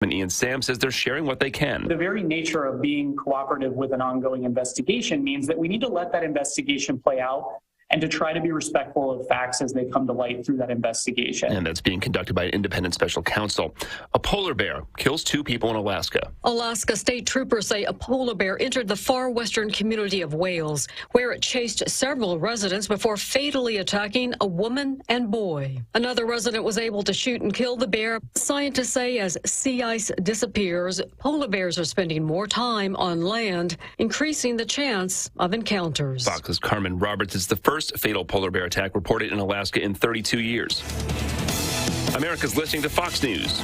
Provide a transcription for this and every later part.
And Ian Sam says they're sharing what they can. The very nature of being cooperative with an ongoing investigation means that we need to let that investigation play out and to try to be respectful of facts as they come to light through that investigation. And that's being conducted by an independent special counsel. A polar bear kills 2 people in Alaska. Alaska state troopers say a polar bear entered the far western community of Wales, where it chased several residents before fatally attacking a woman and boy. Another resident was able to shoot and kill the bear. Scientists say as sea ice disappears, polar bears are spending more time on land, increasing the chance of encounters. Fox's Carmen Roberts is the first fatal polar bear attack reported in Alaska in 32 years. America's listening to Fox News.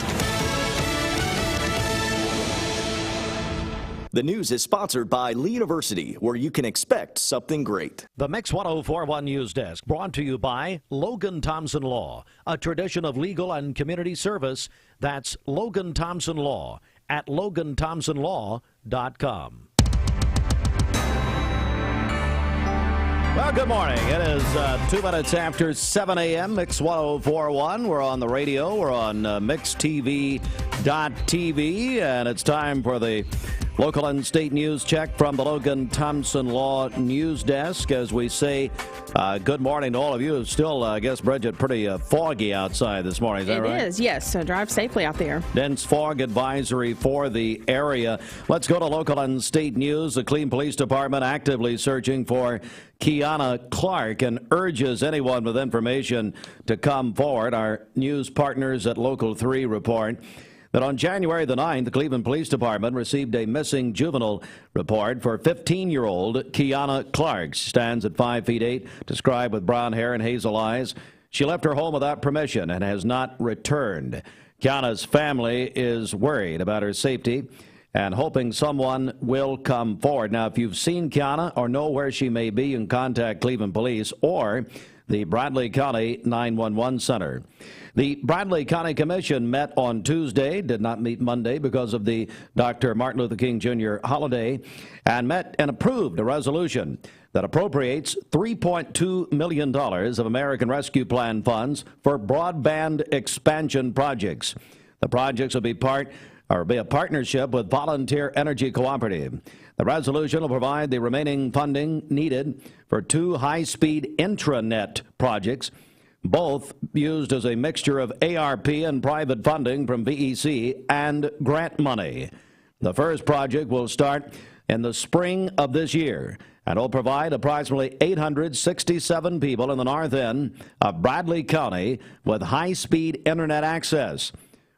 The news is sponsored by Lee University, where you can expect something great. The Mix 1041 News Desk, brought to you by Logan Thompson Law, a tradition of legal and community service. That's Logan Thompson Law at LoganThompsonLaw.com. Well, good morning. It is 2 minutes after 7 a.m. Mix 1041. We're on the radio. We're on MixTV.tv, and it's time for the local and state news check from the Logan Thompson Law News Desk. As we say, good morning to all of you. It's still, I guess, Bridget, pretty foggy outside this morning. Is that right? It is, yes. So drive safely out there. Dense fog advisory for the area. Let's go to local and state news. The Cleveland Police Department actively searching for Kiana Clark and urges anyone with information to come forward. Our news partners at Local 3 report that on January the 9th, the Cleveland Police Department received a missing juvenile report for 15-year-old Kiana Clark. She stands at 5 feet 8, described with brown hair and hazel eyes. She left her home without permission and has not returned. Kiana's family is worried about her safety and hoping someone will come forward. Now, if you've seen Kiana or know where she may be, you can contact Cleveland Police or the Bradley County 911 Center. The Bradley County Commission met on Tuesday, did not meet Monday because of the Dr. Martin Luther King Jr. holiday, and met and approved a resolution that appropriates $3.2 million of American Rescue Plan funds for broadband expansion projects. The projects will be a partnership with Volunteer Energy Cooperative. The resolution will provide the remaining funding needed for 2 high-speed intranet projects, both used as a mixture of ARP and private funding from VEC and grant money. The first project will start in the spring of this year and will provide approximately 867 people in the north end of Bradley County with high-speed internet access.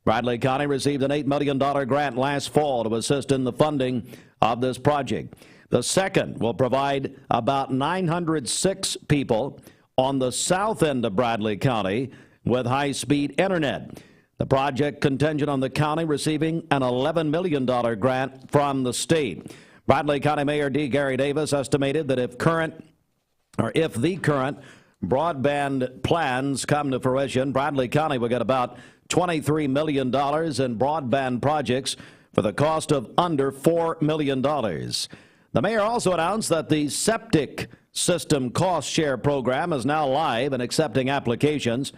Bradley County received an $8 million grant last fall to assist in the funding of this project. The second will provide about 906 people on the south end of Bradley County with high-speed internet. The project contingent on the county receiving an $11 million grant from the state. Bradley County Mayor D. Gary Davis estimated that if the current broadband plans come to fruition, Bradley County will get about $23 million in broadband projects for the cost of under $4 million. The mayor also announced that the septic system cost share program is now live and accepting applications.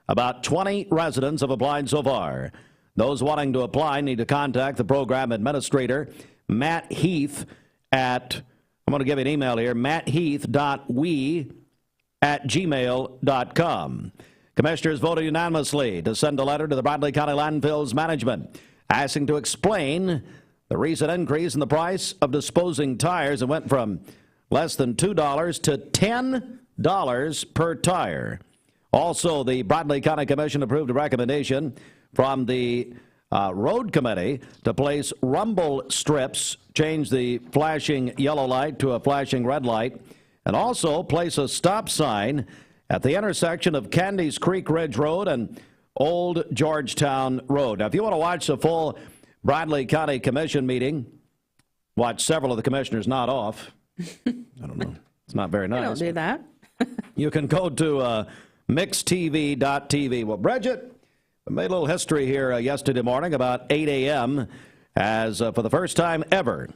About 20 residents have applied so far. Those wanting to apply need to contact the program administrator, Matt Heath, I'm going to give you an email here, mattheath.we@gmail.com. Commissioners voted unanimously to send a letter to the Bradley County Landfills Management asking to explain the recent increase in the price of disposing tires. It went from less than $2 to $10 per tire. Also, the Bradley County Commission approved a recommendation from the Road Committee to place rumble strips, change the flashing yellow light to a flashing red light, and also place a stop sign at the intersection of Candies Creek Ridge Road and Old Georgetown Road. Now, if you want to watch the full Bradley County Commission meeting, watch several of the commissioners nod off. I don't know. It's not very nice. I don't do that. You can go to MixTV.tv. Well, Bridget, we made a little history here yesterday morning about 8 a.m. as for the first time ever,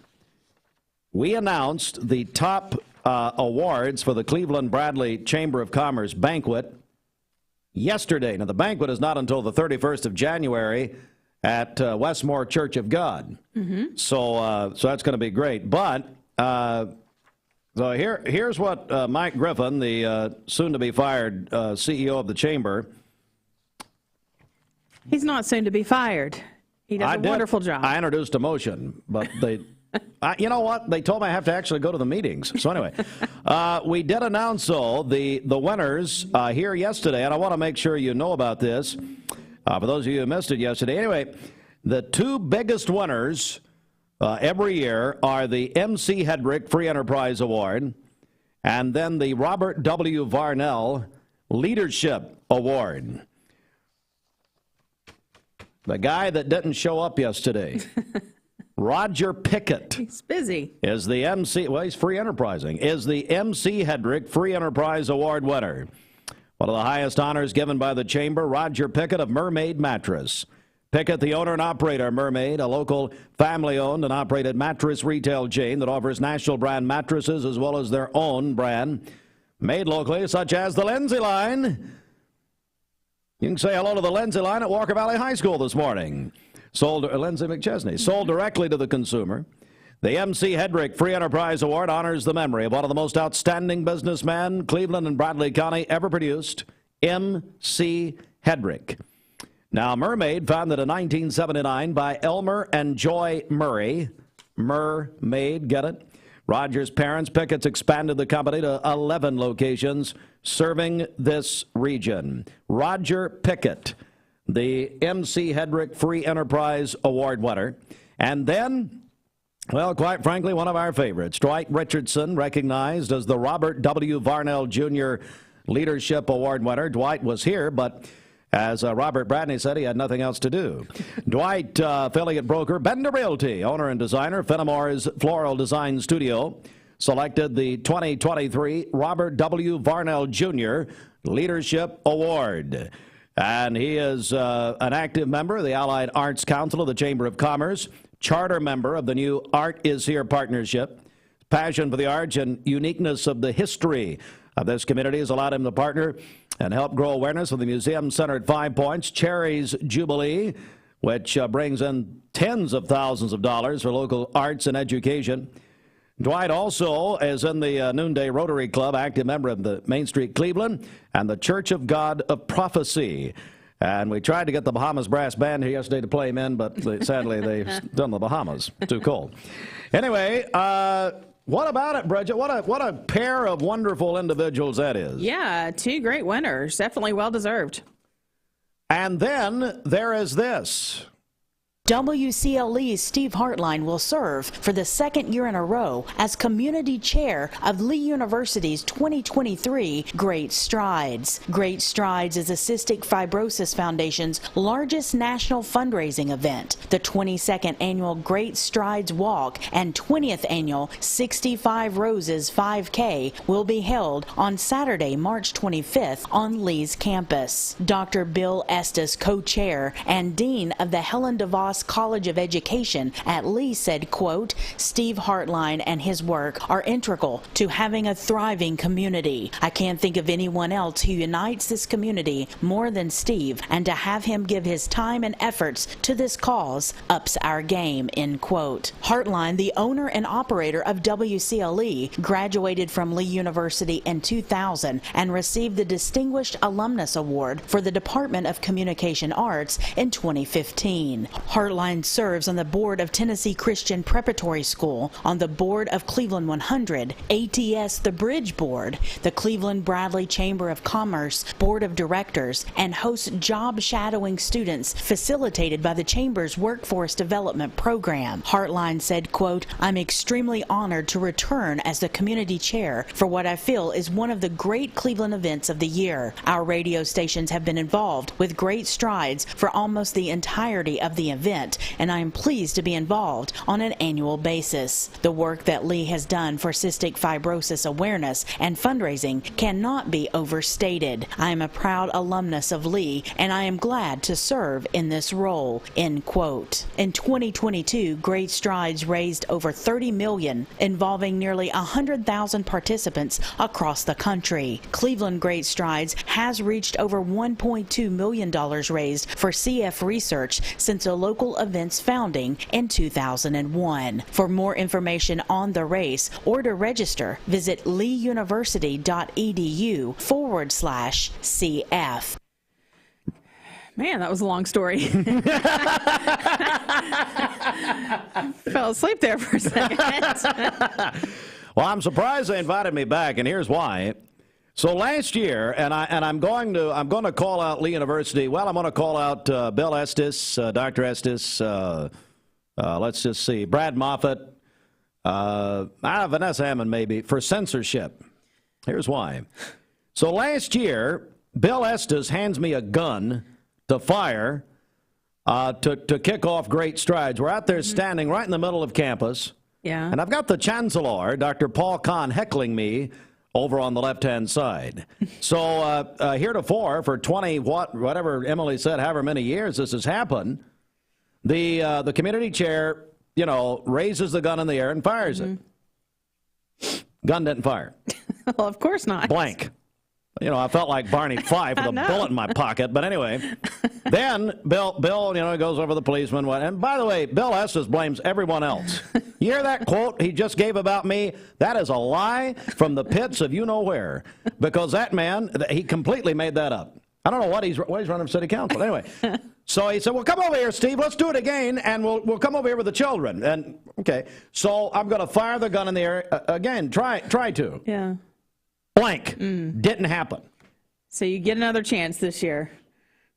we announced the top awards for the Cleveland Bradley Chamber of Commerce banquet yesterday. Now, the banquet is not until the 31st of January, at Westmore Church of God. So that's going to be great. But so here's what Mike Griffin, the soon-to-be-fired CEO of the Chamber. He's not soon to be fired. He does a wonderful job. I introduced a motion, but they, you know what? They told me I have to actually go to the meetings. So anyway, we did announce, though, the winners here yesterday, and I want to make sure you know about this. For those of you who missed it yesterday. Anyway, the two biggest winners every year are the M.C. Hedrick Free Enterprise Award and then the Robert W. Varnell Leadership Award. The guy that didn't show up yesterday, Roger Pickett. He's busy. Is the MC, well, he's free enterprising, is the M.C. Hedrick Free Enterprise Award winner. One of the highest honors given by the Chamber, Roger Pickett of Mermaid Mattress. Pickett, the owner and operator of Mermaid, a local family-owned and operated mattress retail chain that offers national brand mattresses as well as their own brand made locally, such as the Lindsay line. You can say hello to the Lindsay line at Walker Valley High School this morning. Lindsay McChesney, sold directly to the consumer. The M.C. Hedrick Free Enterprise Award honors the memory of one of the most outstanding businessmen Cleveland and Bradley County ever produced, M.C. Hedrick. Now, Mermaid, founded in 1979 by Elmer and Joy Murray. Mermaid, get it? Roger's parents, Pickett's, expanded the company to 11 locations serving this region. Roger Pickett, the M.C. Hedrick Free Enterprise Award winner. And then, well, quite frankly, one of our favorites, Dwight Richardson, recognized as the Robert W. Varnell Jr. Leadership Award winner. Dwight was here, but as Robert Bradney said, he had nothing else to do. Dwight, affiliate broker, Bender Realty, owner and designer, Fenimore's Floral Design Studio, selected the 2023 Robert W. Varnell Jr. Leadership Award. And he is an active member of the Allied Arts Council of the Chamber of Commerce, charter member of the new Art Is Here partnership. Passion for the arts and uniqueness of the history of this community has allowed him to partner and help grow awareness of the museum center at 5 Points, Cherry's Jubilee, which brings in tens of thousands of dollars for local arts and education. Dwight also is in the Noonday Rotary Club, active member of the Main Street Cleveland and the Church of God of Prophecy. And we tried to get the Bahamas Brass Band here yesterday to play him in, but sadly they've done the Bahamas. Too cold. Anyway, what about it, Bridget? What a pair of wonderful individuals that is. Yeah, two great winners. Definitely well-deserved. And then there is this. WCLE's Steve Hartline will serve for the second year in a row as community chair of Lee University's 2023 Great Strides. Great Strides is a Cystic Fibrosis Foundation's largest national fundraising event. The 22nd annual Great Strides Walk and 20th annual 65 Roses 5K will be held on Saturday, March 25th on Lee's campus. Dr. Bill Estes, co-chair and dean of the Helen DeVos College of Education at Lee, said, quote, Steve Hartline and his work are integral to having a thriving community. I can't think of anyone else who unites this community more than Steve, and to have him give his time and efforts to this cause ups our game, end quote. Hartline, the owner and operator of WCLE, graduated from Lee University in 2000 and received the Distinguished Alumnus Award for the Department of Communication Arts in 2015. Hartline serves on the board of Tennessee Christian Preparatory School, on the board of Cleveland 100, ATS The Bridge Board, the Cleveland Bradley Chamber of Commerce Board of Directors, and hosts job shadowing students facilitated by the Chamber's Workforce Development Program. Hartline said, quote, I'm extremely honored to return as the community chair for what I feel is one of the great Cleveland events of the year. Our radio stations have been involved with Great Strides for almost the entirety of the event, event, and I am pleased to be involved on an annual basis. The work that Lee has done for cystic fibrosis awareness and fundraising cannot be overstated. I am a proud alumnus of Lee, and I am glad to serve in this role." End quote. In 2022, Great Strides raised over $30 million, involving nearly 100,000 participants across the country. Cleveland Great Strides has reached over $1.2 million raised for CF research since the local event's founding in 2001. For more information on the race or to register, visit leeuniversity.edu/CF. Man, that was a long story. Fell asleep there for a second. Well, I'm surprised they invited me back, and here's why. So last year, and I'm going to call out Lee University. Well, I'm going to call out Bill Estes, Dr. Estes. Let's just see, Brad Moffitt, Vanessa Hammond maybe, for censorship. Here's why. So last year, Bill Estes hands me a gun to fire to kick off Great Strides. We're out there standing right in the middle of campus. Yeah. And I've got the Chancellor, Dr. Paul Kahn, heckling me over on the left-hand side. So heretofore, for 20, whatever Emily said, however many years this has happened, the community chair, raises the gun in the air and fires it. Gun didn't fire. Well, of course not. Blank. I felt like Barney Fife with a bullet in my pocket. But anyway, then Bill, goes over the policeman. And by the way, Bill Estes blames everyone else. You hear that quote he just gave about me? That is a lie from the pits of you-know-where. Because that man, he completely made that up. I don't know what he's running for city council. Anyway, so he said, well, come over here, Steve. Let's do it again, and we'll come over here with the children. And, okay, so I'm going to fire the gun in the air again. Try to. Yeah. Blank. Didn't happen. So you get another chance this year.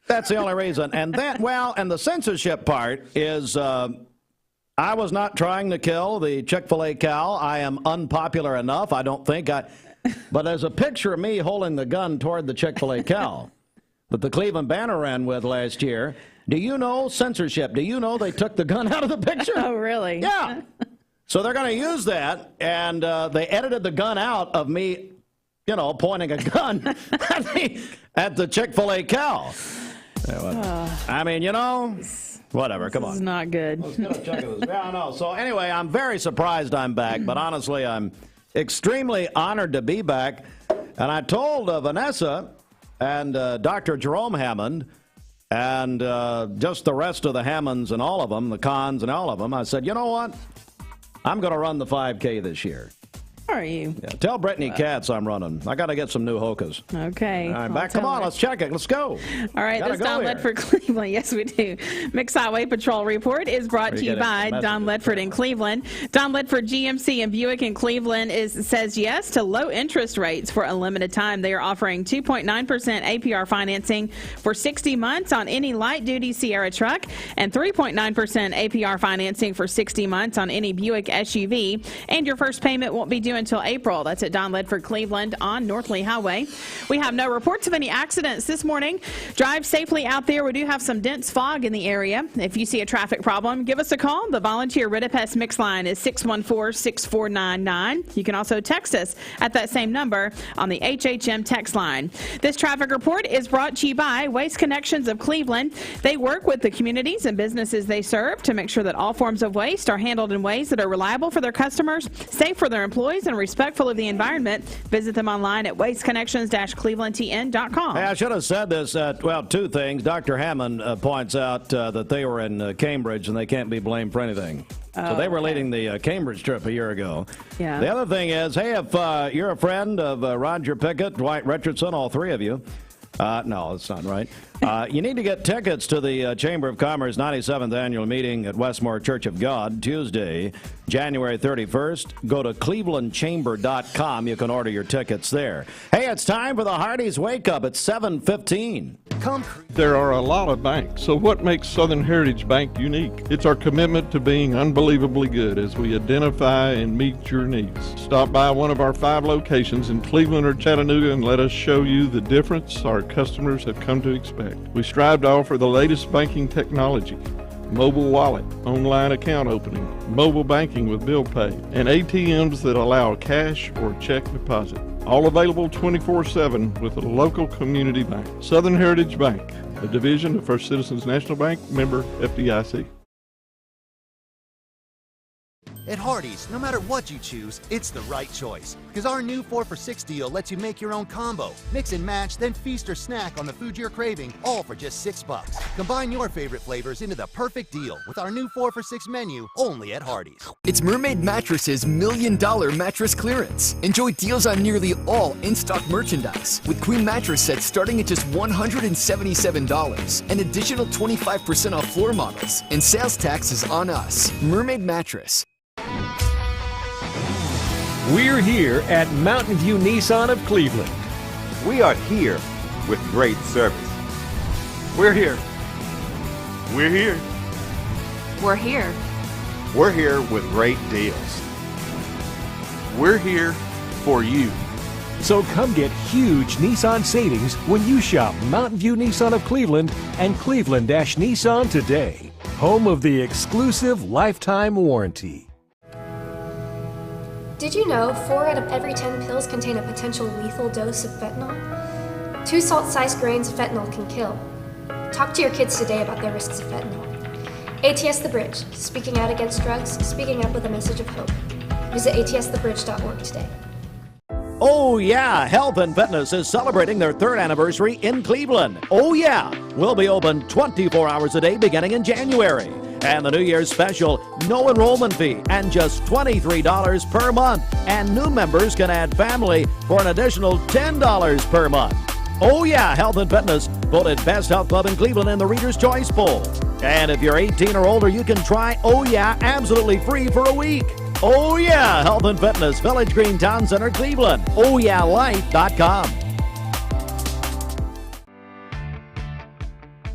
That's the only reason. And that, and the censorship part is I was not trying to kill the Chick-fil-A cow. I am unpopular enough, I don't think. But there's a picture of me holding the gun toward the Chick-fil-A cow that the Cleveland Banner ran with last year. Do you know censorship? Do you know they took the gun out of the picture? Oh, really? Yeah. So they're going to use that, and they edited the gun out of me, pointing a gun at the Chick-fil-A cow. I mean, whatever. Come on. This is not good. Let's get a check of this. Yeah, I know. So anyway, I'm very surprised I'm back, but honestly, I'm extremely honored to be back. And I told Vanessa and Dr. Jerome Hammond and just the rest of the Hammonds and all of them, the Kahns and all of them, I said, you know what? I'm going to run the 5K this year. Are you? Yeah, tell Brittany Katz I'm running. I got to get some new hokas. Okay. All right, back. Come on, let's check it. Let's go. All right, this Don Ledford Cleveland. Yes, we do. Mixed Highway Patrol Report is brought to you by Don Ledford in Cleveland. Don Ledford GMC and Buick in Cleveland says yes to low interest rates for a limited time. They are offering 2.9% APR financing for 60 months on any light-duty Sierra truck and 3.9% APR financing for 60 months on any Buick SUV. And your first payment won't be due until April. That's at Don Ledford Cleveland on North Lee Highway. We have no reports of any accidents this morning. Drive safely out there. We do have some dense fog in the area. If you see a traffic problem, give us a call. The volunteer Ridipest mix line is 614-6499. You can also text us at that same number on the HHM text line. This traffic report is brought to you by Waste Connections of Cleveland. They work with the communities and businesses they serve to make sure that all forms of waste are handled in ways that are reliable for their customers, safe for their employees, and respectful of the environment. Visit them online at wasteconnections-clevelandtn.com. Hey, I should have said this. Two things. Dr. Hammond points out that they were in Cambridge and they can't be blamed for anything. So they were leading the Cambridge trip a year ago. Yeah. The other thing is, hey, if you're a friend of Roger Pickett, Dwight Richardson, all three of you, no, that's not right. You need to get tickets to the Chamber of Commerce 97th annual meeting at Westmore Church of God, Tuesday, January 31st. Go to clevelandchamber.com. You can order your tickets there. Hey, it's time for the Hardee's Wake Up at 7:15. There are a lot of banks, so what makes Southern Heritage Bank unique? It's our commitment to being unbelievably good as we identify and meet your needs. Stop by one of our 5 locations in Cleveland or Chattanooga and let us show you the difference our customers have come to expect. We strive to offer the latest banking technology, mobile wallet, online account opening, mobile banking with bill pay, and ATMs that allow cash or check deposit. All available 24/7 with a local community bank. Southern Heritage Bank, a division of First Citizens National Bank, member FDIC. At Hardee's, no matter what you choose, it's the right choice. Because our new 4 for $6 deal lets you make your own combo. Mix and match, then feast or snack on the food you're craving, all for just $6. Combine your favorite flavors into the perfect deal with our new 4 for $6 menu, only at Hardee's. It's Mermaid Mattress's $1 million mattress clearance. Enjoy deals on nearly all in-stock merchandise, with queen mattress sets starting at just $177. An additional 25% off floor models, and sales tax is on us. Mermaid Mattress. We're here at Mountain View Nissan of Cleveland. We are here with great service. We're here. We're here. We're here. We're here with great deals. We're here for you. So come get huge Nissan savings when you shop Mountain View Nissan of Cleveland and Cleveland-Nissan today. Home of the exclusive lifetime warranty. Did you know 4 out of every 10 pills contain a potential lethal dose of fentanyl? 2 salt-sized grains of fentanyl can kill. Talk to your kids today about the risks of fentanyl. ATS The Bridge, speaking out against drugs, speaking up with a message of hope. Visit atsthebridge.org today. Oh yeah, Health and Fitness is celebrating their 3rd anniversary in Cleveland. Oh yeah, we'll be open 24 hours a day beginning in January. And the New Year's special, no enrollment fee and just $23 per month. And new members can add family for an additional $10 per month. Oh yeah, Health and Fitness voted Best Health Club in Cleveland in the Reader's Choice Poll. And if you're 18 or older, you can try Oh yeah absolutely free for a week. Oh yeah, Health and Fitness, Village Green Town Center, Cleveland. OhYeahLife.com.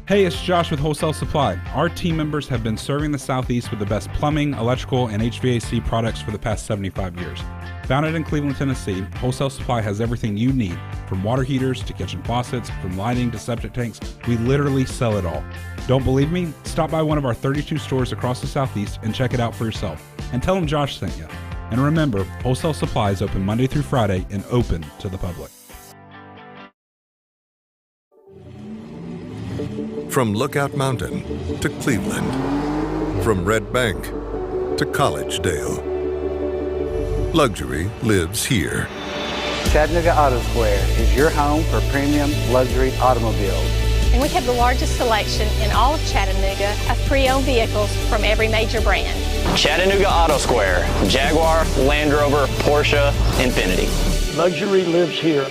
Hey, it's Josh with Wholesale Supply. Our team members have been serving the Southeast with the best plumbing, electrical, and HVAC products for the past 75 years. Founded in Cleveland, Tennessee, Wholesale Supply has everything you need, from water heaters to kitchen faucets, from lighting to septic tanks. We literally sell it all. Don't believe me? Stop by one of our 32 stores across the Southeast and check it out for yourself. And tell them Josh sent you. And remember, Wholesale Supply is open Monday through Friday and open to the public. From Lookout Mountain to Cleveland, from Red Bank to Collegedale, luxury lives here. Chattanooga Auto Square is your home for premium luxury automobiles. And we have the largest selection in all of Chattanooga of pre-owned vehicles from every major brand. Chattanooga Auto Square, Jaguar, Land Rover, Porsche, Infiniti. Luxury lives here.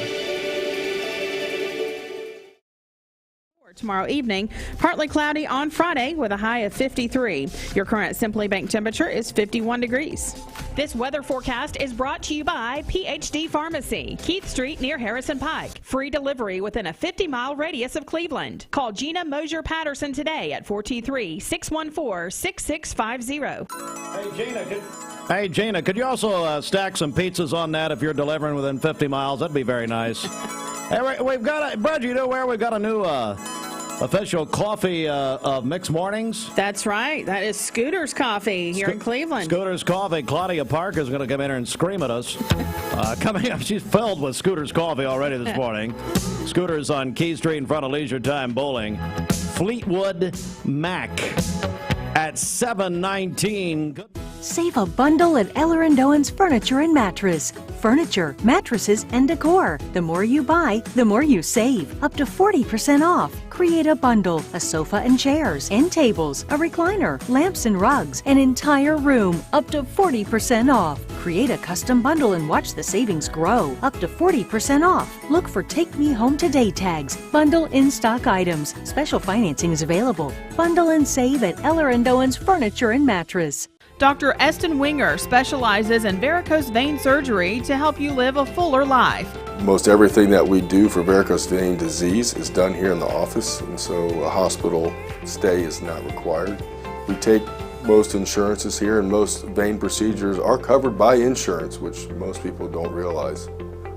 Tomorrow evening, partly cloudy on Friday with a high of 53. Your current Simply Bank temperature is 51 degrees. This weather forecast is brought to you by PhD Pharmacy, Keith Street near Harrison Pike. Free delivery within a 50-mile radius of Cleveland. Call Gina Mosier Patterson today at 423-614-6650. Hey, Gina, could you also stack some pizzas on that if you're delivering within 50 miles? That'd be very nice. Hey, we've got Brad, you know where we've got a new official coffee of Mixed Mornings? That's right. That is Scooter's Coffee here in Cleveland. Scooter's Coffee. Claudia Parker is going to come in here and scream at us. Coming up, she's filled with Scooter's Coffee already this morning. Scooter's on Key Street in front of Leisure Time Bowling. Fleetwood Mac at 719. Save a bundle at Eller & Owen's Furniture and Mattress. Furniture, mattresses, and decor. The more you buy, the more you save. Up to 40% off. Create a bundle, a sofa and chairs, end tables, a recliner, lamps and rugs, an entire room. Up to 40% off. Create a custom bundle and watch the savings grow. Up to 40% off. Look for Take Me Home Today tags. Bundle in-stock items. Special financing is available. Bundle and save at Eller & Owen's Furniture and Mattress. Dr. Eston Winger specializes in varicose vein surgery to help you live a fuller life. Most everything that we do for varicose vein disease is done here in the office, and so a hospital stay is not required. We take most insurances here, and most vein procedures are covered by insurance, which most people don't realize.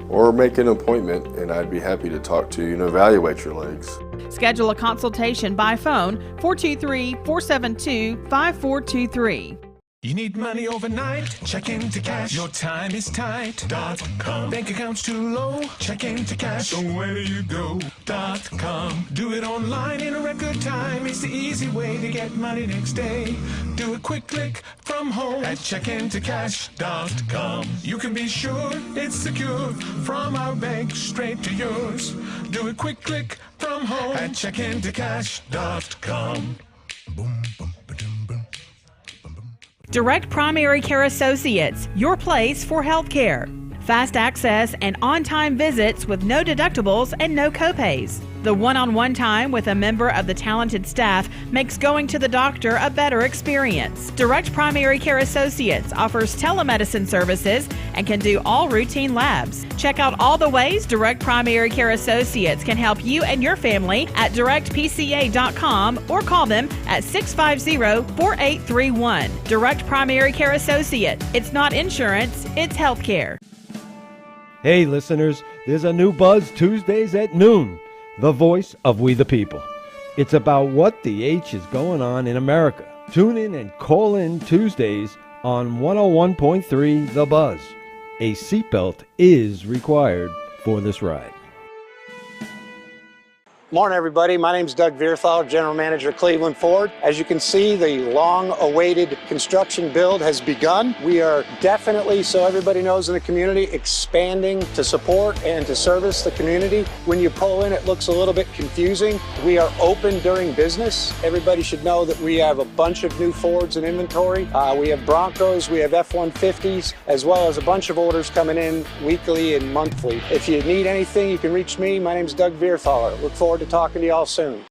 Or make an appointment, and I'd be happy to talk to you and evaluate your legs. Schedule a consultation by phone 423-472-5423. You need money overnight? Check into cash. Your time is tight.com. Bank accounts too low? Check into cash. So where do you go.com? Do it online in a record time. It's the easy way to get money next day. Do a quick click from home at checkintocash.com. You can be sure it's secure from our bank straight to yours. Do a quick click from home at checkintocash.com. Boom, boom. Direct Primary Care Associates, your place for health care. Fast access and on-time visits with no deductibles and no copays. The one-on-one time with a member of the talented staff makes going to the doctor a better experience. Direct Primary Care Associates offers telemedicine services and can do all routine labs. Check out all the ways Direct Primary Care Associates can help you and your family at directpca.com or call them at 650-4831. Direct Primary Care Associate. It's not insurance, it's health care. Hey listeners, there's a new Buzz Tuesdays at noon, the voice of We the People. It's about what the H is going on in America. Tune in and call in Tuesdays on 101.3 The Buzz. A seatbelt is required for this ride. Morning, everybody. My name is Doug Vierthal, General Manager, Cleveland Ford. As you can see, the long-awaited construction build has begun. We are definitely, so everybody knows in the community, expanding to support and to service the community. When you pull in, it looks a little bit confusing. We are open during business. Everybody should know that we have a bunch of new Fords in inventory. We have Broncos, we have F-150s, as well as a bunch of orders coming in weekly and monthly. If you need anything, you can reach me. My name is Doug Vierthaler. Look forward to talking to y'all soon.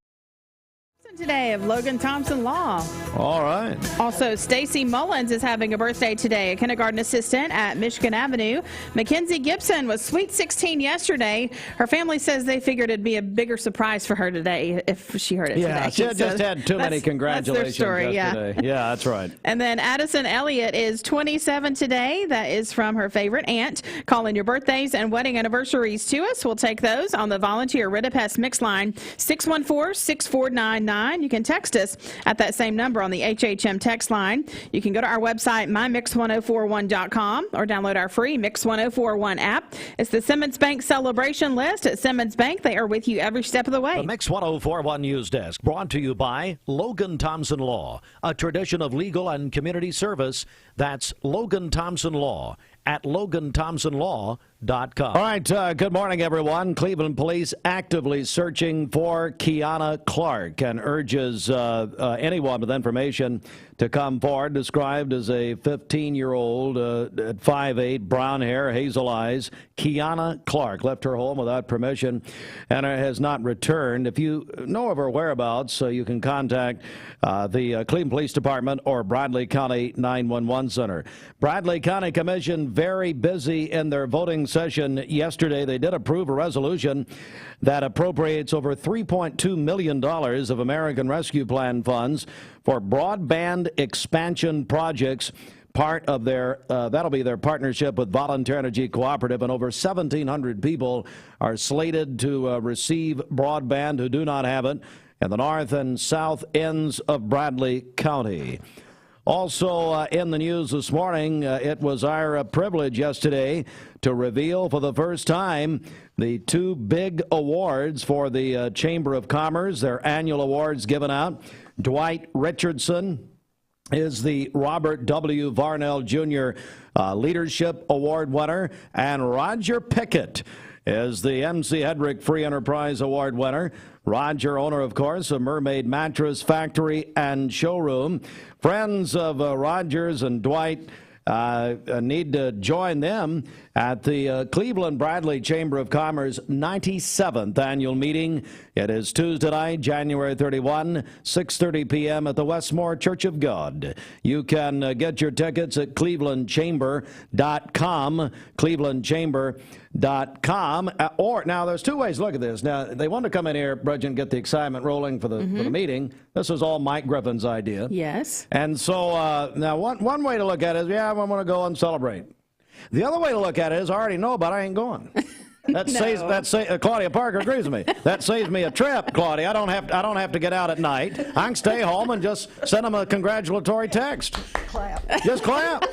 Today of Logan Thompson Law. All right. Also, Stacy Mullins is having a birthday today, a kindergarten assistant at Michigan Avenue. Mackenzie Gibson was Sweet 16 yesterday. Her family says they figured it'd be a bigger surprise for her today if she heard it today. Yeah, she just had too many congratulations that's their story, yesterday. Yeah, that's right. And then Addison Elliott is 27 today. That is from her favorite aunt. Call in your birthdays and wedding anniversaries to us. We'll take those on the Volunteer Ridipest Mix line, 614-6499. You can text us at that same number on the HHM text line. You can go to our website, mymix1041.com, or download our free Mix 1041 app. It's the Simmons Bank celebration list at Simmons Bank. They are with you every step of the way. The Mix 1041 News Desk, brought to you by Logan Thompson Law, a tradition of legal and community service. That's Logan Thompson Law at LoganThompsonLaw.com. All right, good morning, everyone. Cleveland police actively searching for Kiana Clark and urges anyone with information to come forward. Described as a 15-year-old at 5'8", brown hair, hazel eyes. Kiana Clark left her home without permission and has not returned. If you know of her whereabouts, you can contact the Cleveland Police Department or Bradley County 911 Center. Bradley County Commission very busy in their voting session yesterday. They did approve a resolution that appropriates over $3.2 million of American Rescue Plan funds for broadband expansion projects. Part of their, that'll be their partnership with Volunteer Energy Cooperative, and over 1,700 people are slated to receive broadband who do not have it in the north and south ends of Bradley County. Also in the news this morning, it was our privilege yesterday to reveal for the first time the two big awards for the Chamber of Commerce, their annual awards given out. Dwight Richardson is the Robert W. Varnell Jr. Leadership Award winner, and Roger Pickett is the MC Hedrick Free Enterprise Award winner. Roger, owner, of course, of Mermaid Mattress Factory and Showroom. Friends of Rogers and Dwight need to join them at the Cleveland Bradley Chamber of Commerce 97th annual meeting. It is Tuesday night, January 31, 6:30 p.m. at the Westmore Church of God. You can get your tickets at clevelandchamber.com, clevelandchamber.com. Or now there's two ways to look at this. Now they want to come in here, Bridget, and get the excitement rolling for the meeting. This was all Mike Griffin's idea. Yes. And so now one way to look at it is, yeah, I want to go and celebrate. The other way to look at it is, I already know, but I ain't going. Claudia Parker agrees with me. That saves me a trip, Claudia. I don't have to get out at night. I can stay home and just send them a congratulatory text. Clap. Just clap.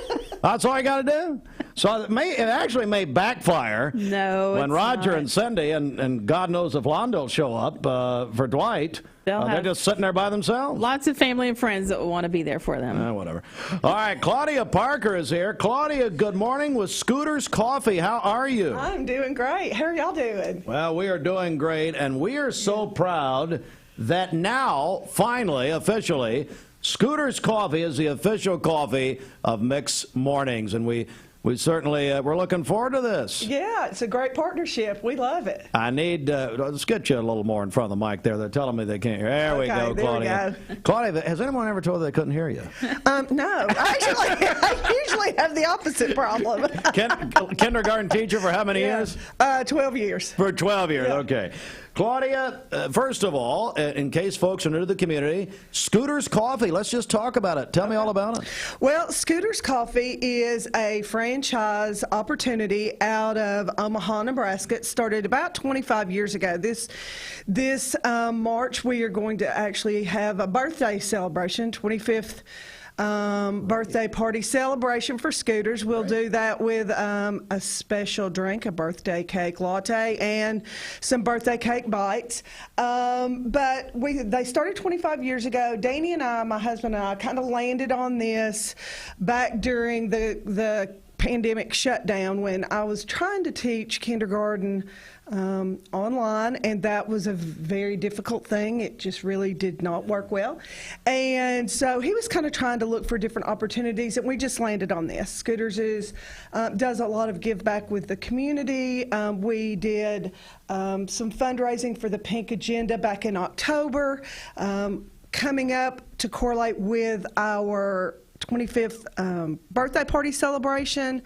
That's all you got to do. So it actually may backfire. No, when Roger not. and Cindy and God knows if Londo show up for Dwight. They're just sitting there by themselves. Lots of family and friends that want to be there for them. Whatever. All right, Claudia Parker is here. Claudia, good morning with Scooter's Coffee. How are you? I'm doing great. How are y'all doing? Well, we are doing great, and we are so proud that now, finally, officially, Scooter's Coffee is the official coffee of Mix Mornings, and we certainly we're looking forward to this. Yeah, it's a great partnership. We love it. I need let's get you a little more in front of the mic there. They're telling me they can't hear. There we go, Claudia. We go. Claudia, has anyone ever told you they couldn't hear you? No, actually, I usually have the opposite problem. Kindergarten teacher for how many years? 12 years. For 12 years, yeah. Okay. Claudia, first of all, in case folks are new to the community, Scooter's Coffee, let's just talk about it. Tell me all about it. Well, Scooter's Coffee is a franchise opportunity out of Omaha, Nebraska. It started about 25 years ago. This March, we are going to actually have a birthday celebration, 25th birthday party celebration for Scooters. We'll do that with a special drink, a birthday cake latte, and some birthday cake bites. But they started 25 years ago. Danny and I, my husband and I, kind of landed on this back during the pandemic shutdown when I was trying to teach kindergarten online, and that was a very difficult thing. It just really did not work well. And so he was kind of trying to look for different opportunities, and we just landed on this. Scooters does a lot of give back with the community. We did some fundraising for the Pink Agenda back in October. Coming up to correlate with our 25th birthday party celebration,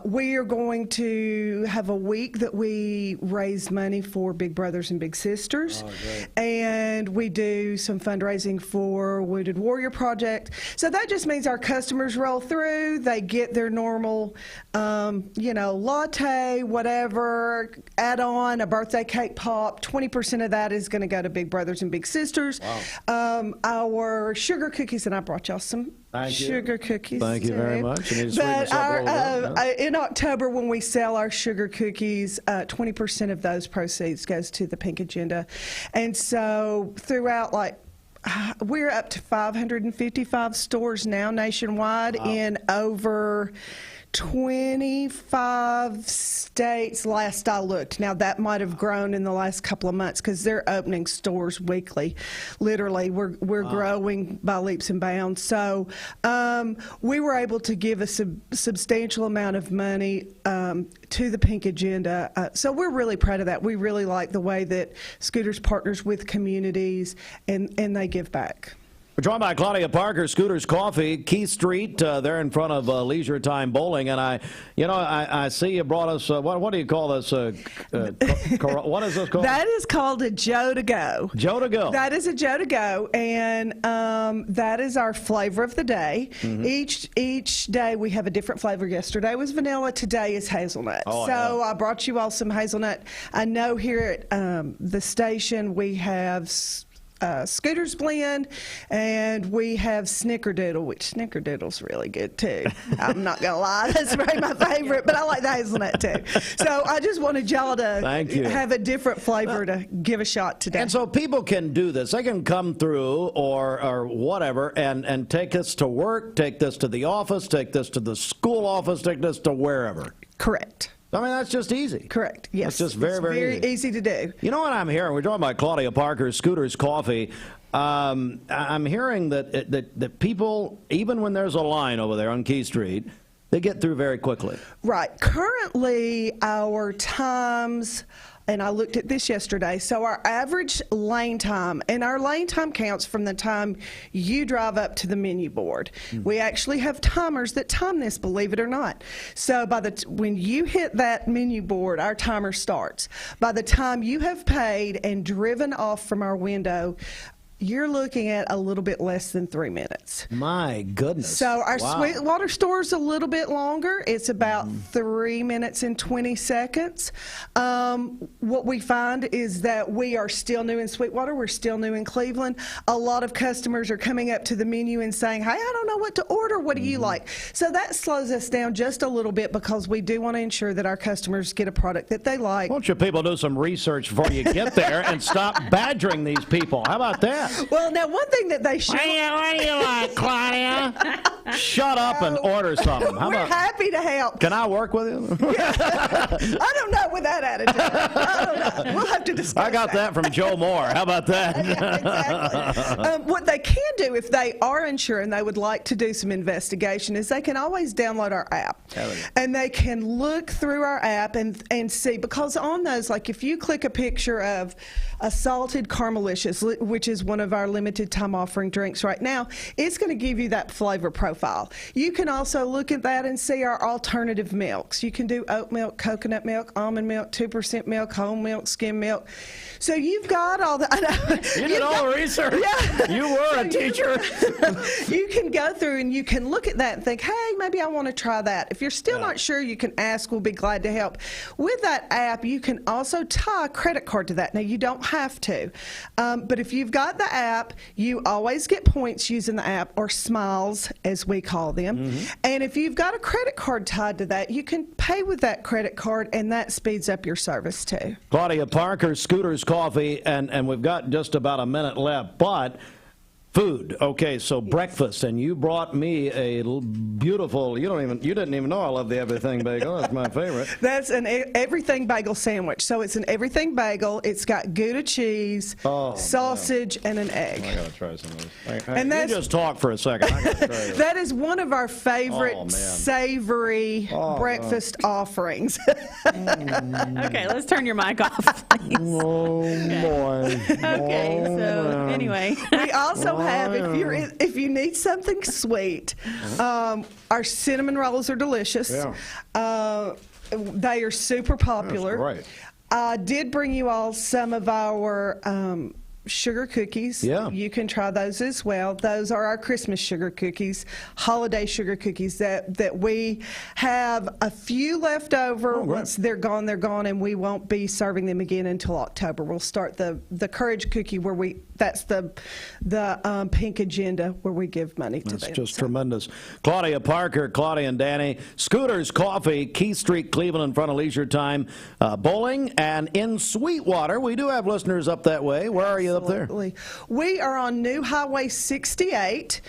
we are going to have a week that we raise money for Big Brothers and Big Sisters. And we do some fundraising for Wounded Warrior Project. So that just means our customers roll through, they get their normal, latte, whatever, add on a birthday cake pop. 20% of that is going to go to Big Brothers and Big Sisters. Wow. Our sugar cookies, and I brought y'all some sugar cookies. Thank you very much. In October, when we sell our sugar cookies, 20% of those proceeds goes to the Pink Agenda. And so throughout, we're up to 555 stores now nationwide in over 25 states last I looked. Now that might have grown in the last couple of months because they're opening stores weekly. Literally, we're growing by leaps and bounds. So we were able to give a substantial amount of money to the Pink Agenda. So we're really proud of that. We really like the way that Scooters partners with communities and they give back. We're joined by Claudia Parker, Scooter's Coffee, Keith Street. They're in front of Leisure Time Bowling, and I see you brought us. What do you call this? What is this called? That is called a Joe to Go. Joe to Go. That is a Joe to Go, and that is our flavor of the day. Mm-hmm. Each day we have a different flavor. Yesterday was vanilla. Today is hazelnut. I brought you all some hazelnut. I know here at the station we have Scooter's Blend, and we have Snickerdoodle, which Snickerdoodle's really good too. I'm not gonna lie, that's probably my favorite, but I like the hazelnut too. So I just wanted y'all to have a different flavor to give a shot today. And so people can do this. They can come through or whatever and take this to work, take this to the office, take this to the school office, take this to wherever. Correct. I mean, that's just easy. Correct. Yes. It's just very easy to do. You know what I'm hearing? We're talking about Claudia Parker, Scooter's Coffee. I'm hearing that people, even when there's a line over there on Key Street, they get through very quickly. Right. Currently, our times, and I looked at this yesterday, so our average lane time, and our lane time counts from the time you drive up to the menu board. Mm-hmm. We actually have timers that time this, believe it or not. So when you hit that menu board, our timer starts. By the time you have paid and driven off from our window, you're looking at a little bit less than 3 minutes. My goodness. So our Wow. Sweetwater store is a little bit longer. It's about 3 minutes and 20 seconds. What we find is that we are still new in Sweetwater. We're still new in Cleveland. A lot of customers are coming up to the menu and saying, hey, I don't know what to order. What do you like? So that slows us down just a little bit because we do want to ensure that our customers get a product that they like. Why don't you people do some research before you get there and stop badgering these people? How about that? Well, now, one thing that they should... What do you like, Claudia? Shut up and order something. How We're about, happy to help. can I work with you? I don't know with that attitude. I don't know. We'll have to discuss I got that from Joe Moore. How about that? Yeah, exactly. What they can do if they are unsure and they would like to do some investigation is they can always download our app. And they can look through our app and see, because on those, like if you click a picture of a salted Caramelicious, which is one of our limited time offering drinks right now, it's going to give you that flavor profile. You can also look at that and see our alternative milks. You can do oat milk, coconut milk, almond milk, 2% milk, whole milk, skim milk. So you've got all the... You did all the research. Yeah. You were a teacher. You can go through and you can look at that and think, hey, maybe I want to try that. If you're still not sure, you can ask. We'll be glad to help. With that app, you can also tie a credit card to that. Now, you don't have to. But if you've got the app, you always get points using the app, or smiles, as we call them. And if you've got a credit card tied to that, you can pay with that credit card, and that speeds up your service, too. Claudia Parker, Scooters Coffee, and we've got just about a minute left, but food. Okay, so breakfast, and you brought me a beautiful, you didn't even know I love the everything bagel. That's my favorite. That's an everything bagel sandwich. So it's an everything bagel. It's got Gouda cheese, sausage, and an egg. I gotta try some of this. And you just talk for a second. I gotta try this. That is one of our favorite savory breakfast offerings. Okay, let's turn your mic off, please. Boy. Okay, so anyway. We also have, if you need something sweet, our cinnamon rolls are delicious. They are super popular. That's right. I did bring you all some of our sugar cookies. Yeah. You can try those as well. Those are our Christmas sugar cookies, holiday sugar cookies that we have a few left over. Once they're gone, and we won't be serving them again until October. We'll start the Courage cookie where that's the pink agenda where we give money to them. That's just tremendous. Claudia Parker, Claudia and Danny, Scooters Coffee, Keith Street, Cleveland, in front of Leisure Time Bowling, and in Sweetwater. We do have listeners up that way. Where are you up there? We are on New Highway 68.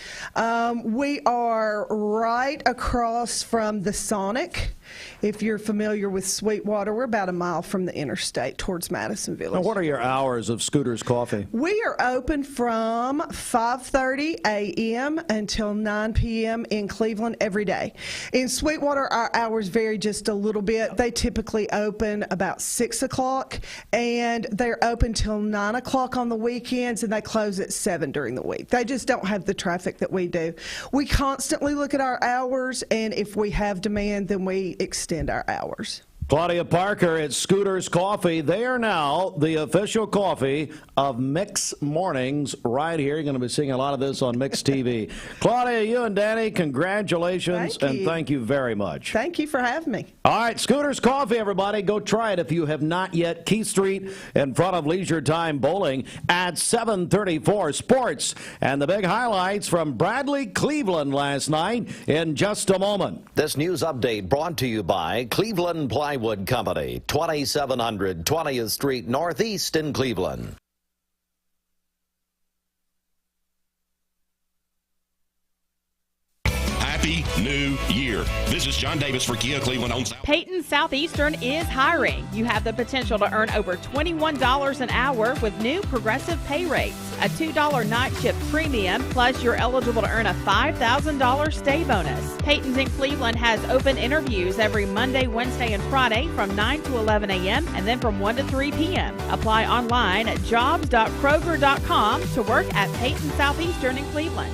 We are right across from the Sonic. If you're familiar with Sweetwater, we're about a mile from the interstate towards Madison Village. Now, what are your hours of Scooters Coffee? We are open from 5:30 a.m. until 9 p.m. in Cleveland every day. In Sweetwater, our hours vary just a little bit. They typically open about 6 o'clock, and they're open till 9 o'clock on the weekends, and they close at 7 during the week. They just don't have the traffic that we do. We constantly look at our hours, and if we have demand, then we extend our hours. Claudia Parker at Scooters Coffee. They are now the official coffee of Mix Mornings right here. You're going to be seeing a lot of this on Mix TV. Claudia, you and Danny, congratulations, and thank you very much. Thank you for having me. All right, Scooters Coffee, everybody. Go try it if you have not yet. Keith Street in front of Leisure Time Bowling at 7:34 Sports. And the big highlights from Bradley, Cleveland last night in just a moment. This news update brought to you by Cleveland Plywood Company, 2700 20th Street Northeast in Cleveland. Happy New Year. This is John Davis for Kia Cleveland on South. Peyton Southeastern is hiring. You have the potential to earn over $21 an hour with new progressive pay rates, a $2 night shift premium, plus you're eligible to earn a $5,000 stay bonus. Peyton's in Cleveland has open interviews every Monday, Wednesday, and Friday from 9 to 11 a.m. and then from 1 to 3 p.m. Apply online at jobs.kroger.com to work at Peyton Southeastern in Cleveland.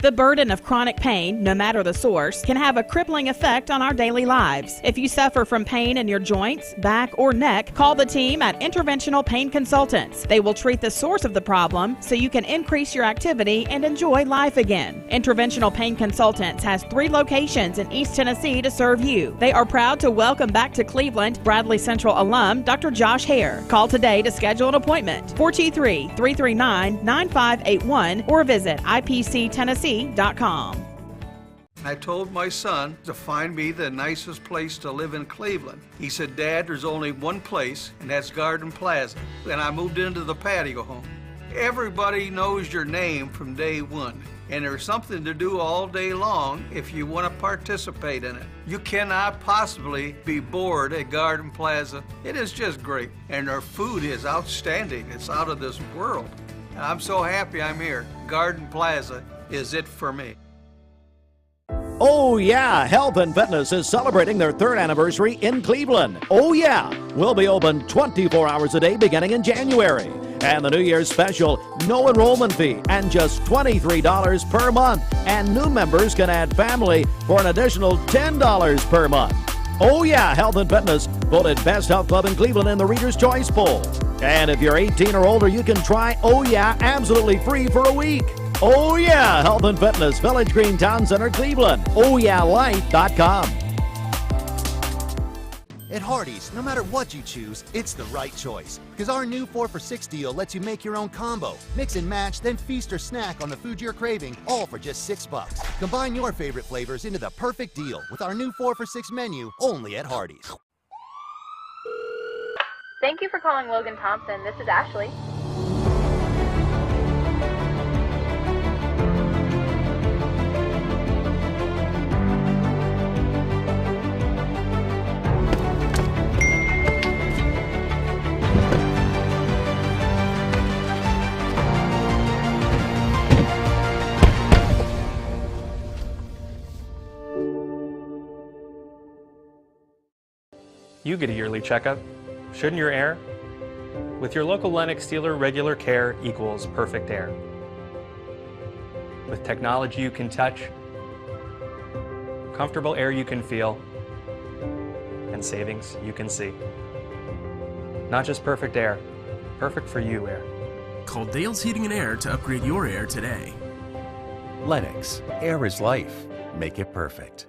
The burden of chronic pain, no matter the source, can have a crippling effect on our daily lives. If you suffer from pain in your joints, back, or neck, call the team at Interventional Pain Consultants. They will treat the source of the problem so you can increase your activity and enjoy life again. Interventional Pain Consultants has 3 locations in East Tennessee to serve you. They are proud to welcome back to Cleveland Bradley Central alum Dr. Josh Hare. Call today to schedule an appointment. 423-339-9581 or visit ipctennessee.com. I told my son to find me the nicest place to live in Cleveland. He said, Dad, there's only one place, and that's Garden Plaza. And I moved into the patio home. Everybody knows your name from day one, and there's something to do all day long if you want to participate in it. You cannot possibly be bored at Garden Plaza. It is just great, and their food is outstanding. It's out of this world. I'm so happy I'm here. Garden Plaza is it for me. Oh yeah, Health and Fitness is celebrating their 3rd anniversary in Cleveland. Oh yeah, we'll be open 24 hours a day beginning in January. And the New Year's special, no enrollment fee and just $23 per month. And new members can add family for an additional $10 per month. Oh yeah, Health and Fitness voted Best Health Club in Cleveland in the Reader's Choice Poll. And if you're 18 or older, you can try Oh yeah absolutely free for a week. Oh yeah, Health and Fitness, Village Green Town Center, Cleveland. OhYeahLife.com. At Hardee's, no matter what you choose, it's the right choice. Because our new 4 for $6 deal lets you make your own combo. Mix and match, then feast or snack on the food you're craving, all for just $6. Combine your favorite flavors into the perfect deal with our new 4 for $6 menu only at Hardee's. Thank you for calling Logan Thompson. This is Ashley. You get a yearly checkup. Shouldn't your air? With your local Lennox dealer, regular care equals perfect air. With technology you can touch, comfortable air you can feel, and savings you can see. Not just perfect air, perfect for you air. Call Dale's Heating and Air to upgrade your air today. Lennox, air is life. Make it perfect.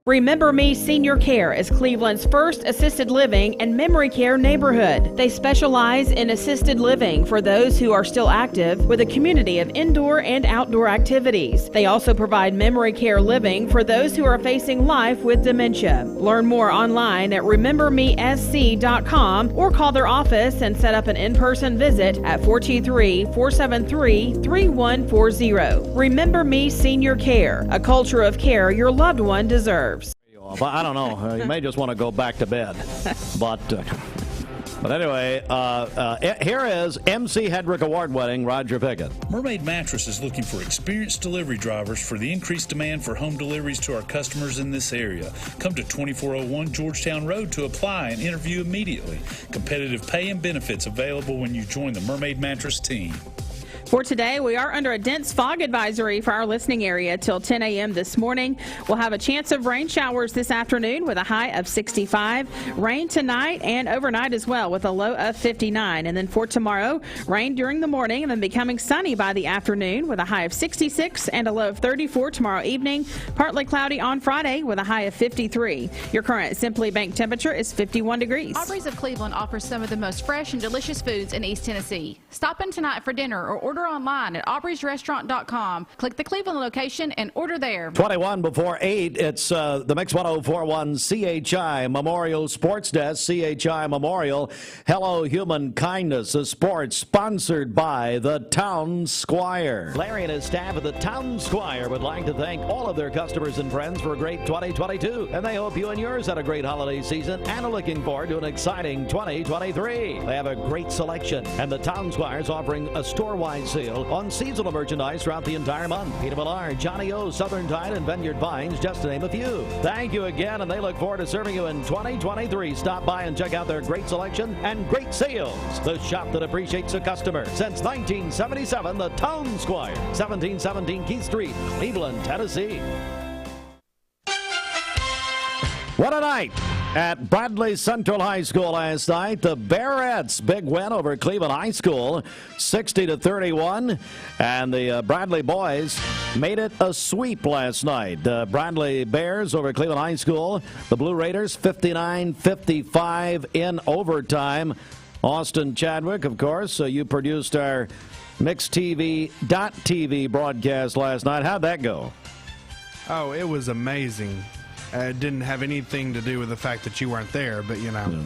Remember Me Senior Care is Cleveland's first assisted living and memory care neighborhood. They specialize in assisted living for those who are still active with a community of indoor and outdoor activities. They also provide memory care living for those who are facing life with dementia. Learn more online at remembermesc.com or call their office and set up an in-person visit at 423-473-3140. Remember Me Senior Care, a culture of care your loved one deserves. I don't know. You may just want to go back to bed. But anyway, here is MC Hedrick Award-winning Roger Pickett. Mermaid Mattress is looking for experienced delivery drivers for the increased demand for home deliveries to our customers in this area. Come to 2401 Georgetown Road to apply and interview immediately. Competitive pay and benefits available when you join the Mermaid Mattress team. For today, we are under a dense fog advisory for our listening area till 10 a.m. this morning. We'll have a chance of rain showers this afternoon with a high of 65. Rain tonight and overnight as well with a low of 59. And then for tomorrow, rain during the morning and then becoming sunny by the afternoon with a high of 66 and a low of 34 tomorrow evening. Partly cloudy on Friday with a high of 53. Your current Simply Bank temperature is 51 degrees. Aubrey's of Cleveland offers some of the most fresh and delicious foods in East Tennessee. Stop in tonight for dinner or order online at aubreysrestaurant.com. Click the Cleveland location and order there. 21 before 8. It's the Mix 104.1 CHI Memorial Sports Desk. CHI Memorial. Hello Human Kindness, a sports sponsored by the Town Squire. Larry and his staff at the Town Squire would like to thank all of their customers and friends for a great 2022. And they hope you and yours had a great holiday season and are looking forward to an exciting 2023. They have a great selection, and the Town Squire is offering a store-wide Great sale on seasonal merchandise throughout the entire month. Peter Millar, Johnny O, Southern Tide, and Vineyard Vines, just to name a few. Thank you again, and they look forward to serving you in 2023. Stop by and check out their great selection and great sales. The shop that appreciates a customer since 1977, the Town Squire, 1717 Keith Street, Cleveland, Tennessee. What a night at Bradley Central High School last night. The Bearettes, big win over Cleveland High School, 60-31. And the Bradley boys made it a sweep last night. Bradley Bears over Cleveland High School. The Blue Raiders, 59-55 in overtime. Austin Chadwick, of course, you produced our MixTV.TV broadcast last night. How'd that go? Oh, it was amazing. It didn't have anything to do with the fact that you weren't there, but you know. Yeah.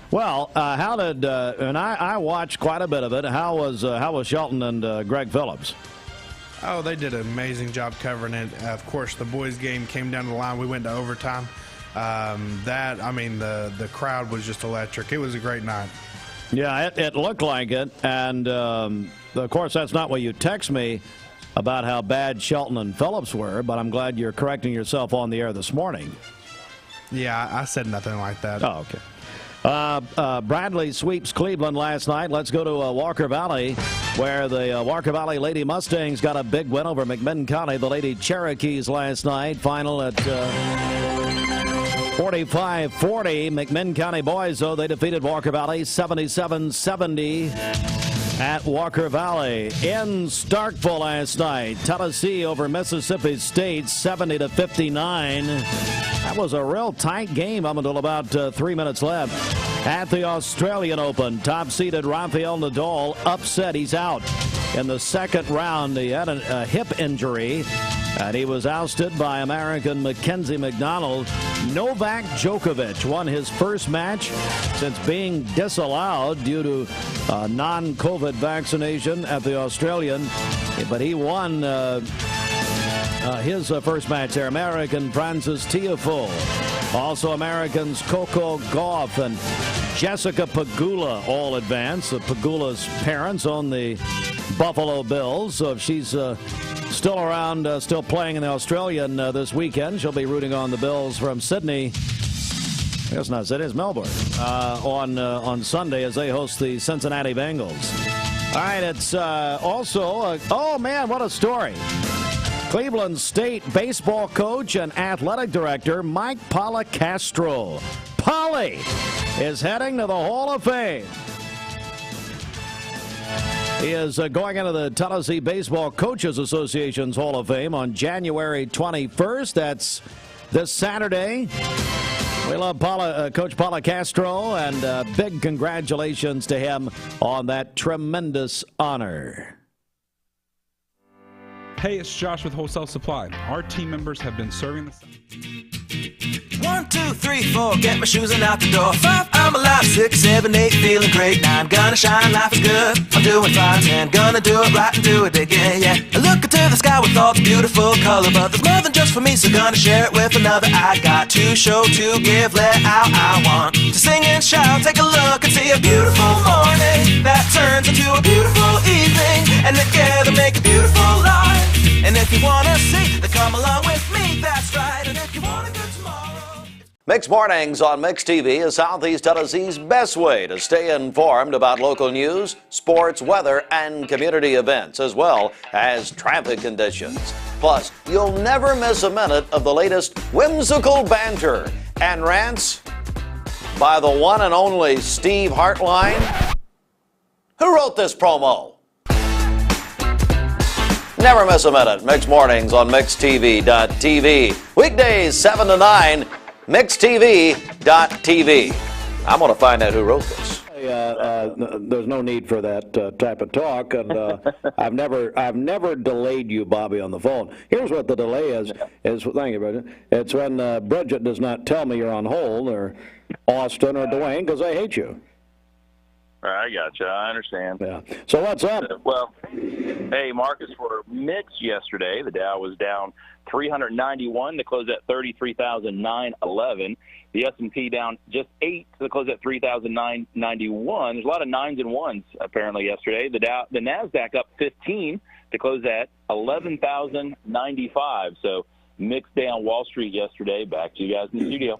Well, how did and I watched quite a bit of it. How was Shelton and Greg Phillips? Oh, they did an amazing job covering it. Of course, the boys' game came down the line. We went to overtime. The crowd was just electric. It was a great night. Yeah, it looked like it, and of course, that's not what you text me about how bad Shelton and Phillips were, but I'm glad you're correcting yourself on the air this morning. Yeah, I said nothing like that. Oh, okay. Bradley sweeps Cleveland last night. Let's go to Walker Valley, where the Walker Valley Lady Mustangs got a big win over McMinn County. The Lady Cherokees last night, final at 45-40. McMinn County boys, though, they defeated Walker Valley 77-70. At Walker Valley. In Starkville last night, Tennessee over Mississippi State, 70-59. That was a real tight game up until about 3 minutes left. At the Australian Open, top-seeded Rafael Nadal upset. He's out in the second round. He had a hip injury, and he was ousted by American Mackenzie McDonald. Novak Djokovic won his first match since being disallowed due to non-COVID vaccination at the Australian, but he won his first match there. American Francis Tiafoe. Also Americans Coco Gauff and Jessica Pegula all advanced. Pegula's parents own the Buffalo Bills, so if she's still around, still playing in the Australian this weekend, she'll be rooting on the Bills from Sydney. I guess not Sydney, it's Melbourne. On Sunday as they host the Cincinnati Bengals. All right, it's also, oh man, what a story. Cleveland State baseball coach and athletic director Mike Policastro. Polly is heading to the Hall of Fame. He is going into the Tennessee Baseball Coaches Association's Hall of Fame on January 21st. That's this Saturday. We love Coach Policastro, and big congratulations to him on that tremendous honor. Hey, it's Josh with Wholesale Supply. Our team members have been serving the... 1, 2, 3, 4, get my shoes and out the door. 5, I'm alive. 6, 7, 8, feeling great. 9, gonna shine, life is good. I'm doing fine. 10, gonna do it right and do it again, yeah. I look into the sky with all the beautiful color, but there's more than just for me, so gonna share it with another. I got to show, to give, let out. I want to sing and shout. Take a look and see a beautiful morning that turns into a beautiful evening, and together make a beautiful life. And if you wanna see, then come along with me, that's right. And if you want a good tomorrow. Mixed Mornings on Mix TV is Southeast Tennessee's best way to stay informed about local news, sports, weather, and community events, as well as traffic conditions. Plus, you'll never miss a minute of the latest whimsical banter and rants by the one and only Steve Hartline. Who wrote this promo? Never miss a minute. Mixed Mornings on MixTV.TV. Weekdays 7 to 9. MixTV.TV. I'm going to find out who wrote this. There's no need for that type of talk, and I've never delayed you, Bobby, on the phone. Here's what the delay is thank you, Bridget. It's when Bridget does not tell me you're on hold, or Austin or Dewayne, because I hate you. I gotcha. I understand. Yeah. So what's up? Well, hey, Marcus, for mix yesterday, the Dow was down 391 to close at 33,911. The S&P down just 8 to close at 3,991. There's a lot of 9s and 1s apparently yesterday. The NASDAQ up 15 to close at 11,095. So mixed day on Wall Street yesterday. Back to you guys in the studio.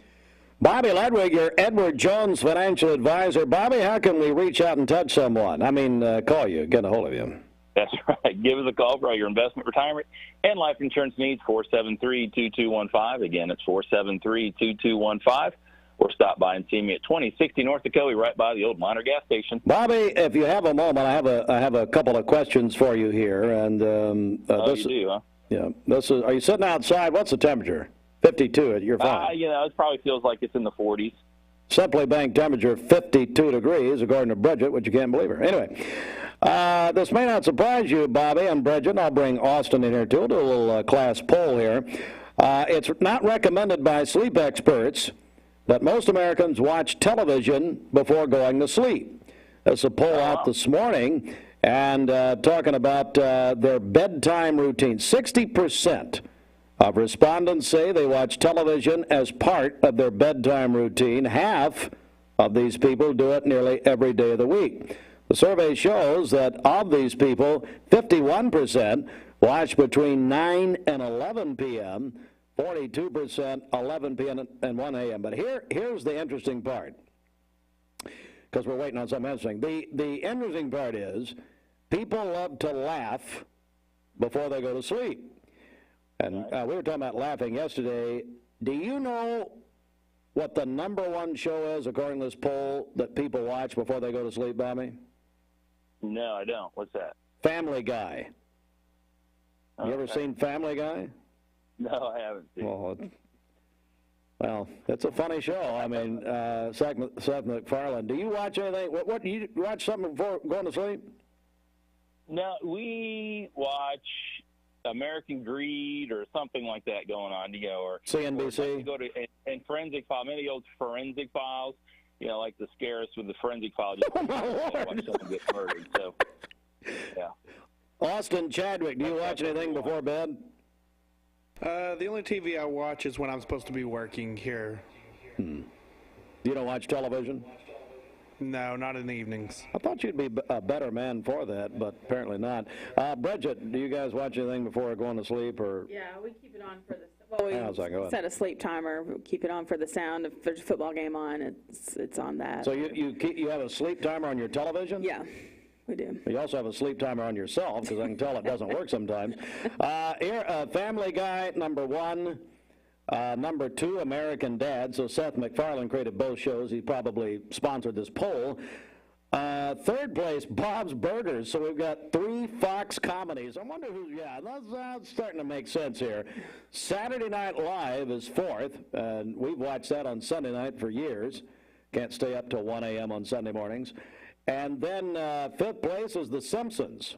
Bobby Ludwig, your Edward Jones financial advisor. Bobby, how can we reach out and touch someone? I mean, call you, get a hold of you. That's right. Give us a call for all your investment, retirement, and life insurance needs, 473-2215. Again, it's 473-2215. Or stop by and see me at 2060 North Dakota, right by the old Miner gas station. Bobby, if you have a moment, I have a couple of questions for you here. And you do, huh? Yeah. Are you sitting outside? What's the temperature? 52 at your phone. It probably feels like it's in the 40s. Simply Bank temperature 52 degrees, according to Bridget, which you can't believe her. Anyway, this may not surprise you, Bobby and Bridget. I'll bring Austin in here, too. Do a little class poll here. It's not recommended by sleep experts that most Americans watch television before going to sleep. There's a poll out this morning, and talking about their bedtime routine. 60% of respondents say they watch television as part of their bedtime routine. Half of these people do it nearly every day of the week. The survey shows that of these people, 51% watch between 9 and 11 p.m., 42% 11 p.m. and 1 a.m. But here's the interesting part, because we're waiting on something interesting. The interesting part is people love to laugh before they go to sleep. And we were talking about laughing yesterday. Do you know what the #1 show is, according to this poll, that people watch before they go to sleep, Bobby? No, I don't. What's that? Family Guy. You ever seen Family Guy? No, I haven't seen it. Well, it's a funny show. I mean, Seth MacFarlane. Do you watch anything? What do you watch something before going to sleep? No, we watch American Greed or something like that going on, or CNBC. Or go to and Forensic Files, maybe old Forensic Files, like the scare us with the Forensic Files. Oh my Lord! Watch someone get murdered. So, yeah. Austin Chadwick, do you watch anything before bed? The only TV I watch is when I'm supposed to be working here. You don't watch television? No, not in the evenings. I thought you'd be a better man for that, but apparently not. Bridget, do you guys watch anything before going to sleep? Or? Yeah, we keep it on for the. Well, we set a sleep timer. We keep it on for the sound. If there's a football game on, it's on that. So you have a sleep timer on your television? Yeah. We do. You also have a sleep timer on yourself, because I can tell it doesn't work sometimes. Here, Family Guy, #1. #2, American Dad. So Seth MacFarlane created both shows. He probably sponsored this poll. Third place, Bob's Burgers. So we've got 3 Fox comedies. I wonder who's, that's starting to make sense here. Saturday Night Live is 4th, and we've watched that on Sunday night for years. Can't stay up till 1 a.m. on Sunday mornings. And then 5th place is The Simpsons.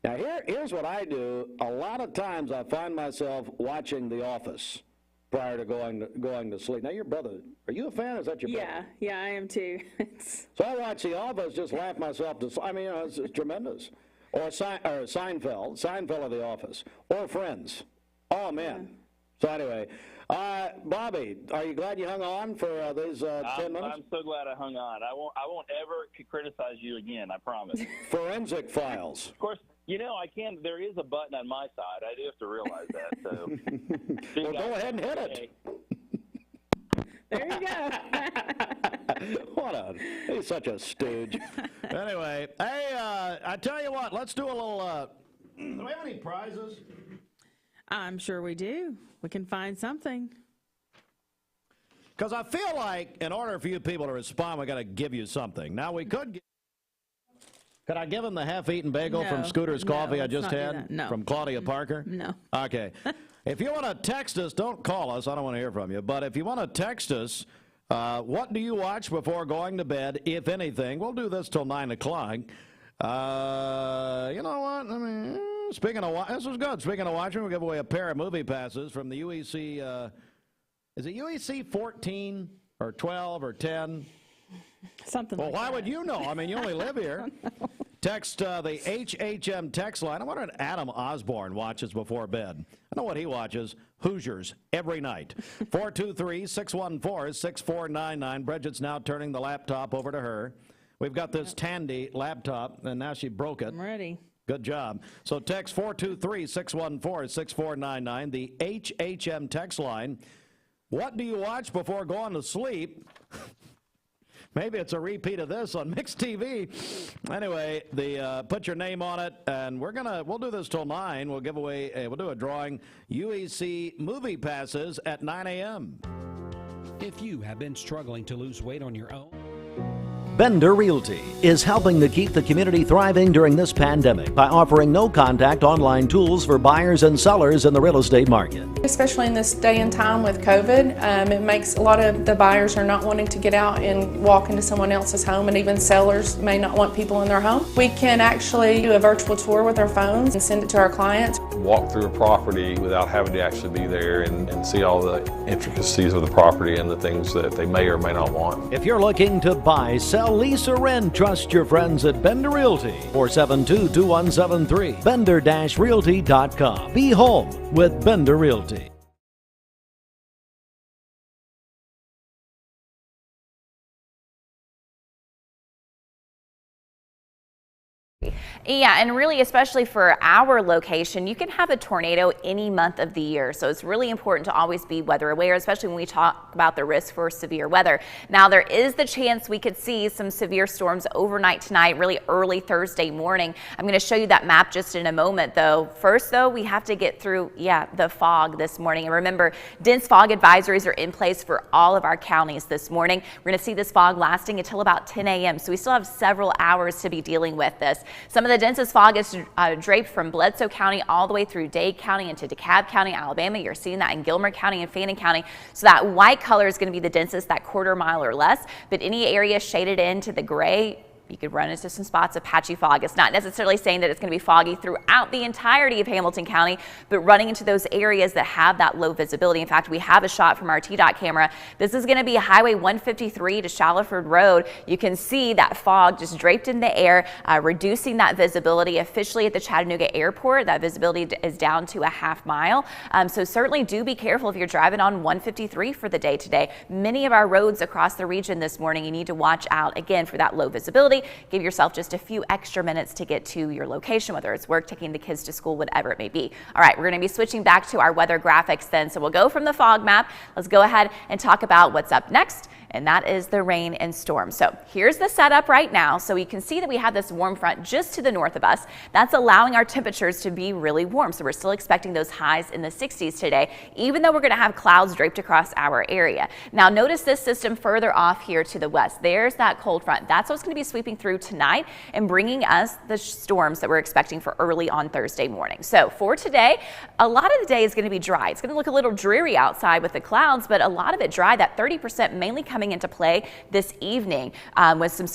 Now here's what I do. A lot of times I find myself watching The Office prior to going to sleep. Now your brother, are you a fan? Is that your brother? Yeah, I am too. So I watch The Office, just laugh myself to sleep. I mean, it's tremendous. Or Seinfeld of The Office, or Friends. Oh man. So anyway, Bobby, are you glad you hung on for these 10 minutes? I'm so glad I hung on. I won't ever criticize you again, I promise. Forensic Files. Of course, I can. There is a button on my side. I do have to realize that. So, well, go ahead and hit it. There you go. He's such a stooge. Anyway, hey, I tell you what, let's do a little, do we have any prizes? I'm sure we do. We can find something. Because I feel like in order for you people to respond, we got to give you something. Now, we could could I give him the half-eaten bagel from Scooter's Coffee I just had? No. From Claudia Parker? No. Okay. If you want to text us, don't call us. I don't want to hear from you. But if you want to text us, what do you watch before going to bed, if anything? We'll do this till 9 o'clock. You know what? I mean, this was good. Speaking of watching, we'll give away a pair of movie passes from the UEC. Is it UEC 14 or 12 or 10? Something well, like why that. would you know? I mean, you only live here. Text the HHM text line. I wonder if Adam Osborne watches before bed. I know what he watches. Hoosiers every night. 423-614-6499. Bridget's now turning the laptop over to her. We've got this Tandy laptop, and now she broke it. I'm ready. Good job. So text 423-614-6499, the HHM text line. What do you watch before going to sleep? Maybe it's a repeat of this on Mixed TV. Anyway, put your name on it, and we'll do this till 9. We'll give away, we'll do a drawing UEC movie passes at 9 a.m. If you have been struggling to lose weight on your own, Bender Realty is helping to keep the community thriving during this pandemic by offering no-contact online tools for buyers and sellers in the real estate market. Especially in this day and time with COVID, it makes a lot of the buyers are not wanting to get out and walk into someone else's home, and even sellers may not want people in their home. We can actually do a virtual tour with our phones and send it to our clients. Walk through a property without having to actually be there and see all the intricacies of the property and the things that they may or may not want. If you're looking to buy, sell, lease, or rent, trust your friends at Bender Realty. 472-2173. Bender-Realty.com. Be home with Bender Realty. Yeah, and really, especially for our location, you can have a tornado any month of the year. So it's really important to always be weather aware, especially when we talk about the risk for severe weather. Now, there is the chance we could see some severe storms overnight tonight, really early Thursday morning. I'm going to show you that map just in a moment, though. First, though, we have to get through, the fog this morning. And remember, dense fog advisories are in place for all of our counties this morning. We're going to see this fog lasting until about 10 a.m. So we still have several hours to be dealing with this. Some of the densest fog is draped from Bledsoe County all the way through Dade County into DeKalb County, Alabama. You're seeing that in Gilmer County and Fannin County. So that white color is going to be the densest, that quarter mile or less. But any area shaded into the gray, you could run into some spots of patchy fog. It's not necessarily saying that it's going to be foggy throughout the entirety of Hamilton County, but running into those areas that have that low visibility. In fact, we have a shot from our TDOT camera. This is going to be Highway 153 to Shallowford Road. You can see that fog just draped in the air, reducing that visibility. Officially at the Chattanooga Airport, that visibility is down to a half mile. So certainly do be careful if you're driving on 153 for the day today. Many of our roads across the region this morning, you need to watch out again for that low visibility. Give yourself just a few extra minutes to get to your location, whether it's work, taking the kids to school, whatever it may be. All right, we're going to be switching back to our weather graphics then. So we'll go from the fog map. Let's go ahead and talk about what's up next, and that is the rain and storm. So here's the setup right now. So you can see that we have this warm front just to the north of us. That's allowing our temperatures to be really warm. So we're still expecting those highs in the 60s today, even though we're going to have clouds draped across our area. Now notice this system further off here to the west. There's that cold front. That's what's going to be sweeping through tonight and bringing us the storms that we're expecting for early on Thursday morning. So for today, a lot of the day is going to be dry. It's going to look a little dreary outside with the clouds, but a lot of it dry. That 30% mainly coming into play this evening with some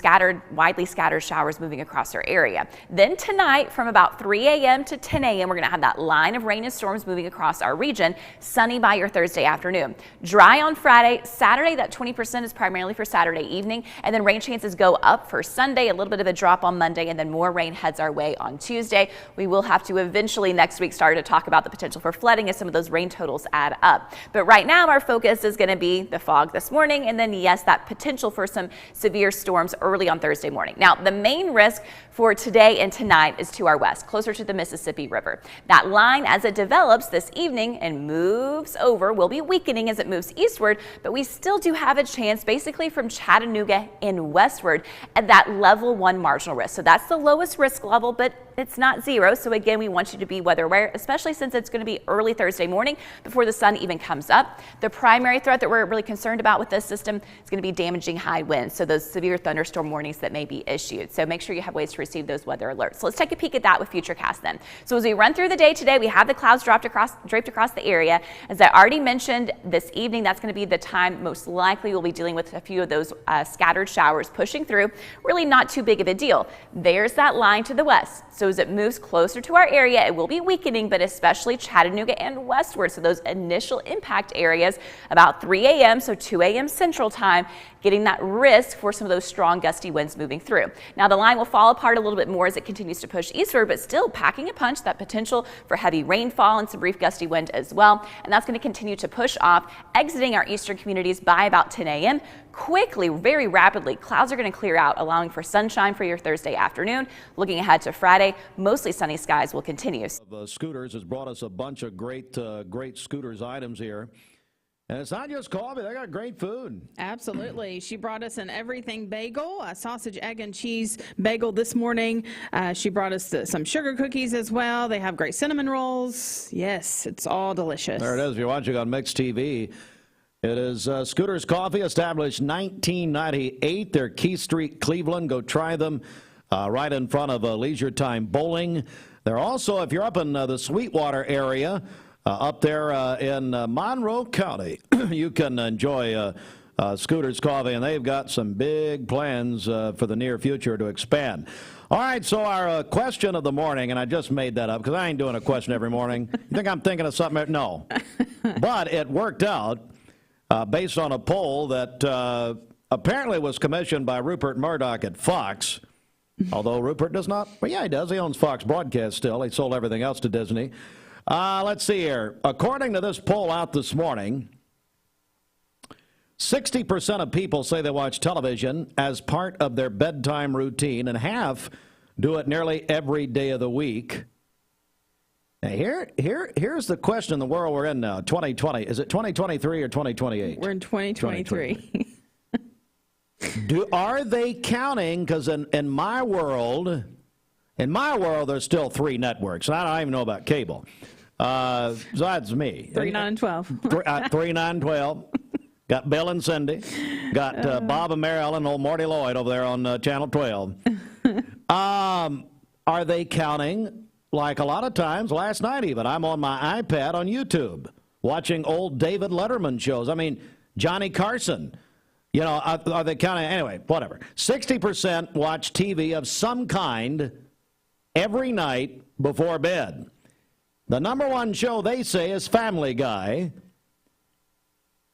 widely scattered showers moving across our area. Then tonight from about 3 a.m. to 10 a.m. we're going to have that line of rain and storms moving across our region. Sunny by your Thursday afternoon. Dry on Friday. Saturday, that 20% is primarily for Saturday evening, and then rain chances go up for Sunday, a little bit of a drop on Monday, and then more rain heads our way on Tuesday. We will have to eventually next week start to talk about the potential for flooding as some of those rain totals add up. But right now our focus is going to be the fog this morning, and then yes, that potential for some severe storms early on Thursday morning. Now the main risk for today and tonight is to our west, closer to the Mississippi River. That line, as it develops this evening and moves over, will be weakening as it moves eastward, but we still do have a chance basically from Chattanooga and westward at that level 1 marginal risk. So that's the lowest risk level, but it's not zero. So again, we want you to be weather aware, especially since it's going to be early Thursday morning before the sun even comes up. The primary threat that we're really concerned about with this system is going to be damaging high winds. So those severe thunderstorm warnings that may be issued. So make sure you have ways to receive those weather alerts. So let's take a peek at that with Futurecast then. So as we run through the day today, we have the clouds draped across the area. As I already mentioned, this evening, that's going to be the time most likely we'll be dealing with a few of those scattered showers pushing through. Really not too big of a deal. There's that line to the west. So as it moves closer to our area, it will be weakening, but especially Chattanooga and westward. So those initial impact areas about 3 a.m., so 2 a.m. Central Central Time, getting that risk for some of those strong gusty winds moving through. Now the line will fall apart a little bit more as it continues to push eastward, but still packing a punch, that potential for heavy rainfall and some brief gusty wind as well. And that's going to continue to push off, exiting our eastern communities by about 10 a.m. Quickly, very rapidly, clouds are going to clear out, allowing for sunshine for your Thursday afternoon. Looking ahead to Friday, mostly sunny skies will continue. Scooters has brought us a bunch of great Scooters items here. And it's not just coffee, they got great food. Absolutely. She brought us an everything bagel, a sausage, egg, and cheese bagel this morning. She brought us some sugar cookies as well. They have great cinnamon rolls. Yes, it's all delicious. There it is. If you're watching on Mixed TV, it is Scooters Coffee, established 1998. They're Key Street, Cleveland. Go try them right in front of Leisure Time Bowling. They're also, if you're up in the Sweetwater area, up there in Monroe County, you can enjoy Scooters Coffee, and they've got some big plans for the near future to expand. All right, so our question of the morning, and I just made that up because I ain't doing a question every morning. You think I'm thinking of something? No. But it worked out based on a poll that apparently was commissioned by Rupert Murdoch at Fox, although Rupert does not. Well, yeah, he does. He owns Fox Broadcast still. He sold everything else to Disney. Let's see here. According to this poll out this morning, 60% of people say they watch television as part of their bedtime routine, and half do it nearly every day of the week. Now here's the question in the world we're in now, 2020. Is it 2023 or 2028? We're in 2023. Are they counting? Because in my world, there's still 3 networks, and I don't even know about cable. Besides me. 3, 9, and 12. 3, 9, 12. Got Bill and Cindy. Got Bob and Mary Ellen and old Marty Lloyd over there on Channel 12. Are they counting? Like a lot of times, last night even, I'm on my iPad on YouTube watching old David Letterman shows. I mean, Johnny Carson. You know, are they counting? Anyway, whatever. 60% watch TV of some kind every night before bed. The number 1 show, they say, is Family Guy.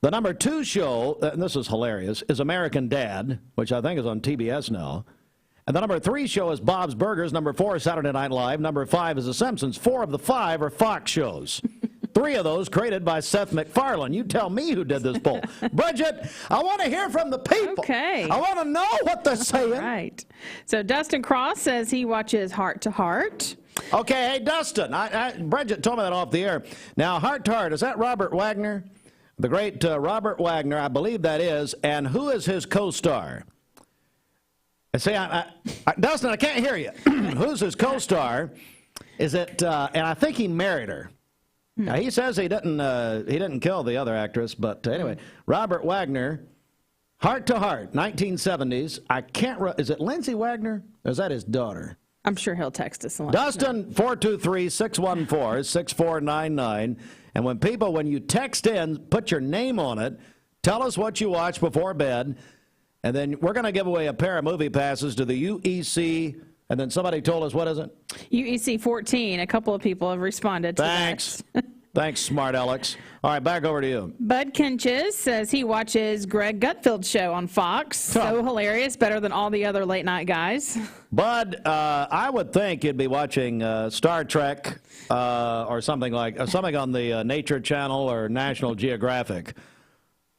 The number 2 show, and this is hilarious, is American Dad, which I think is on TBS now. And the number 3 show is Bob's Burgers. Number 4 is Saturday Night Live. Number 5 is The Simpsons. 4 of the 5 are Fox shows. 3 of those created by Seth MacFarlane. You tell me who did this poll. Bridget, I want to hear from the people. Okay. I want to know what they're saying. All right. So Dustin Cross says he watches Heart to Heart. Okay, hey, Dustin, Bridget told me that off the air. Now, Heart to Heart, is that Robert Wagner? The great Robert Wagner, I believe that is. And who is his co-star? See, Dustin, I can't hear you. Who's his co-star? Is it, and I think he married her. Now, he says he didn't kill the other actress, but anyway, Robert Wagner, Heart to Heart, 1970s. I can't, is it Lindsay Wagner, or is that his daughter? I'm sure he'll text us. Dustin, 423-614-6499. And when you text in, put your name on it, tell us what you watch before bed, and then we're going to give away a pair of movie passes to the UEC. And then somebody told us, what is it? UEC 14. A couple of people have responded to that. Thanks, smart Alex. All right, back over to you. Bud Kinches says he watches Greg Gutfeld's show on Fox. So hilarious, better than all the other late night guys. Bud, I would think you'd be watching Star Trek or something on the Nature Channel or National Geographic.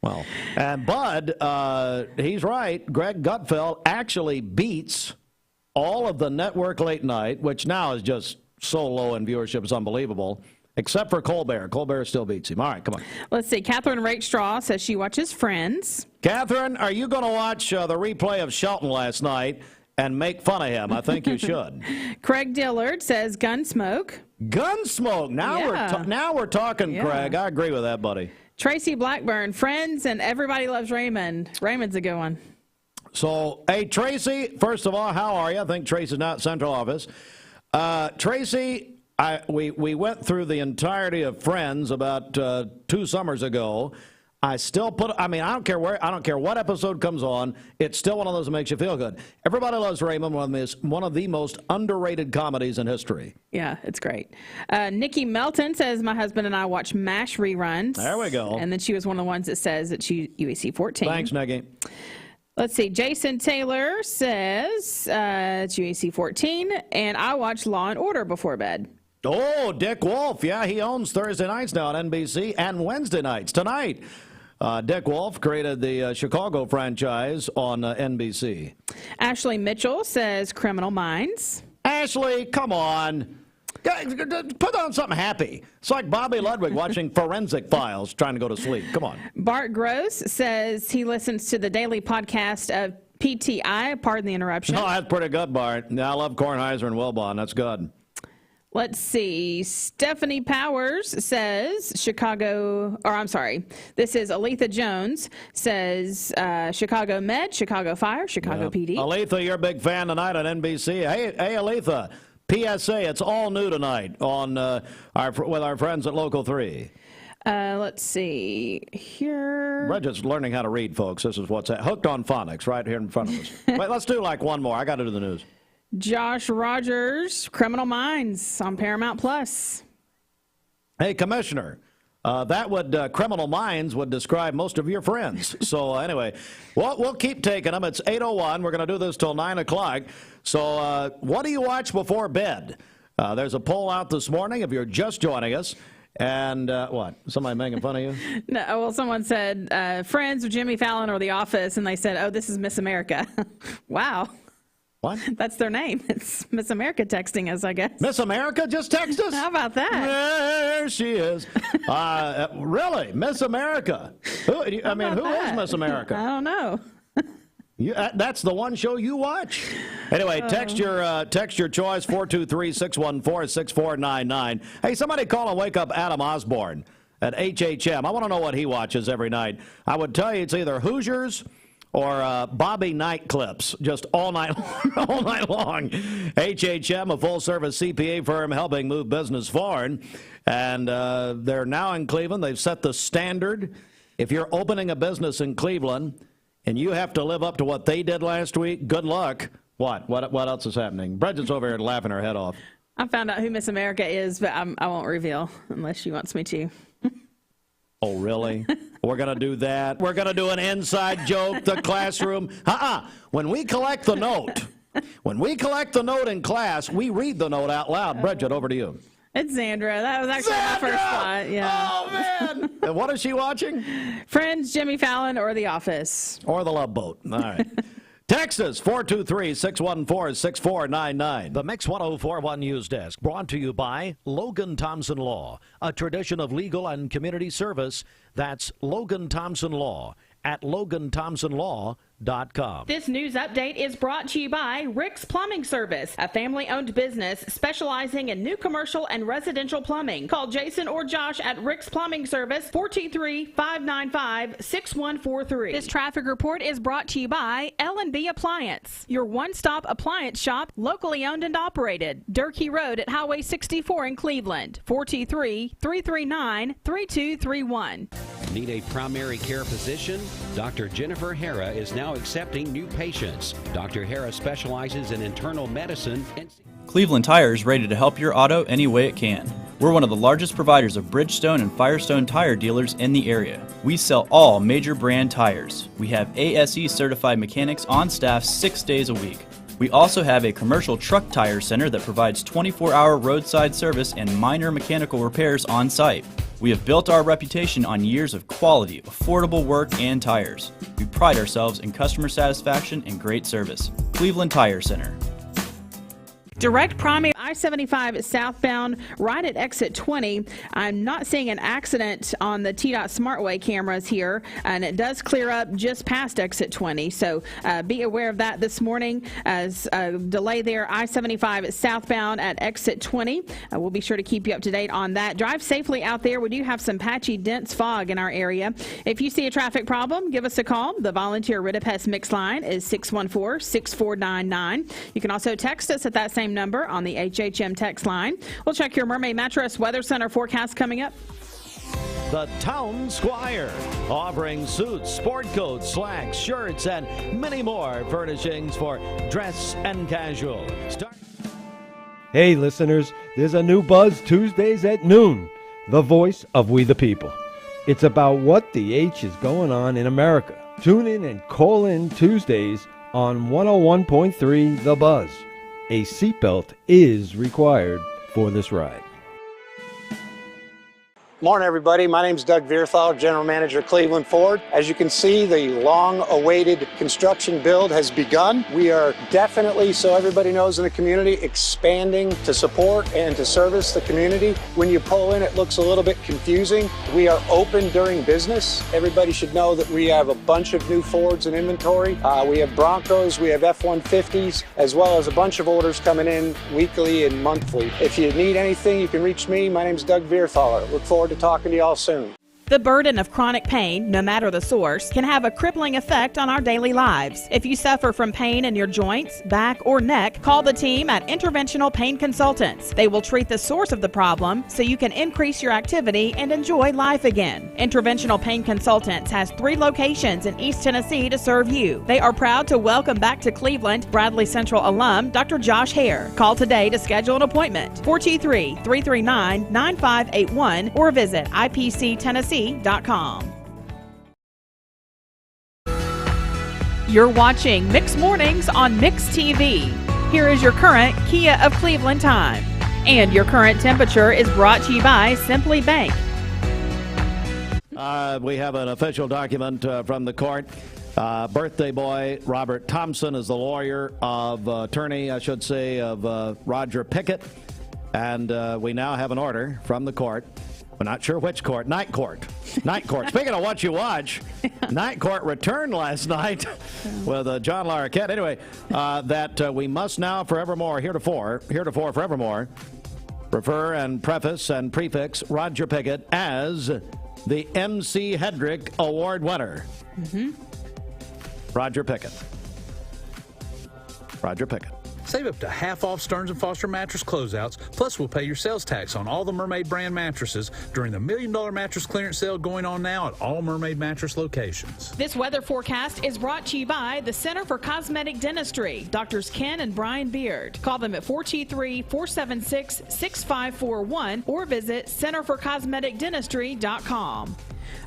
Well, and Bud, he's right. Greg Gutfeld actually beats all of the network late night, which now is just so low in viewership, it's unbelievable. Except for Colbert. Colbert still beats him. All right, come on. Let's see. Catherine Rakestraw says she watches Friends. Catherine, are you going to watch the replay of Shelton last night and make fun of him? I think you should. Craig Dillard says Gunsmoke. Gunsmoke. Now we're talking, Craig. I agree with that, buddy. Tracy Blackburn, Friends, and Everybody Loves Raymond. Raymond's a good one. So, hey, Tracy, first of all, how are you? I think Tracy's not central office. Tracy, we went through the entirety of Friends about 2 summers ago. I don't care what episode comes on. It's still one of those that makes you feel good. Everybody Loves Raymond, one of the most underrated comedies in history. Yeah, it's great. Nikki Melton says, my husband and I watch MASH reruns. There we go. And then she was one of the ones that says it's UEC 14. Thanks, Nikki. Let's see. Jason Taylor says it's UEC 14, and I watch Law and Order before bed. Oh, Dick Wolf. Yeah, he owns Thursday nights now on NBC and Wednesday nights. Tonight, Dick Wolf created the Chicago franchise on NBC. Ashley Mitchell says Criminal Minds. Ashley, come on. Put on something happy. It's like Bobby Ludwig watching Forensic Files trying to go to sleep. Come on. Bart Gross says he listens to the daily podcast of PTI. Pardon the interruption. Oh, that's pretty good, Bart. I love Kornheiser and Wilbon. That's good. Let's see. Stephanie Powers says this is Aletha Jones, says Chicago Med, Chicago Fire, Chicago PD. Aletha, you're a big fan tonight on NBC. Hey, Aletha, PSA, it's all new tonight on with our friends at Local 3. Let's see here. We're just learning how to read, folks. This is what's hooked on phonics right here in front of us. Wait, let's do like one more. I got to do the news. Josh Rogers, Criminal Minds on Paramount Plus. Hey, Commissioner, Criminal Minds would describe most of your friends. So anyway, we'll keep taking them. It's 8:01. We're going to do this till 9 o'clock. So what do you watch before bed? There's a poll out this morning if you're just joining us. And what? Somebody making fun of you? No, well, someone said Friends with Jimmy Fallon or The Office, and they said, oh, this is Miss America. Wow. What? That's their name. It's Miss America texting us, I guess. Miss America just texted us? How about that? There she is. Really? Miss America? Who is Miss America? I don't know. That's the one show you watch. Anyway, text your choice, 423-614-6499. Hey, somebody call and wake up Adam Osborne at HHM. I want to know what he watches every night. I would tell you it's either Hoosiers or Bobby Knight clips, just all night long. HHM, a full-service CPA firm helping move business forward, and they're now in Cleveland. They've set the standard. If you're opening a business in Cleveland and you have to live up to what they did last week, good luck. What else is happening? Bridget's over here laughing her head off. I found out who Miss America is, but I won't reveal unless she wants me to. Oh, really? We're going to do that? We're going to do an inside joke, the classroom? When we collect the note in class, we read the note out loud. Bridget, over to you. It's Sandra. That was actually my first thought. Yeah. Oh, man. And what is she watching? Friends, Jimmy Fallon, or The Office. Or The Love Boat. All right. Text us, 423-614-6499. The Mix 1041 News Desk, brought to you by Logan Thompson Law, a tradition of legal and community service. That's Logan Thompson Law at LoganThompsonLaw.com. This news update is brought to you by Rick's Plumbing Service, a family-owned business specializing in new commercial and residential plumbing. Call Jason or Josh at Rick's Plumbing Service, 423-595-6143. This traffic report is brought to you by L&B Appliance, your one-stop appliance shop, locally owned and operated. Durkee Road at Highway 64 in Cleveland, 423-339-3231. Need a primary care physician? Dr. Jennifer Hara is now accepting new patients. Dr. Hara specializes in internal medicine. Cleveland Tire is ready to help your auto any way it can. We're one of the largest providers of Bridgestone and Firestone tire dealers in the area. We sell all major brand tires. We have ASE certified mechanics on staff 6 days a week. We also have a commercial truck tire center that provides 24-hour roadside service and minor mechanical repairs on site. We have built our reputation on years of quality, affordable work and tires. We pride ourselves in customer satisfaction and great service. Cleveland Tire Center. Direct primary I-75 southbound right at exit 20. I'm not seeing an accident on the TDOT SmartWay cameras here, and it does clear up just past exit 20. So be aware of that this morning as a delay there. I-75 southbound at exit 20. We'll be sure to keep you up to date on that. Drive safely out there. We do have some patchy, dense fog in our area. If you see a traffic problem, give us a call. The volunteer Ridipest mix line is 614-6499. You can also text us at that same number on the HHM text line. We'll check your Mermaid Mattress Weather Center forecast coming up. the Town Squire, offering suits, sport coats, slacks, shirts, and many more furnishings for dress and casual. Hey, listeners, there's a new Buzz Tuesdays at noon, the voice of We the People. It's about what the H is going on in America. Tune in and call in Tuesdays on 101.3 The Buzz. A seatbelt is required for this ride. Morning, everybody. My name is Doug Vierthal, General Manager, Cleveland Ford. As you can see, the long-awaited construction build has begun. We are definitely, so everybody knows in the community, expanding to support and to service the community. When you pull in, it looks a little bit confusing. We are open during business. Everybody should know that we have a bunch of new Fords in inventory. We have Broncos, we have F-150s, as well as a bunch of orders coming in weekly and monthly. If you need anything, you can reach me. My name is Doug Vierthaler. Look forward to talking to y'all soon. The burden of chronic pain, no matter the source, can have a crippling effect on our daily lives. If you suffer from pain in your joints, back, or neck, call the team at Interventional Pain Consultants. They will treat the source of the problem so you can increase your activity and enjoy life again. Interventional Pain Consultants has 3 locations in East Tennessee to serve you. They are proud to welcome back to Cleveland Bradley Central alum Dr. Josh Hare. Call today to schedule an appointment. 423-339-9581 or visit IPCTennessee.com. You're watching Mix Mornings on Mix TV. Here is your current Kia of Cleveland time. And your current temperature is brought to you by Simply Bank. We have an official document from the court. Birthday boy Robert Thompson is the lawyer of attorney, I should say, of Roger Pickett. And we now have an order from the court. We're not sure which court. Night court. Night court. Speaking of what you watch, Night court returned last night with John Larroquette. Anyway, that we must now forevermore, heretofore forevermore, refer and preface and prefix Roger Pickett as the M.C. Hedrick Award winner. Roger Pickett. Roger Pickett. Save up to half off Stearns & Foster mattress closeouts, plus we'll pay your sales tax on all the Mermaid brand mattresses during the $1 Million Mattress Clearance Sale going on now at all Mermaid mattress locations. This weather forecast is brought to you by the Center for Cosmetic Dentistry, Drs. Ken and Brian Beard. Call them at 423-476-6541 or visit centerforcosmeticdentistry.com.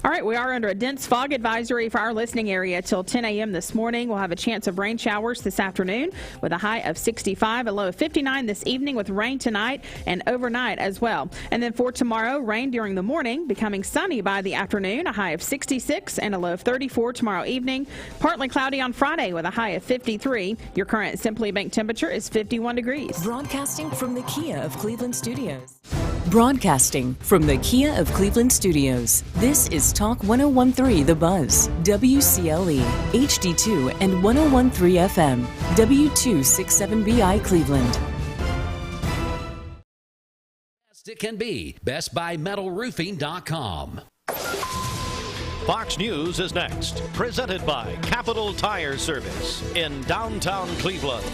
All right, we are under a dense fog advisory for our listening area till 10 a.m. this morning. We'll have a chance of rain showers this afternoon with a high of 65, a low of 59 this evening with rain tonight and overnight as well. And then for tomorrow, rain during the morning, becoming sunny by the afternoon, a high of 66 and a low of 34 tomorrow evening. Partly cloudy on Friday with a high of 53. Your current Simply Bank temperature is 51 degrees. Broadcasting from the Kia of Cleveland Studios. Broadcasting from the Kia of Cleveland Studios. This is Talk 101.3 The Buzz, WCLE, HD2 and 101.3 FM, W267BI Cleveland. Best it can be. BestBuyMetalRoofing.com. Fox News is next, presented by Capital Tire Service in downtown Cleveland.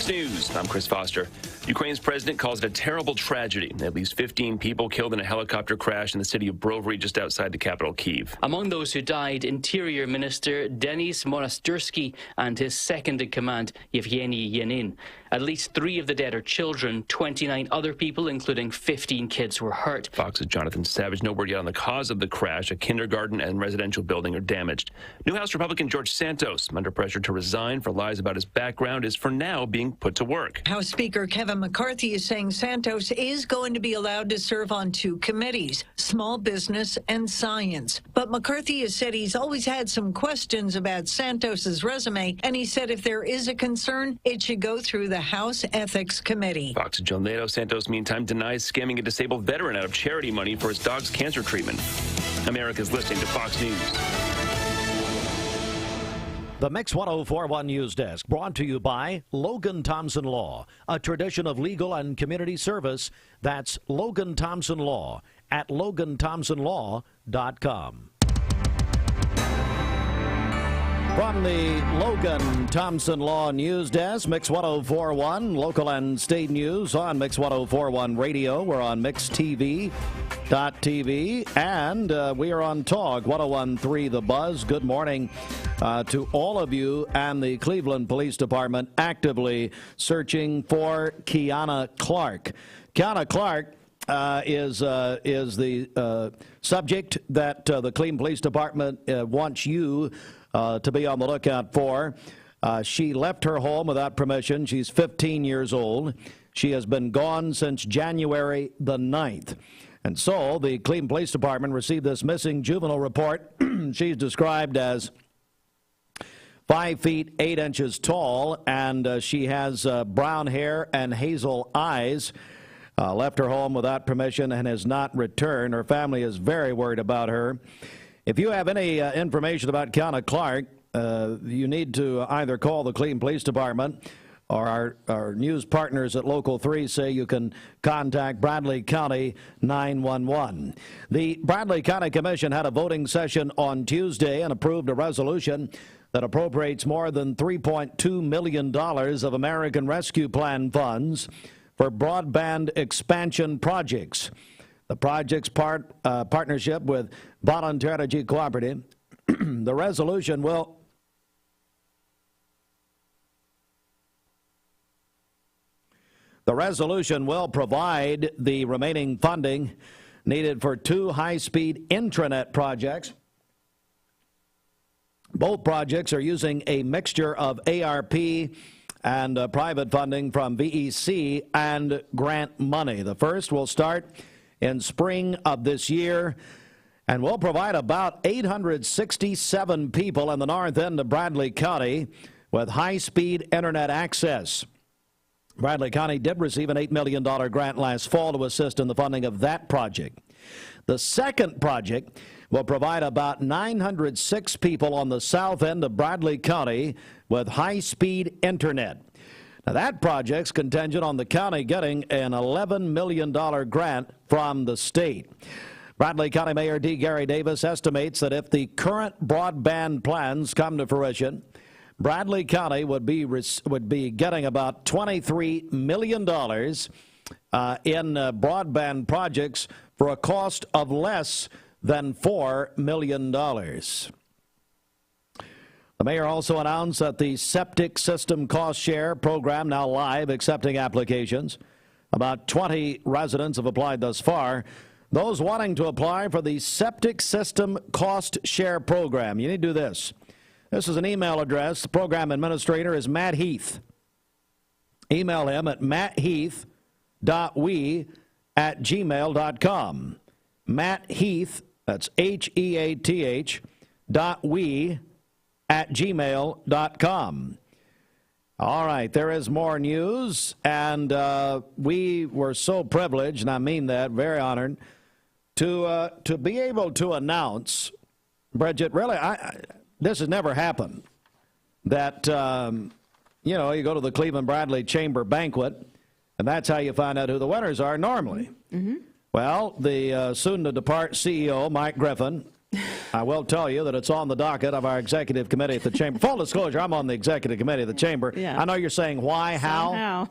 News. I'm Chris Foster. Ukraine's president calls it a terrible tragedy. At least 15 people killed in a helicopter crash in the city of Brovary, just outside the capital, Kyiv. Among those who died, Interior Minister Denis Monastyrsky and his second-in-command, Yevgeny Yanin. At least 3 of the dead are children. 29 other people, including 15 kids, were hurt. Fox's Jonathan Savage. No word yet on the cause of the crash. A kindergarten and residential building are damaged. New House Republican George Santos, under pressure to resign for lies about his background, is for now being put to work. House Speaker Kevin McCarthy is saying Santos is going to be allowed to serve on 2 committees, Small Business and Science. But McCarthy has said he's always had some questions about Santos's resume, and he said if there is a concern, it should go through the House Ethics Committee. Fox's Jill Nato. Santos, meantime, denies scamming a disabled veteran out of charity money for his dog's cancer treatment. America's listening to Fox News. The Mix 1041 News Desk, brought to you by Logan Thompson Law, a tradition of legal and community service. That's Logan Thompson Law at LoganThompsonLaw.com. From the Logan Thompson Law News Desk, Mix 1041, local and state news on Mix 1041 Radio. We're on MixTV.tv, and we are on Talk 1013 The Buzz. Good morning to all of you, and the Cleveland Police Department actively searching for Kiana Clark. Kiana Clark is the subject that the Cleveland Police Department wants you to be on the lookout for. She left her home without permission. She's 15 years old. She has been gone since January the 9th. And so the Cleveland Police Department received this missing juvenile report. She's described as 5 feet 8 inches tall, and she has brown hair and hazel eyes. Left her home without permission and has not returned. Her family is very worried about her. If you have any information about Kiana Clark, you need to either call the Cleveland Police Department, or our news partners at Local 3 say you can contact Bradley County 911. The Bradley County Commission had a voting session on Tuesday and approved a resolution that appropriates more than $3.2 million of American Rescue Plan funds for broadband expansion projects. The project's partnership with Volunteer Energy Cooperative. The resolution will provide the remaining funding needed for 2 high-speed intranet projects. Both projects are using a mixture of ARP and private funding from VEC and grant money. The first will start in spring of this year and will provide about 867 people in the north end of Bradley County with high-speed internet access. Bradley County did receive an $8 million grant last fall to assist in the funding of that project. The second project will provide about 906 people on the south end of Bradley County with high-speed internet. Now, that project's contingent on the county getting an $11 million grant from the state. Bradley County Mayor D. Gary Davis estimates that if the current broadband plans come to fruition, Bradley County would be getting about $23 million in broadband projects for a cost of less than $4 million. The mayor also announced that the septic system cost share program now live, accepting applications. About 20 residents have applied thus far. Those wanting to apply for the septic system cost share program, you need to do this. This is an email address. The program administrator is Matt Heath. Email him at mattheath.we@gmail.com. Matt Heath, that's HEATH, .we@gmail.com. All right, there is more news, and we were so privileged, and I mean that, very honored, to be able to announce, Bridget, really, this has never happened, that, you go to the Cleveland Bradley Chamber banquet, and that's how you find out who the winners are normally. Mm-hmm. Well, the soon-to-depart CEO, Mike Griffin, I will tell you that it's on the docket of our executive committee at the Chamber. Full disclosure, I'm on the executive committee of the Chamber. Yeah. I know you're saying, why, how?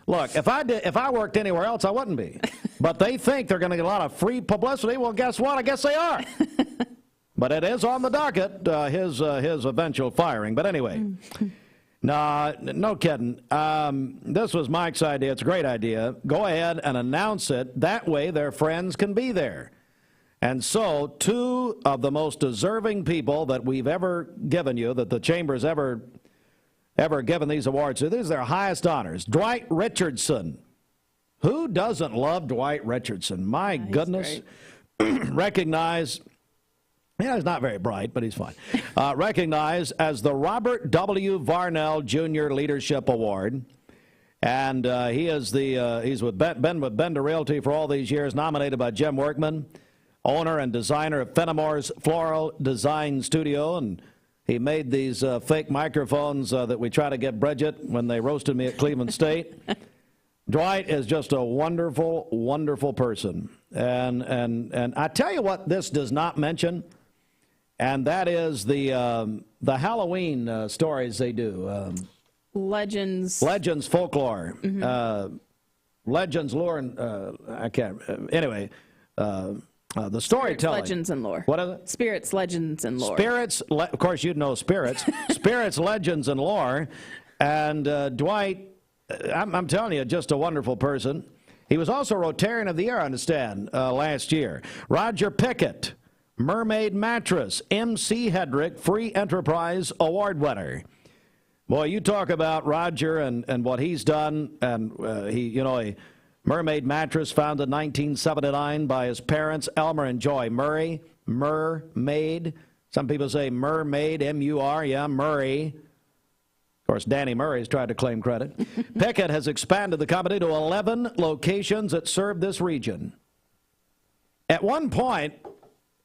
Look, if I worked anywhere else, I wouldn't be. But they think they're going to get a lot of free publicity. Well, guess what? I guess they are. But it is on the docket, his eventual firing. But anyway, no kidding. This was Mike's idea. It's a great idea. Go ahead and announce it. That way their friends can be there. And so 2 of the most deserving people that we've ever given you, that the Chamber's ever given these awards to, these are their highest honors. Dwight Richardson. Who doesn't love Dwight Richardson? My goodness. Recognized, he's not very bright, but he's fine. Recognized as the Robert W. Varnell Jr. Leadership Award. And he is he's been with Bender Realty for all these years, nominated by Jim Workman, owner and designer of Fenimore's Floral Design Studio, and he made these fake microphones that we try to get Bridget when they roasted me at Cleveland State. Dwight is just a wonderful, wonderful person. And I tell you what this does not mention and that is the Halloween stories they do. Legends folklore. Legends, lore, and I can't. Anyway, the storytelling. Legends and lore. What is it? Spirits, legends, and lore. Spirits. Of course, you'd know spirits. Spirits, legends, and lore. And Dwight, I'm telling you, just a wonderful person. He was also Rotarian of the Year, I understand, last year. Roger Pickett, Mermaid Mattress, M.C. Hedrick, Free Enterprise Award winner. Boy, you talk about Roger and what he's done, and a Mermaid Mattress founded in 1979 by his parents, Elmer and Joy Murray. Mermaid. Some people say Mermaid, M-U-R, yeah, Murray. Of course, Danny Murray's tried to claim credit. Pickett has expanded the company to 11 locations that serve this region. At one point,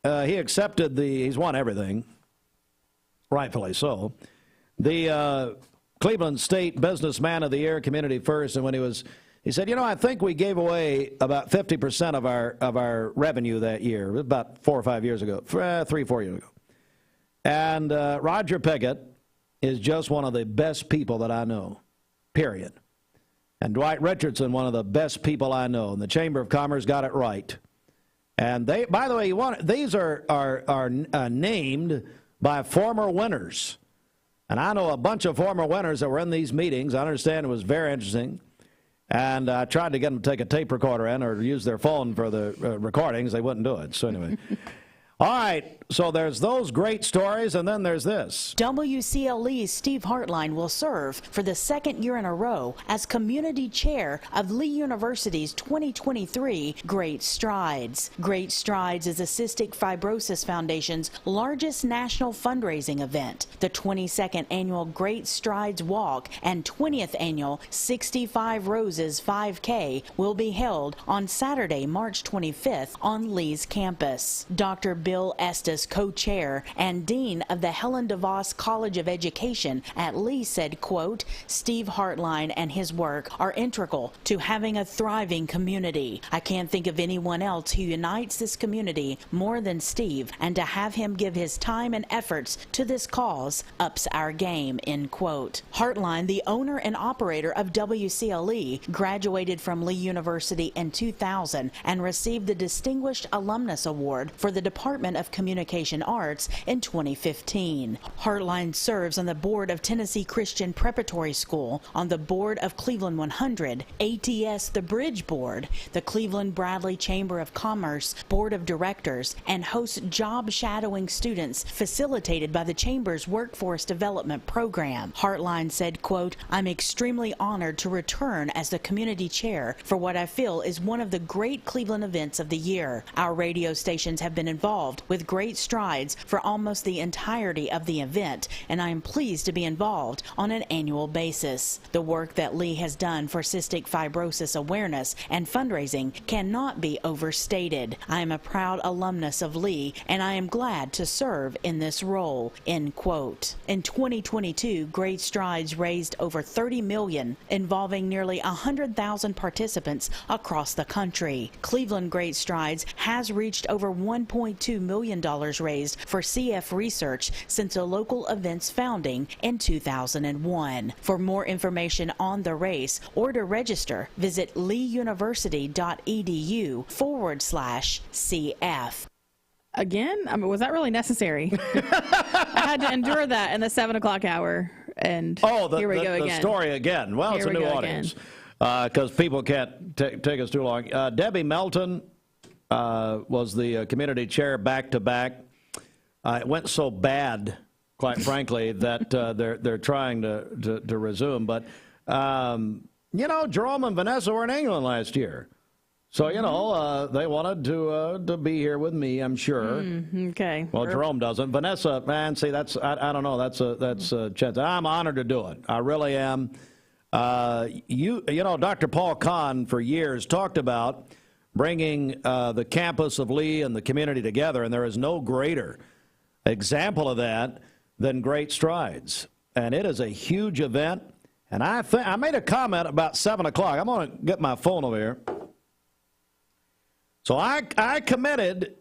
he accepted he's won everything, rightfully so, the Cleveland State Businessman of the Year, Community First, and when he said, I think we gave away about 50% of our revenue that year, about 4 or 5 years ago, 3, 4 years ago. And Roger Pickett is just one of the best people that I know, period. And Dwight Richardson, one of the best people I know. And the Chamber of Commerce got it right. And they, by the way, these are named by former winners. And I know a bunch of former winners that were in these meetings. I understand it was very interesting. And I tried to get them to take a tape recorder in or use their phone for the recordings. They wouldn't do it. So anyway. All right, so there's those great stories, and then there's this. WCLE's Steve Hartline will serve for the second year in a row as community chair of Lee University's 2023 Great Strides. Great Strides is a Cystic Fibrosis Foundation's largest national fundraising event. The 22nd annual Great Strides Walk and 20th annual 65 Roses 5K will be held on Saturday, March 25th on Lee's campus. Dr. Bill Estes, co-chair and dean of the Helen DeVos College of Education at Lee, said, quote, Steve Hartline and his work are integral to having a thriving community. I can't think of anyone else who unites this community more than Steve, and to have him give his time and efforts to this cause ups our game, end quote. Hartline, the owner and operator of WCLE, graduated from Lee University in 2000 and received the Distinguished Alumnus Award for the Department of Communication Arts in 2015. Hartline serves on the board of Tennessee Christian Preparatory School, on the board of Cleveland 100, ATS the Bridge Board, the Cleveland Bradley Chamber of Commerce Board of Directors, and hosts job shadowing students facilitated by the Chamber's Workforce Development Program. Hartline said, quote, I'm extremely honored to return as the community chair for what I feel is one of the great Cleveland events of the year. Our radio stations have been involved with Great Strides for almost the entirety of the event, and I am pleased to be involved on an annual basis. The work that Lee has done for cystic fibrosis awareness and fundraising cannot be overstated. I am a proud alumnus of Lee, and I am glad to serve in this role, end quote. In 2022, Great Strides raised over $30 million, involving nearly 100,000 participants across the country. Cleveland Great Strides has reached over $1.2 million raised for CF research since the local event's founding in 2001. For more information on the race or to register, visit leeuniversity.edu/CF. Again? I mean, was that really necessary? I had to endure that in the 7 o'clock hour, and here we go again. The story again. Well, it's a new audience because people can't take us too long. Debbie Melton was the community chair back-to-back. It went so bad, quite frankly, that they're trying to resume. But, Jerome and Vanessa were in England last year. So, they wanted to be here with me, I'm sure. Okay. Well, Jerome doesn't. Vanessa, man, see, I don't know. That's a chance. I'm honored to do it. I really am. Dr. Paul Kahn for years talked about bringing the campus of Lee and the community together, and there is no greater example of that than Great Strides. And it is a huge event. And I made a comment about 7 o'clock. I'm going to get my phone over here. So I committed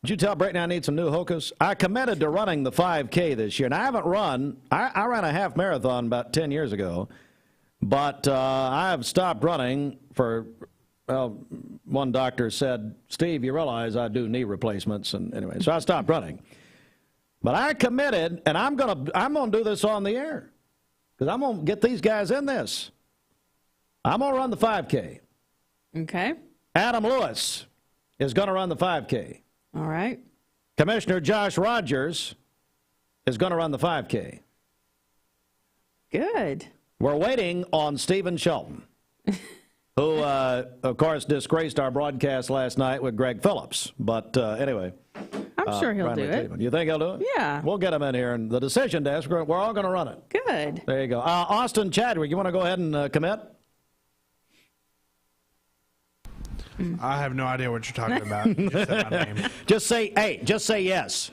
Did you tell Brittany I need some new hokas? I committed to running the 5K this year, and I haven't run. I ran a half marathon about 10 years ago, but I have stopped running for, well, one doctor said, Steve, you realize I do knee replacements, and anyway, so I stopped running. But I committed, and I'm gonna do this on the air, because I'm gonna get these guys in this. I'm gonna run the 5K. Okay. Adam Lewis is gonna run the 5K. All right. Commissioner Josh Rogers is going to run the 5K. Good. We're waiting on Stephen Shelton, who, of course, disgraced our broadcast last night with Greg Phillips. But anyway. I'm sure he'll do it. You think he'll do it? Yeah. We'll get him in here. And the decision desk, we're all going to run it. Good. There you go. Austin Chadwick, you want to go ahead and commit? I have no idea what you're talking about. Just say my name. Just say yes.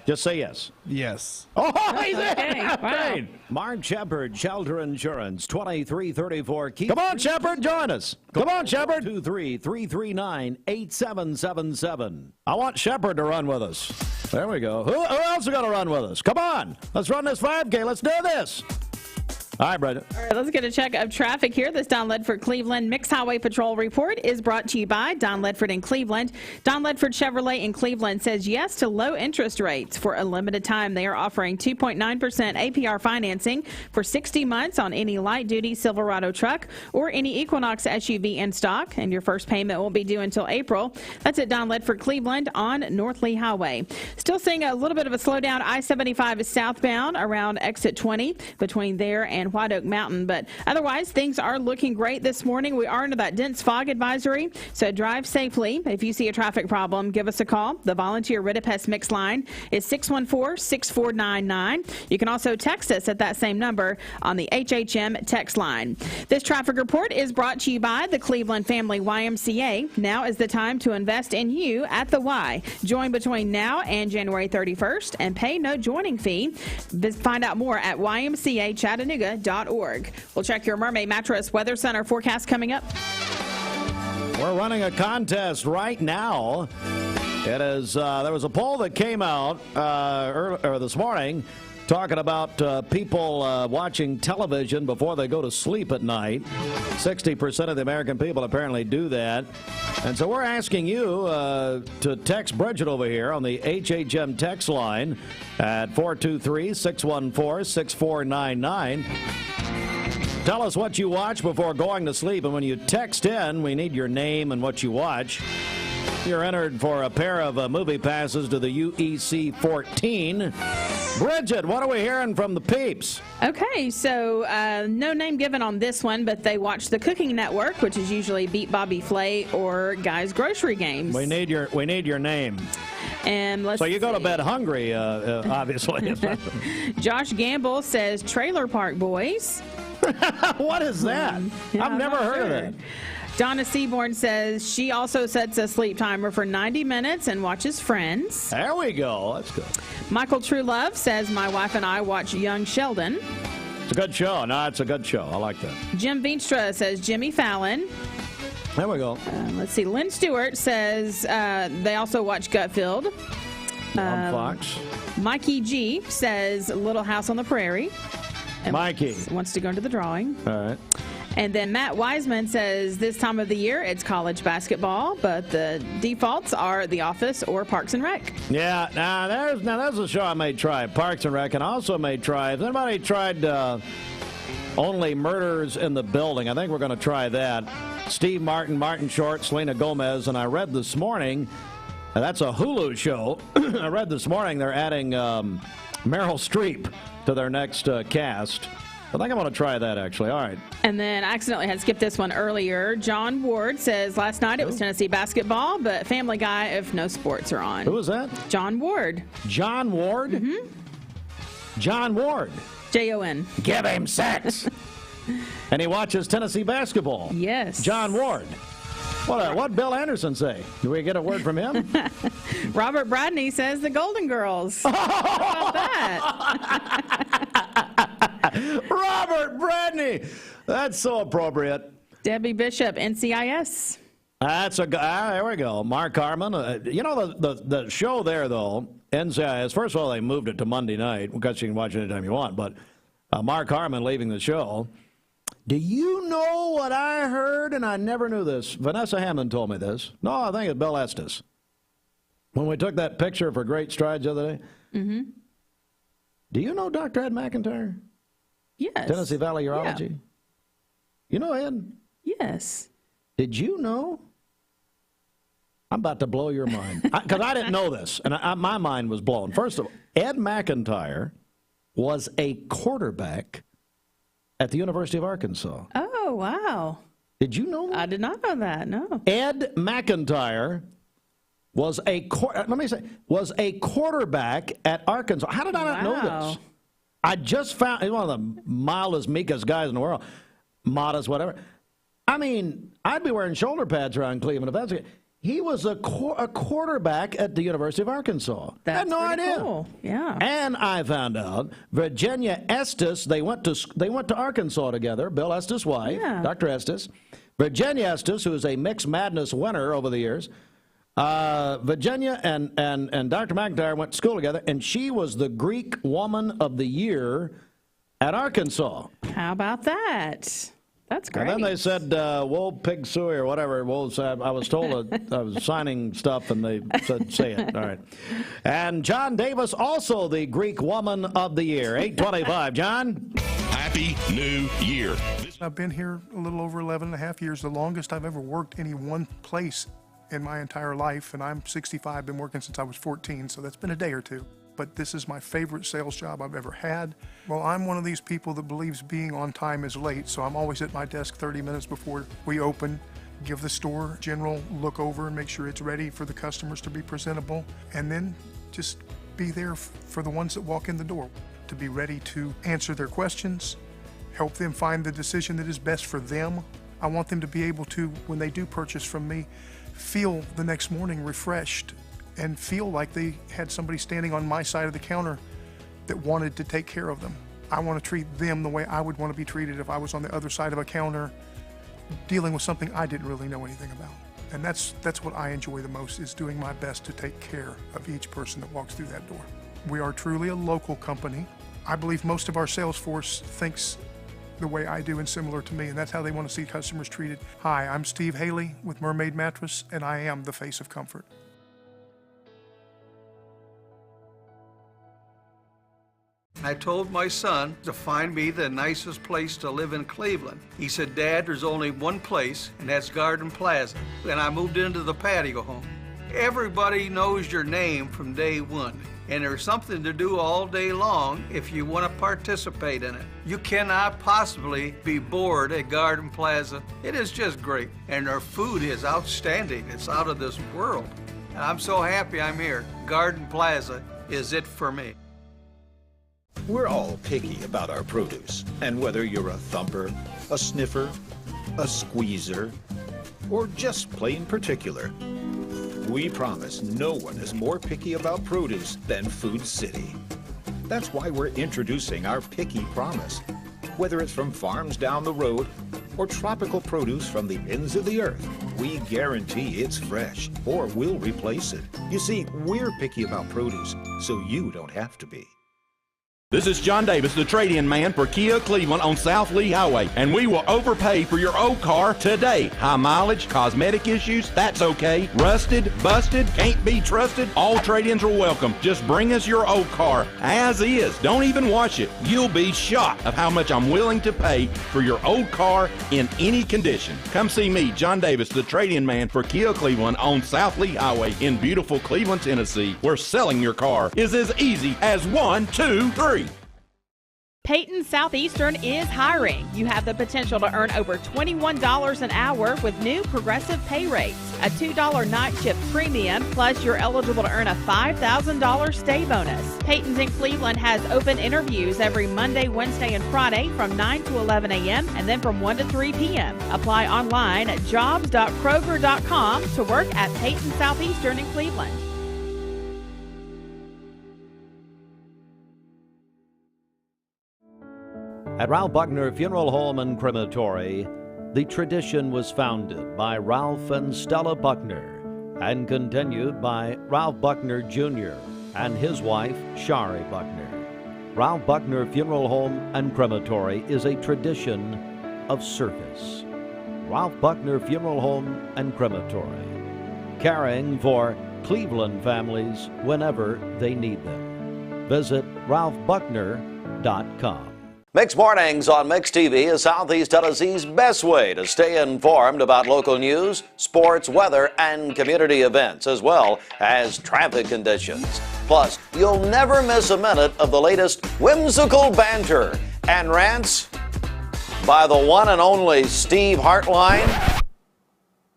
Just say yes. Yes. Oh, he's Okay, wow. in. Mark Shepard, Shelter Insurance, 2334. Come on, Shepard, join us. Come on, Shepard. 23339-8777. I want Shepard to run with us. There we go. Who else is going to run with us? Come on. Let's run this 5K. Let's do this. All right, Brenda. All right, let's get a check of traffic here. This Don Ledford Cleveland Mixed Highway Patrol report is brought to you by Don Ledford in Cleveland. Don Ledford Chevrolet in Cleveland says yes to low interest rates. For a limited time, they are offering 2.9% APR financing for 60 months on any light-duty Silverado truck or any Equinox SUV in stock, and your first payment won't be due until April. That's at Don Ledford Cleveland on North Lee Highway. Still seeing a little bit of a slowdown. I-75 is southbound around exit 20 between there and White Oak Mountain, but otherwise things are looking great this morning. We are into that dense fog advisory, so drive safely. If you see a traffic problem, give us a call. The volunteer Ridipest Mix line is 614-6499. You can also text us at that same number on the HHM text line. This traffic report is brought to you by the Cleveland Family YMCA. Now is the time to invest in you at the Y. Join between now and January 31st and pay no joining fee. Find out more at ymcachattanooga.org. We'll check your Mermaid Mattress Weather Center forecast coming up. We're running a contest right now. It is there was a poll that came out earlier this morning talking about people watching television before they go to sleep at night. 60% of the American people apparently do that. And so we're asking you to text Bridget over here on the HHM text line at 423-614-6499. Tell us what you watch before going to sleep. And when you text in, we need your name and what you watch. You're entered for a pair of movie passes to the UEC 14. Bridget, what are we hearing from the peeps? Okay, so no name given on this one, but they watch the Cooking Network, which is usually Beat Bobby Flay or Guy's Grocery Games. We need your name. And so you go to bed hungry, obviously. Josh Gamble says Trailer Park Boys. What is that? Yeah, I've never heard of that. Donna Seaborn says she also sets a sleep timer for 90 minutes and watches Friends. There we go. That's good. Michael Truelove says my wife and I watch Young Sheldon. It's a good show. No, it's a good show. I like that. Jim Veenstra says Jimmy Fallon. There we go. Let's see. Lynn Stewart says they also watch Gutfield. On Fox. Mikey G says Little House on the Prairie. And Mikey wants to go into the drawing. All right. And then Matt Wiseman says this time of the year it's college basketball, but the defaults are The Office or Parks and Rec. Yeah, there's a show I may try, Parks and Rec, and I also may try. Has anybody tried Only Murders in the Building? I think we're going to try that. Steve Martin, Martin Short, Selena Gomez, and I read this morning, and that's a Hulu show. I read this morning they're adding Meryl Streep to their next cast. I think I'm going to try that, actually. All right. And then I accidentally had skipped this one earlier. John Ward says last night it was Tennessee basketball, but Family Guy if no sports are on. Who was that? John Ward. John Ward? Mm-hmm. John Ward. J-O-N. Give him sex. And he watches Tennessee basketball. Yes. John Ward. What Bill Anderson say? Do we get a word from him? Robert Bradney says the Golden Girls. How about that? Robert Bradney. That's so appropriate. Debbie Bishop, NCIS. That's there we go. Mark Harmon. You know, the show there, though, NCIS, first of all, they moved it to Monday night because you can watch it anytime you want. But Mark Harmon leaving the show. Do you know what I heard? And I never knew this. Vanessa Hammond told me this. No, I think it's Bill Estes. When we took that picture for Great Strides the other day. Mm-hmm. Do you know Dr. Ed McIntyre? Yes. Tennessee Valley Urology? Yeah. You know Ed? Yes. Did you know? I'm about to blow your mind. Because I didn't know this, and my mind was blown. First of all, Ed McIntyre was a quarterback at the University of Arkansas. Oh, wow. Did you know that? I did not know that, no. Ed McIntyre was a quarterback at Arkansas. How did I not know this? I just found he's one of the mildest, meekest guys in the world. Modest, whatever. I mean, I'd be wearing shoulder pads around Cleveland if that's it. He was a quarterback at the University of Arkansas. That's I had no idea. Cool. Yeah. And I found out Virginia Estes, they went to Arkansas together. Bill Estes' wife, Dr. Estes. Virginia Estes, who is a Mixed Madness winner over the years. Virginia and Dr. McIntyre went to school together, and she was the Greek Woman of the Year at Arkansas. How about that? That's great. And then they said, Wool Pig Suey or whatever. Wool said, I was told that I was signing stuff, and they said, say it. All right. And John Davis, also the Greek Woman of the Year. 825. John? Happy New Year. I've been here a little over 11 and a half years, the longest I've ever worked any one place in my entire life, and I'm 65, been working since I was 14, so that's been a day or two. But this is my favorite sales job I've ever had. Well, I'm one of these people that believes being on time is late, so I'm always at my desk 30 minutes before we open, give the store a general look over and make sure it's ready for the customers to be presentable, and then just be there for the ones that walk in the door, to be ready to answer their questions, help them find the decision that is best for them. I want them to be able to, when they do purchase from me, feel the next morning refreshed and feel like they had somebody standing on my side of the counter that wanted to take care of them. I want to treat them the way I would want to be treated if I was on the other side of a counter dealing with something I didn't really know anything about. And that's what I enjoy the most, is doing my best to take care of each person that walks through that door. We are truly a local company. I believe most of our sales force thinks the way I do and similar to me, and that's how they want to see customers treated. Hi, I'm Steve Haley with Mermaid Mattress, and I am the face of comfort. I told my son to find me the nicest place to live in Cleveland. He said, Dad, there's only one place, and that's Garden Plaza. And I moved into the patio home. Everybody knows your name from day one, and there's something to do all day long if you want to participate in it. You cannot possibly be bored at Garden Plaza. It is just great, and their food is outstanding. It's out of this world. And I'm so happy I'm here. Garden Plaza is it for me. We're all picky about our produce, and whether you're a thumper, a sniffer, a squeezer, or just plain particular, we promise no one is more picky about produce than Food City. That's why we're introducing our Picky Promise. Whether it's from farms down the road or tropical produce from the ends of the earth, we guarantee it's fresh or we'll replace it. You see, we're picky about produce, so you don't have to be. This is John Davis, the trade-in man for Kia Cleveland on South Lee Highway, and we will overpay for your old car today. High mileage, cosmetic issues, that's okay. Rusted, busted, can't be trusted, all trade-ins are welcome. Just bring us your old car as is. Don't even wash it. You'll be shocked of how much I'm willing to pay for your old car in any condition. Come see me, John Davis, the trade-in man for Kia Cleveland on South Lee Highway in beautiful Cleveland, Tennessee, where selling your car is as easy as 1, 2, 3. Peyton Southeastern is hiring. You have the potential to earn over $21 an hour with new progressive pay rates. A $2 night shift premium, plus you're eligible to earn a $5,000 stay bonus. Peyton's in Cleveland has open interviews every Monday, Wednesday, and Friday from 9 to 11 a.m. and then from 1 to 3 p.m. Apply online at jobs.kroger.com to work at Peyton Southeastern in Cleveland. At Ralph Buckner Funeral Home and Crematory, The tradition was founded by Ralph and Stella Buckner and continued by Ralph Buckner Jr. and his wife, Shari Buckner. Ralph Buckner Funeral Home and Crematory is a tradition of service. Ralph Buckner Funeral Home and Crematory, caring for Cleveland families whenever they need them. Visit ralphbuckner.com. Mixed Mornings on Mixed TV is Southeast Tennessee's best way to stay informed about local news, sports, weather, and community events, as well as traffic conditions. Plus, you'll never miss a minute of the latest whimsical banter and rants by the one and only Steve Hartline.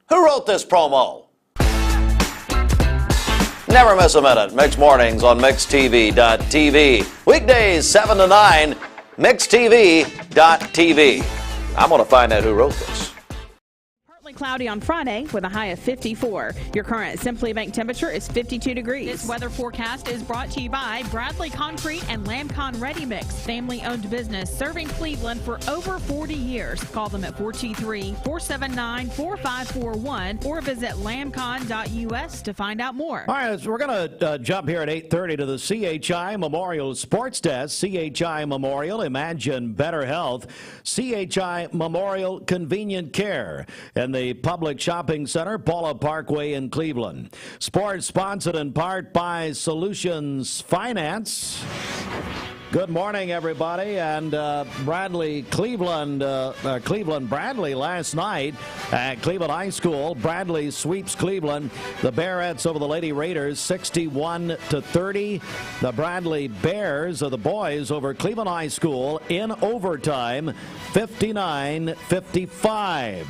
Who wrote this promo? Never miss a minute. Mixed Mornings on MixedTV.tv. Weekdays 7 to 9, MixedTV.tv. I'm going to find out who wrote this. Partly cloudy on Friday with a high of 54. Your current Simply Bank temperature is 52 degrees. This weather forecast is brought to you by Bradley Concrete and Lamcon Ready Mix, family-owned business serving Cleveland for over 40 years. Call them at 423-479-4541 or visit lamcon.us to find out more. All right, so we're going to jump here at 8:30 to the CHI Memorial Sports Desk. CHI Memorial, Imagine Better Health. CHI Memorial Convenient Care in the Public Shopping Center, Paula Parkway in Cleveland. Sports sponsored in part by Solutions Finance. Good morning, everybody. And Bradley last night at Cleveland High School. Bradley sweeps Cleveland. The Bearettes over the Lady Raiders 61-30. The Bradley Bears of the boys over Cleveland High School in overtime 59-55.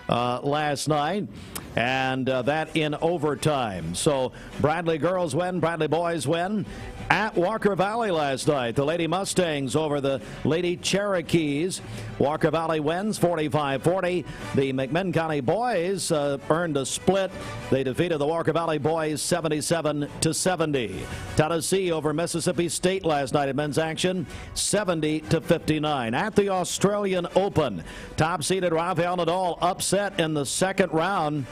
Last night, and that in overtime. So Bradley girls win, Bradley boys win. At Walker Valley last night, the Lady Mustangs over the Lady Cherokees. Walker Valley wins 45-40. The McMinn County boys earned a split. They defeated the Walker Valley boys 77-70. Tennessee over Mississippi State last night in men's action 70-59. At the Australian Open, top-seeded Rafael Nadal upset in the second round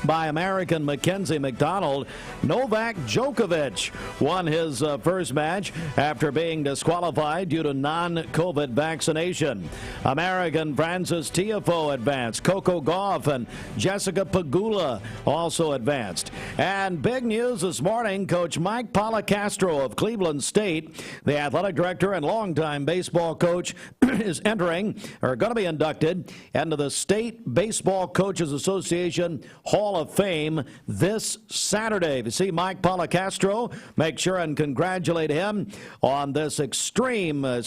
by American Mackenzie McDonald. Novak Djokovic won his first match after being disqualified due to non-COVID vaccination. American Frances Tiafoe advanced. Coco Gauff and Jessica Pegula also advanced. And big news this morning, Coach Mike Policastro of Cleveland State, the athletic director and longtime baseball coach, is going to be inducted into the State Baseball Coaches Association Hall of Fame this Saturday. If you see Mike Policastro, make sure and congratulate him on this extremely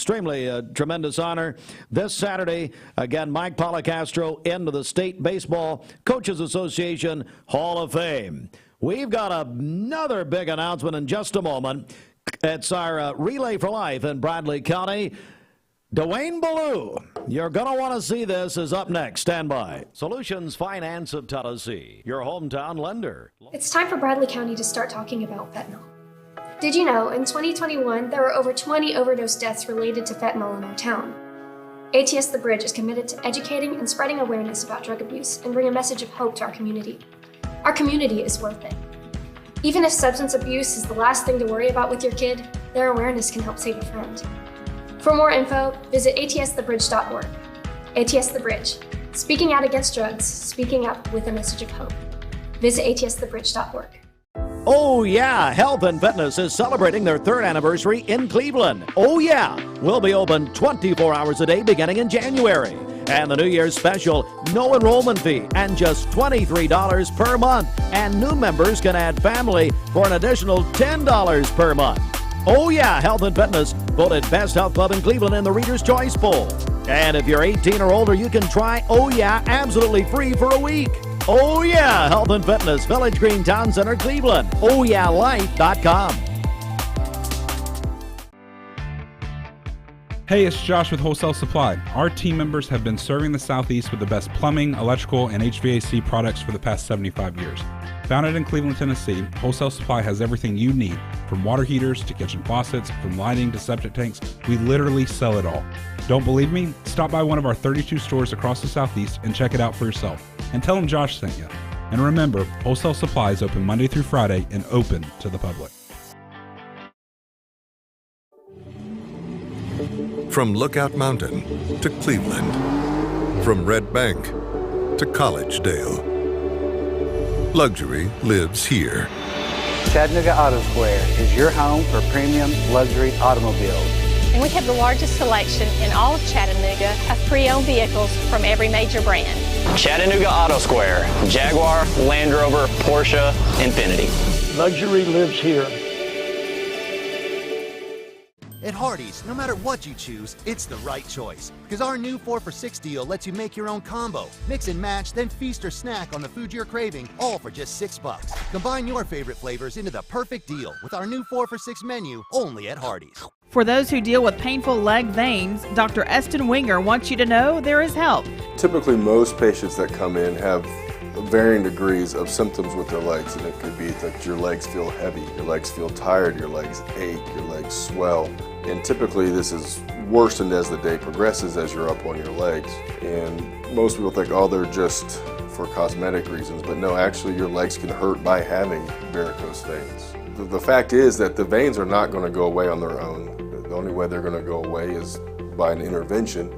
tremendous honor. This Saturday, again, Mike Policastro into the State Baseball Coaches Association Hall of Fame. We've got another big announcement in just a moment. It's our Relay for Life in Bradley County. Dewayne Belew, you're going to want to see this, is up next. Stand by. Solutions Finance of Tennessee, your hometown lender. It's time for Bradley County to start talking about fentanyl. Did you know, in 2021, there were over 20 overdose deaths related to fentanyl in our town? ATS The Bridge is committed to educating and spreading awareness about drug abuse and bring a message of hope to our community. Our community is worth it. Even if substance abuse is the last thing to worry about with your kid, their awareness can help save a friend. For more info, visit atsthebridge.org. ATS The Bridge, speaking out against drugs, speaking up with a message of hope. Visit atsthebridge.org. Oh yeah, Health and Fitness is celebrating their third anniversary in Cleveland. Oh yeah, we'll be open 24 hours a day beginning in January. And the New Year's special, no enrollment fee and just $23 per month. And new members can add family for an additional $10 per month. Oh yeah, Health and Fitness, voted Best Health Club in Cleveland in the Reader's Choice Poll. And if you're 18 or older, you can try Oh Yeah absolutely free for a week. Oh yeah, Health and Fitness, Village Green Town Center, Cleveland. OhYeahLife.com. Hey, it's Josh with Wholesale Supply. Our team members have been serving the Southeast with the best plumbing, electrical, and HVAC products for the past 75 years. Founded in Cleveland, Tennessee, Wholesale Supply has everything you need, from water heaters to kitchen faucets, from lighting to septic tanks. We literally sell it all. Don't believe me? Stop by one of our 32 stores across the Southeast and check it out for yourself. And tell them Josh sent you. And remember, Wholesale Supply is open Monday through Friday and open to the public. From Lookout Mountain to Cleveland, from Red Bank to Collegedale, luxury lives here. Chattanooga Auto Square is your home for premium luxury automobiles. And we have the largest selection in all of Chattanooga of pre-owned vehicles from every major brand. Chattanooga Auto Square, Jaguar, Land Rover, Porsche, Infiniti. Luxury lives here. At Hardee's, no matter what you choose, it's the right choice. Because our new 4 for $6 deal lets you make your own combo. Mix and match, then feast or snack on the food you're craving, all for just $6. Combine your favorite flavors into the perfect deal with our new 4 for $6 menu, only at Hardee's. For those who deal with painful leg veins, Dr. Eston Winger wants you to know there is help. Typically, most patients that come in have varying degrees of symptoms with their legs, and it could be that your legs feel heavy, your legs feel tired, your legs ache, your legs swell. And typically this is worsened as the day progresses as you're up on your legs. And most people think, oh, they're just for cosmetic reasons, but no, actually your legs can hurt by having varicose veins. The fact is that the veins are not going to go away on their own. The only way they're going to go away is by an intervention.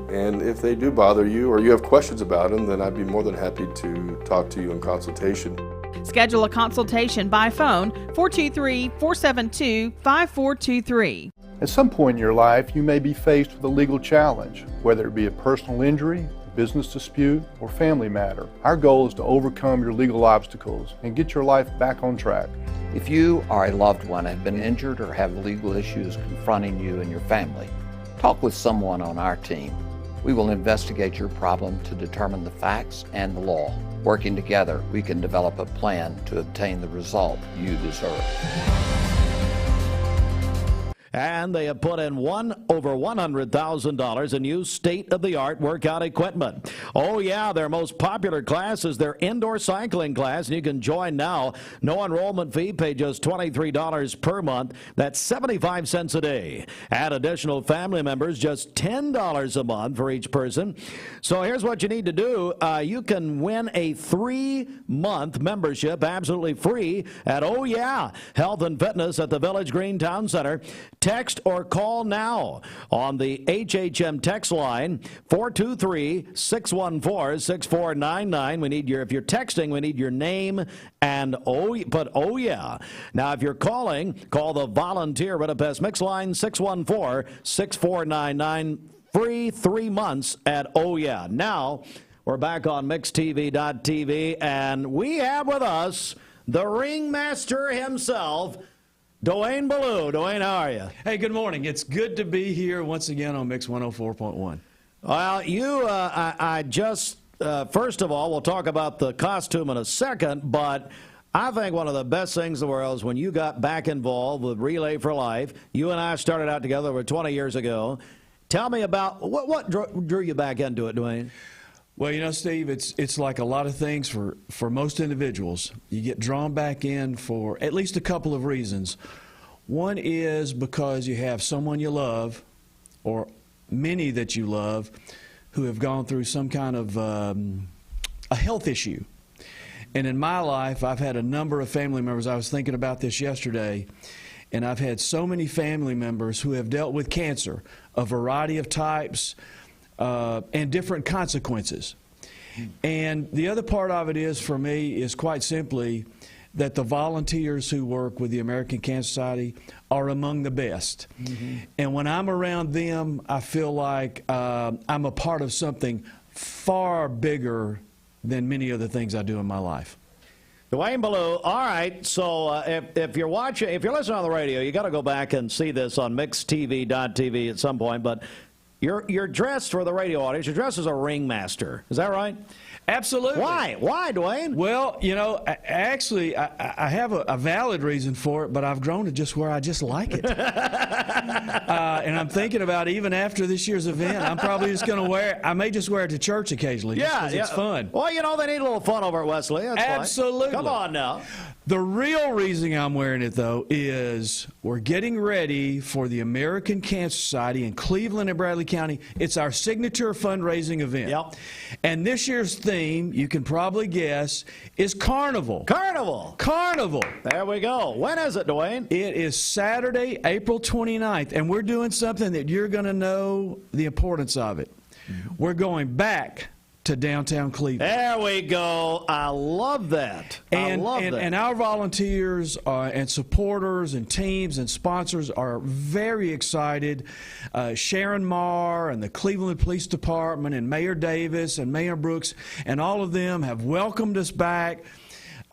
And if they do bother you or you have questions about them, then I'd be more than happy to talk to you in consultation. Schedule a consultation by phone, 423-472-5423. At some point in your life, you may be faced with a legal challenge, whether it be a personal injury, business dispute, or family matter. Our goal is to overcome your legal obstacles and get your life back on track. If you or a loved one have been injured or have legal issues confronting you and your family, talk with someone on our team. We will investigate your problem to determine the facts and the law. Working together, we can develop a plan to obtain the result you deserve. And they have put in over $100,000 in new state-of-the-art workout equipment. Oh, yeah, their most popular class is their indoor cycling class, and you can join now. No enrollment fee, pay just $23 per month. That's 75 cents a day. Add additional family members, just $10 a month for each person. So here's what you need to do. You can win a 3-month membership absolutely free at, oh, yeah, Health and Fitness at the Village Green Town Center. Text or call now on the HHM text line 423-614-6499. We need if you're texting, we need your name and oh yeah. Now if you're calling, call the Volunteer Budapest Mix line 614-6499. Free 3 months at oh yeah. Now we're back on MixTV.tv and we have with us the ringmaster himself, Dewayne Belew. Dewayne, how are you? Hey, good morning. It's good to be here once again on Mix 104.1. Well, I just, first of all, we'll talk about the costume in a second, but I think one of the best things in the world is when you got back involved with Relay for Life. You and I started out together over 20 years ago. Tell me about what drew you back into it, Dewayne? Well, you know, Steve, it's like a lot of things for most individuals. You get drawn back in for at least a couple of reasons. One is because you have someone you love, or many that you love, who have gone through some kind of a health issue. And in my life, I've had a number of family members. I was thinking about this yesterday, and I've had so many family members who have dealt with cancer, a variety of types, and different consequences. And the other part of it is, for me, is quite simply that the volunteers who work with the American Cancer Society are among the best. Mm-hmm. And when I'm around them, I feel like I'm a part of something far bigger than many other things I do in my life. Dewayne Belew, all right, so if you're watching, if you're listening on the radio, you got to go back and see this on MixTV.tv at some point, but you're dressed, for the radio audience, you're dressed as a ringmaster. Is that right? Absolutely. Why? Why, Dewayne? Well, you know, actually, I have a valid reason for it, but I've grown to just where I just like it. And I'm thinking about even after this year's event, I'm probably just going to wear it. I may just wear it to church occasionally just because it's fun. Well, you know, they need a little fun over at Wesley. That's Absolutely. Fine. Come on now. The real reason I'm wearing it, though, is we're getting ready for the American Cancer Society in Cleveland and Bradley County. It's our signature fundraising event. Yep. And this year's theme, you can probably guess, is Carnival. Carnival. Carnival. There we go. When is it, Dewayne? It is Saturday, April 29th, and we're doing something that you're going to know the importance of it. We're going back to downtown Cleveland. There we go. I love that. I love that. And our volunteers and supporters and teams and sponsors are very excited. Sharon Marr and the Cleveland Police Department and Mayor Davis and Mayor Brooks and all of them have welcomed us back.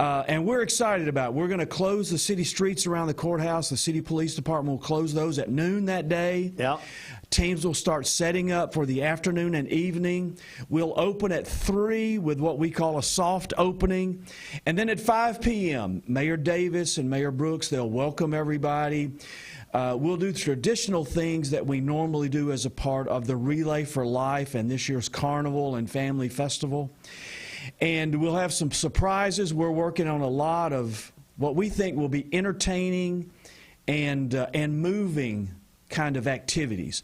And we're excited about it. We're going to close the city streets around the courthouse. The city police department will close those at noon that day. Yep. Teams will start setting up for the afternoon and evening. We'll open at 3 with what we call a soft opening. And then at 5 p.m., Mayor Davis and Mayor Brooks, they'll welcome everybody. We'll do traditional things that we normally do as a part of the Relay for Life and this year's Carnival and Family Festival. And we'll have some surprises. We're working on a lot of what we think will be entertaining and moving kind of activities.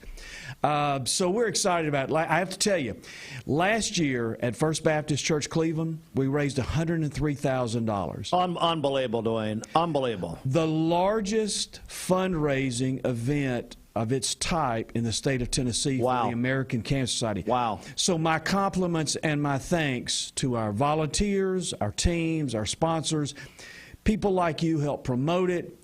So we're excited about it. I have to tell you, last year at First Baptist Church Cleveland, we raised $103,000. Unbelievable, Dewayne. Unbelievable. The largest fundraising event of its type in the state of Tennessee for the American Cancer Society. Wow. So my compliments and my thanks to our volunteers, our teams, our sponsors. People like you help promote it.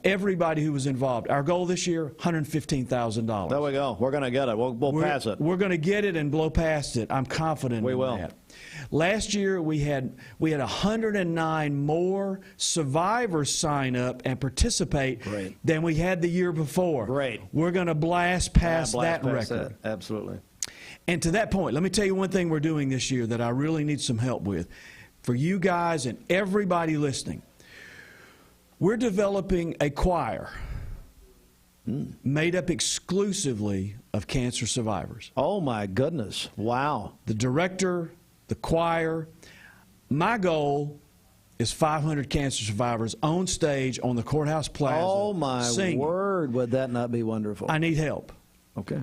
Everybody who was involved. Our goal this year, $115,000. There we go. We're going to get it. We'll pass it. We're going to get it and blow past it. I'm confident in that. Last year, we had 109 more survivors sign up and participate than we had the year before. Great. We're going to blast past that record. Absolutely. And to that point, let me tell you one thing we're doing this year that I really need some help with. For you guys and everybody listening, we're developing a choir made up exclusively of cancer survivors. Oh, my goodness. Wow. The director, the choir. My goal is 500 cancer survivors on stage on the courthouse plaza. Oh, my singing. word. Would that not be wonderful? I need help. Okay.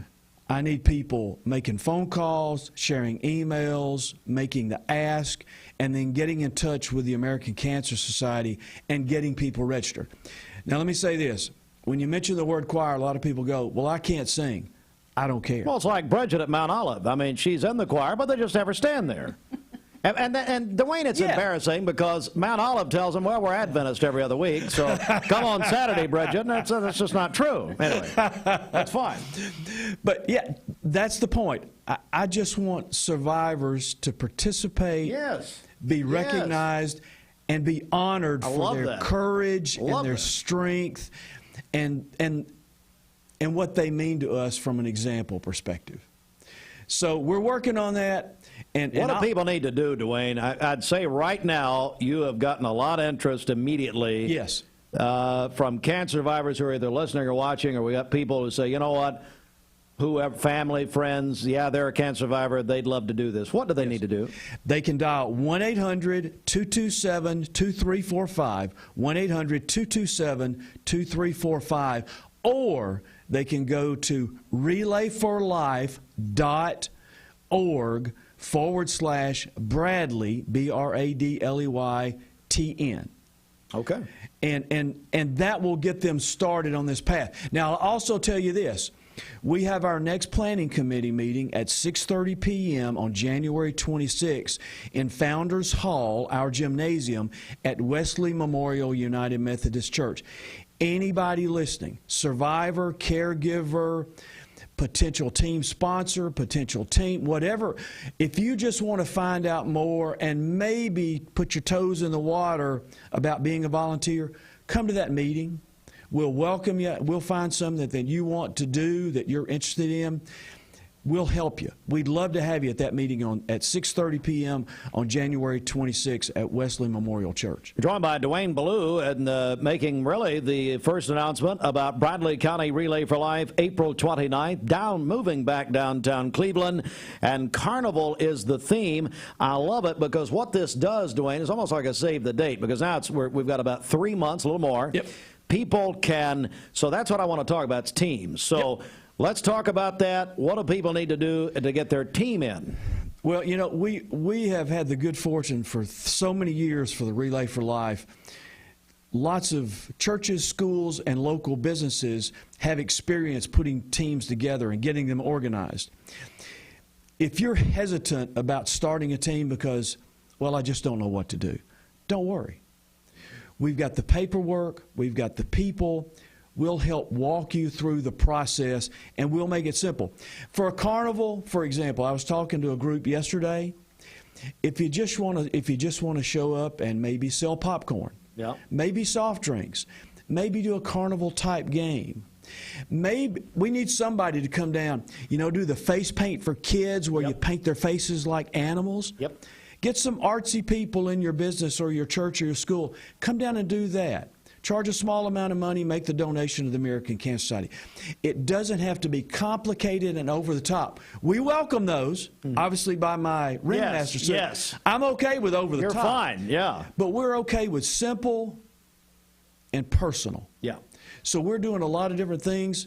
I need people making phone calls, sharing emails, making the ask, and then getting in touch with the American Cancer Society and getting people registered. Now, let me say this. When you mention the word choir, a lot of people go, well, I can't sing. I don't care. Well, it's like Bridget at Mount Olive. I mean, she's in the choir, but they just have her stand there. And Dewayne, it's embarrassing because Mount Olive tells them, well, we're Adventist every other week, so come on Saturday, Bridget. And that's just not true. Anyway, that's fine. But, yeah, that's the point. I just want survivors to participate, be recognized, and be honored for their courage and their strength and what they mean to us from an example perspective. So we're working on that. And what do people need to do, Dewayne? I'd say right now you have gotten a lot of interest immediately. Yes. From cancer survivors who are either listening or watching, or we got people who say, you know what, whoever, family, friends, yeah, they're a cancer survivor, they'd love to do this. What do they need to do? They can dial 1-800-227-2345, 1-800-227-2345, or they can go to relayforlife.org/Bradley, BRADLEYTN. Okay. And that will get them started on this path. Now, I'll also tell you this. We have our next planning committee meeting at 6:30 p.m. on January 26th in Founders Hall, our gymnasium, at Wesley Memorial United Methodist Church. Anybody listening, survivor, caregiver, potential team sponsor, potential team, whatever, if you just want to find out more and maybe put your toes in the water about being a volunteer, come to that meeting. We'll welcome you. We'll find something that you want to do, that you're interested in. we'll help you. We'd love to have you at that meeting at 6:30 p.m. on January 26th at Wesley Memorial Church. We're joined by Dewayne Belew and making really the first announcement about Bradley County Relay for Life, April 29th, moving back downtown Cleveland, and Carnival is the theme. I love it because what this does, Dewayne, is almost like a save the date, because now we've got about 3 months, a little more. Yep. People can, so that's what I want to talk about, is teams. So. Yep. Let's talk about that. What do people need to do to get their team in? Well, you know, we have had the good fortune for so many years for the Relay for Life. Lots of churches, schools, and local businesses have experience putting teams together and getting them organized. If you're hesitant about starting a team because, well, I just don't know what to do, don't worry. We've got the paperwork, we've got the people. We'll help walk you through the process, and we'll make it simple. For a carnival, for example, I was talking to a group yesterday. If you just want to show up and maybe sell popcorn, maybe soft drinks, maybe do a carnival type game. Maybe we need somebody to come down, do the face paint for kids where you paint their faces like animals. Yep. Get some artsy people in your business or your church or your school. Come down and do that. Charge a small amount of money, make the donation to the American Cancer Society. It doesn't have to be complicated and over the top. We welcome those, obviously, by my ringmaster. Yes. I'm okay with over the top. You're fine, yeah. But we're okay with simple and personal. Yeah. So we're doing a lot of different things.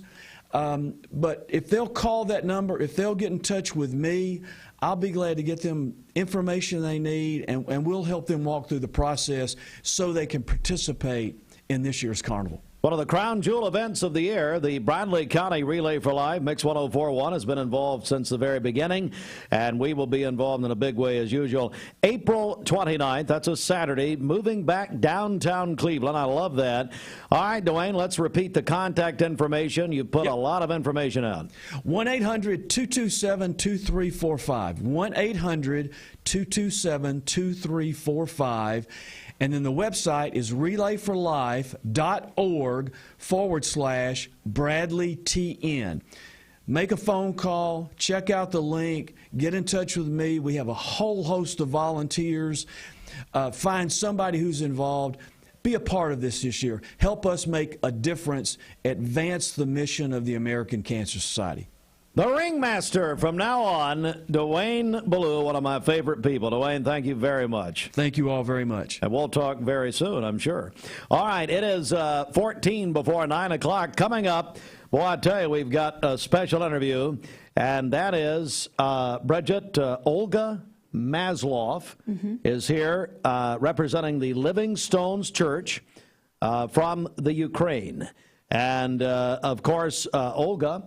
But if they'll call that number, if they'll get in touch with me, I'll be glad to get them information they need, and we'll help them walk through the process so they can participate in this year's carnival. One of the crown jewel events of the year, the Bradley County Relay for Life, Mix 104.1, has been involved since the very beginning, and we will be involved in a big way as usual. April 29th, that's a Saturday, moving back downtown Cleveland. I love that. All right, Dewayne, let's repeat the contact information. You put a lot of information out. 1-800-227-2345. 1-800-227-2345. And then the website is relayforlife.org/BradleyTN. Make a phone call, check out the link, get in touch with me. We have a whole host of volunteers. Find somebody who's involved. Be a part of this year. Help us make a difference. Advance the mission of the American Cancer Society. The ringmaster from now on, Dewayne Belew, one of my favorite people. Dewayne, thank you very much. Thank you all very much. And we'll talk very soon, I'm sure. All right, it is 14 before 9 o'clock. Coming up, boy, I tell you, we've got a special interview, and that is Bridget Olga Maslov is here representing the Living Stones Church from the Ukraine. And, of course, Olga...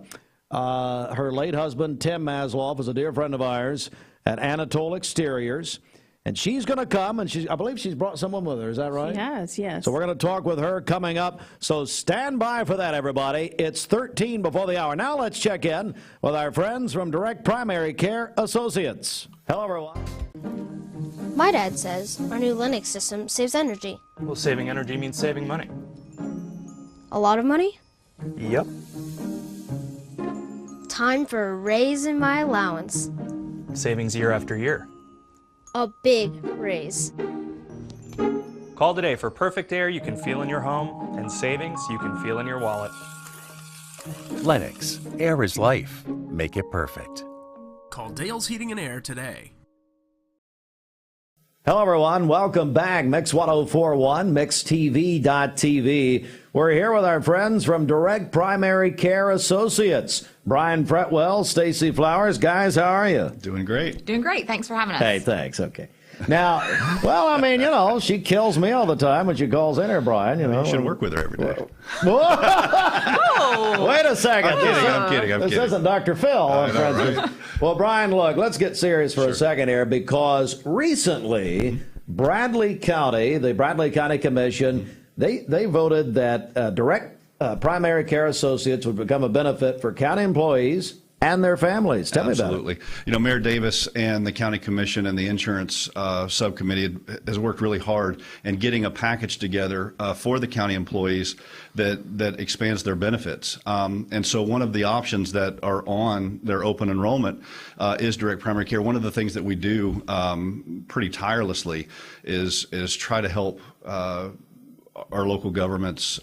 her late husband, Tim Maslov, is a dear friend of ours at Anatole Exteriors. And she's going to come, and I believe she's brought someone with her. Is that right? She has, yes. So we're going to talk with her coming up. So stand by for that, everybody. It's 13 before the hour. Now let's check in with our friends from Direct Primary Care Associates. Hello, everyone. My dad says our new Linux system saves energy. Well, saving energy means saving money. A lot of money? Yep. Time for a raise in my allowance. Savings year after year. A big raise. Call today for perfect air you can feel in your home and savings you can feel in your wallet. Lennox. Air is life. Make it perfect. Call Dale's Heating and Air today. Hello, everyone. Welcome back. Mix 104.1, MixTV.tv. We're here with our friends from Direct Primary Care Associates. Brian Fretwell, Stacy Flowers. Guys, how are you? Doing great. Doing great. Thanks for having us. Hey, thanks. Okay. Now, well, I mean, she kills me all the time when she calls in here, Brian. You should work with her every day. Whoa. Wait a second. I'm kidding. This isn't Dr. Phil. Right? Well, Brian, look, let's get serious for a second here, because recently, Bradley County, the Bradley County Commission, they voted that Direct Primary Care Associates would become a benefit for county employees and their families. Tell me about it. Absolutely. You know, Mayor Davis and the County Commission and the Insurance Subcommittee has worked really hard in getting a package together for the county employees that expands their benefits. And so one of the options that are on their open enrollment is direct primary care. One of the things that we do pretty tirelessly is try to help our local governments,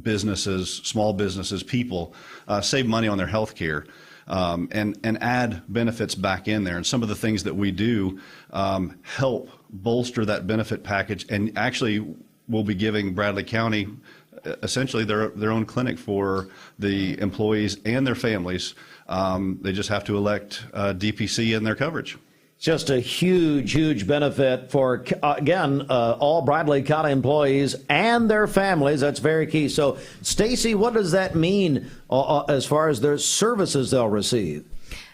businesses, small businesses, people save money on their health care and add benefits back in there. And some of the things that we do help bolster that benefit package, and actually we'll be giving Bradley County essentially their own clinic for the employees and their families. They just have to elect DPC in their coverage. Just a huge, huge benefit for, again, all Bradley County employees and their families. That's very key. So, Stacy, what does that mean as far as their services they'll receive?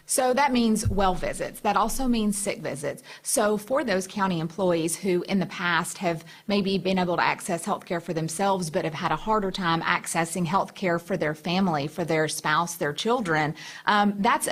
So that means well visits. That also means sick visits. So for those county employees who in the past have maybe been able to access health care for themselves but have had a harder time accessing health care for their family, for their spouse, their children, that's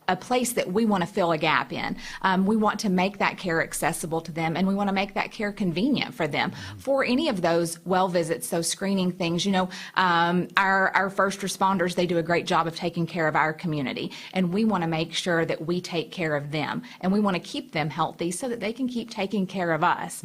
a place that we want to fill a gap in. We want to make that care accessible to them, and we want to make that care convenient for them. For any of those well visits, those screening things, you know, our first responders, they do a great job of taking care of our community, and we want to make sure that we take care of them, and we want to keep them healthy so that they can keep taking care of us.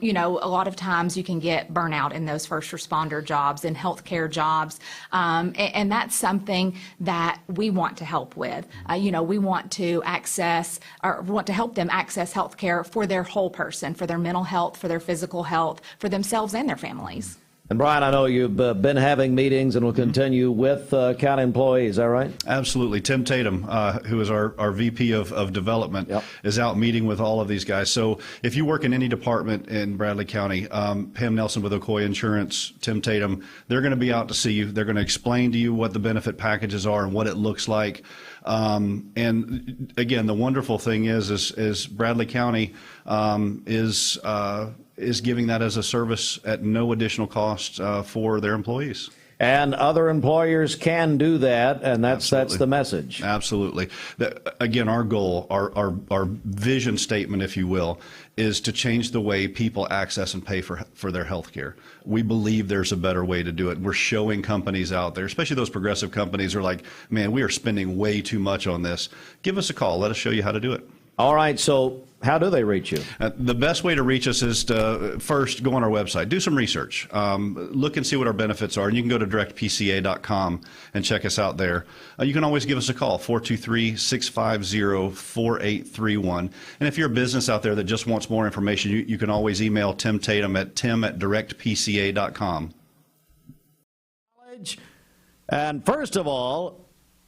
You know, a lot of times you can get burnout in those first responder jobs and healthcare jobs, and that's something that we want to help with. You know, we want to access, or want to help them access health care for their whole person, for their mental health, for their physical health, for themselves and their families. And Brian, I know you've been having meetings and will continue with county employees, is that right? Absolutely. Tim Tatum, who is our VP of Development, is out meeting with all of these guys. So if you work in any department in Bradley County, Pam Nelson with Ocoee Insurance, Tim Tatum, they're going to be out to see you. They're going to explain to you what the benefit packages are and what it looks like. And again, the wonderful thing is Bradley County is giving that as a service at no additional cost for their employees. And other employers can do that, and that's the message. Absolutely. Again, our goal, our vision statement, if you will, is to change the way people access and pay for their health care. We believe there's a better way to do it. We're showing companies out there, especially those progressive companies, are like, man, we are spending way too much on this. Give us a call. Let us show you how to do it. All right, so how do they reach you? The best way to reach us is to first go on our website, do some research, look and see what our benefits are, and you can go to directpca.com and check us out there. You can always give us a call, 423-650-4831. And if you're a business out there that just wants more information, you can always email Tim Tatum at tim@directpca.com. And first of all,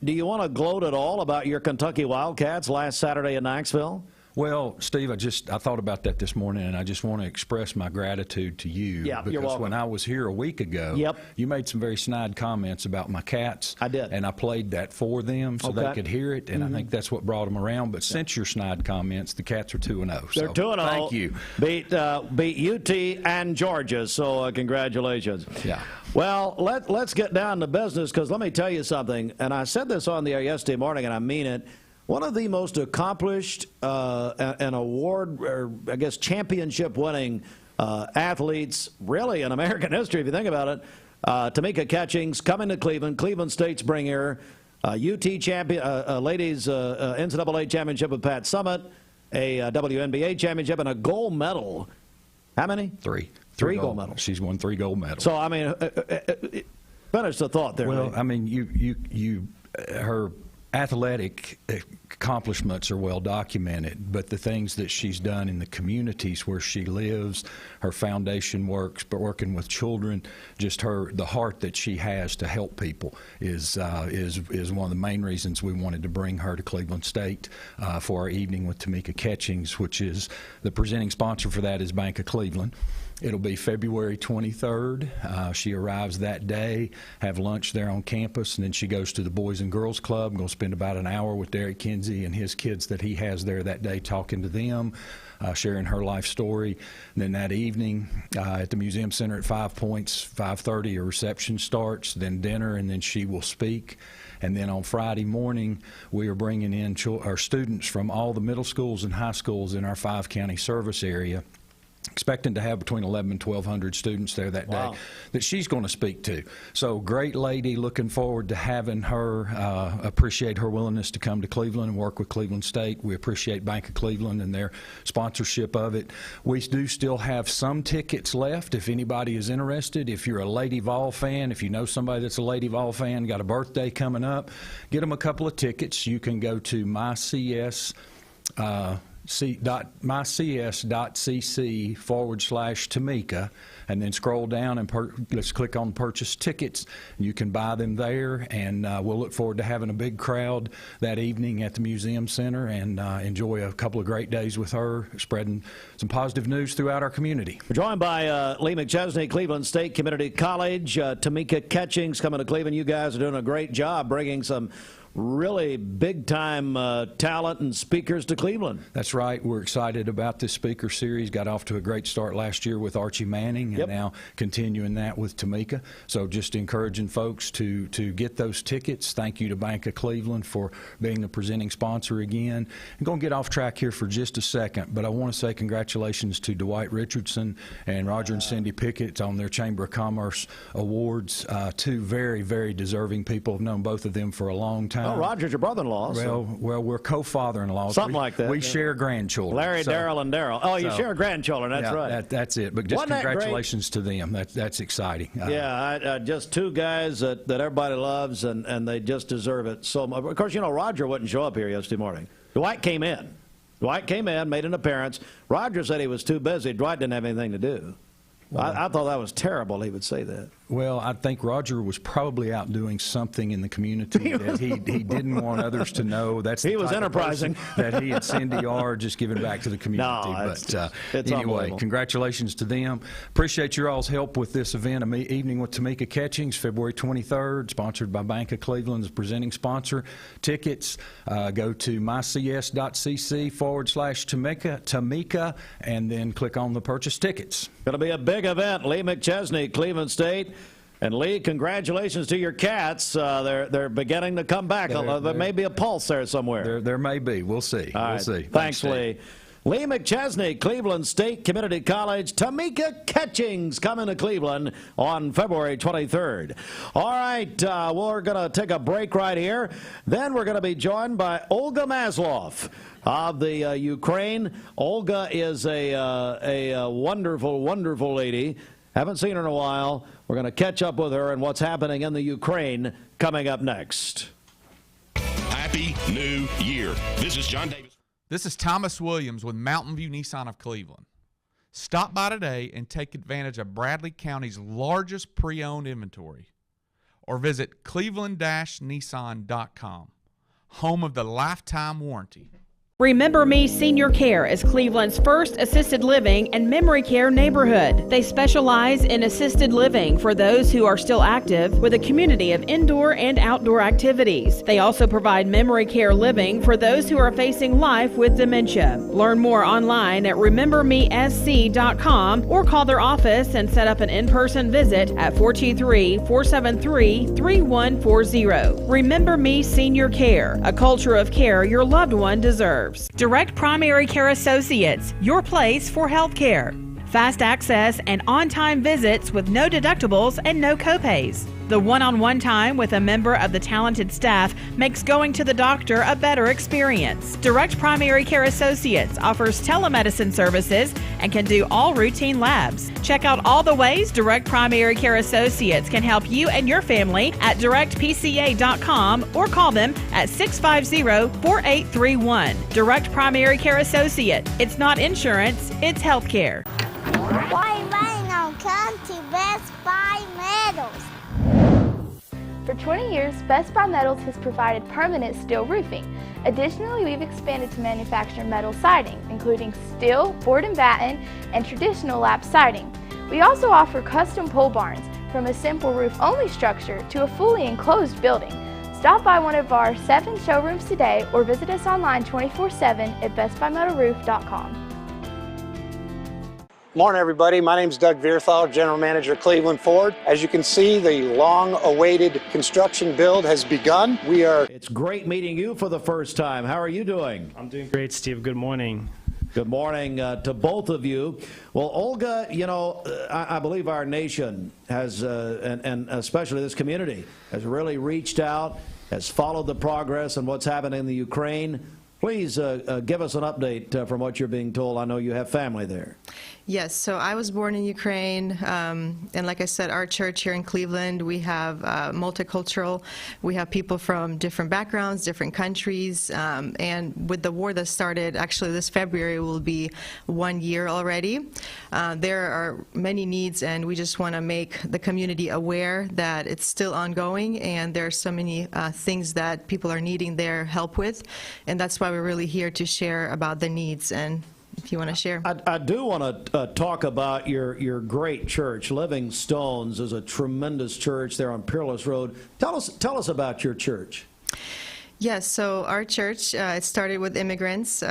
do you want to gloat at all about your Kentucky Wildcats last Saturday in Knoxville? Well, Steve, I thought about that this morning, and I just want to express my gratitude to you. Yeah, because you're welcome. when I was here a week ago, you made some very snide comments about my cats. I did. And I played that for them so they could hear it, and I think that's what brought them around. But since your snide comments, the Cats are 2-0. They're 2-0. Thank you. Beat UT and Georgia, so congratulations. Yeah. Well, let's get down to business, because let me tell you something, and I said this on the air yesterday morning, and I mean it. One of the most accomplished and award, or I guess championship-winning athletes, really in American history, if you think about it, Tamika Catchings, coming to Cleveland. Cleveland State's bring her. UT champion, ladies NCAA championship with Pat Summitt, a WNBA championship, and a gold medal. How many? Three gold medals. She's won 3 gold medals. So I mean, finish the thought there. Well, I mean, her athletic accomplishments are well documented, but the things that she's done in the communities where she lives, her foundation works, but working with children, just the heart that she has to help people is one of the main reasons we wanted to bring her to Cleveland State for our evening with Tamika Catchings, which is the presenting sponsor for that is Bank of Cleveland. It'll be February 23rd. She arrives that day, have lunch there on campus, and then she goes to the Boys and Girls Club and goes spend about an hour with Derek Kinsey and his kids that he has there that day, talking to them, sharing her life story. And then that evening at the Museum Center at 5 Points, 5:30, a reception starts, then dinner, and then she will speak. And then on Friday morning, we are bringing in our students from all the middle schools and high schools in our 5-county service area, expecting to have between 1,100 and 1,200 students there that day that she's going to speak to. So great lady, looking forward to having her, appreciate her willingness to come to Cleveland and work with Cleveland State. We appreciate Bank of Cleveland and their sponsorship of it. We do still have some tickets left if anybody is interested. If you're a Lady Vol fan, if you know somebody that's a Lady Vol fan, got a birthday coming up, get them a couple of tickets. You can go to mycs.cc/Tamika, and then scroll down and let's click on purchase tickets. You can buy them there, and we'll look forward to having a big crowd that evening at the Museum Center and enjoy a couple of great days with her, spreading some positive news throughout our community. We're joined by Lee McChesney, Cleveland State Community College. Tamika Catchings coming to Cleveland. You guys are doing a great job bringing some really big-time talent and speakers to Cleveland. That's right. We're excited about this speaker series. Got off to a great start last year with Archie Manning, and now continuing that with Tamika. So just encouraging folks to get those tickets. Thank you to Bank of Cleveland for being the presenting sponsor again. I'm going to get off track here for just a second, but I want to say congratulations to Dwight Richardson and Roger and Cindy Pickett on their Chamber of Commerce awards. Two very, very deserving people. I've known both of them for a long time. Oh, Roger's your brother-in-law. Well, we're co-father-in-laws. Something like that. We share grandchildren. Larry, Daryl, and Daryl. Oh, you share grandchildren. That's right. That's it. But just congratulations to them. That's exciting. Just two guys that everybody loves, and they just deserve it so much. Of course, you know, Roger wouldn't show up here yesterday morning. Dwight came in, made an appearance. Roger said he was too busy. Dwight didn't have anything to do. Well, I thought that was terrible he would say that. Well, I think Roger was probably out doing something in the community that he didn't want others to know. He was enterprising. That he and Cindy are just giving back to the community. It's anyway, congratulations to them. Appreciate your all's help with this event, Evening with Tamika Catchings, February 23rd, sponsored by Bank of Cleveland as presenting sponsor. Tickets, go to mycs.cc/Tamika, and then click on the purchase tickets. Going to be a big event. Lee McChesney, Cleveland State. And Lee, congratulations to your Cats. They're beginning to come back. There may be a pulse there somewhere. There may be. We'll see. We'll see. Thanks, Lee. Lee McChesney, Cleveland State Community College. Tamika Catchings coming to Cleveland on February 23rd. All right, we're going to take a break right here. Then we're going to be joined by Olga Maslov of the Ukraine. Olga is a wonderful, wonderful lady. Haven't seen her in a while. We're going to catch up with her and what's happening in the Ukraine coming up next. Happy New Year. This is John Davis. This is Thomas Williams with Mountain View Nissan of Cleveland. Stop by today and take advantage of Bradley County's largest pre-owned inventory. Or visit cleveland-nissan.com, home of the lifetime warranty. Remember Me Senior Care is Cleveland's first assisted living and memory care neighborhood. They specialize in assisted living for those who are still active with a community of indoor and outdoor activities. They also provide memory care living for those who are facing life with dementia. Learn more online at remembermesc.com or call their office and set up an in-person visit at 423-473-3140. Remember Me Senior Care, a culture of care your loved one deserves. Direct Primary Care Associates, your place for health care. Fast access and on-time visits with no deductibles and no copays. The one-on-one time with a member of the talented staff makes going to the doctor a better experience. Direct Primary Care Associates offers telemedicine services and can do all routine labs. Check out all the ways Direct Primary Care Associates can help you and your family at directpca.com or call them at 650-4831. Direct Primary Care Associate. It's not insurance, it's health care. Why buying on County Best Buy Metals? For 20 years, Best Buy Metals has provided permanent steel roofing. Additionally, we've expanded to manufacture metal siding, including steel, board and batten, and traditional lap siding. We also offer custom pole barns, from a simple roof-only structure to a fully enclosed building. Stop by one of our 7 showrooms today or visit us online 24/7 at bestbuymetalroof.com. Morning, everybody. My name is Doug Vierthal, General Manager of Cleveland Ford. As you can see, the long-awaited construction build has begun. It's great meeting you for the first time. How are you doing? I'm doing great, Steve. Good morning. Good morning to both of you. Well, Olga, you know, I believe our nation has, and especially this community, has really reached out, has followed the progress and what's happening in the Ukraine. Please give us an update from what you're being told. I know you have family there. Yes, so I was born in Ukraine, and like I said, our church here in Cleveland, we have multicultural. We have people from different backgrounds, different countries, and with the war that started, actually this February will be 1 year already. There are many needs, and we just want to make the community aware that it's still ongoing, and there are so many things that people are needing their help with, and that's why we're really here to share about the needs. And if you want to share. I do want to talk about your great church. Living Stones is a tremendous church there on Peerless Road. Tell us about your church. Yes, so our church, it started with immigrants.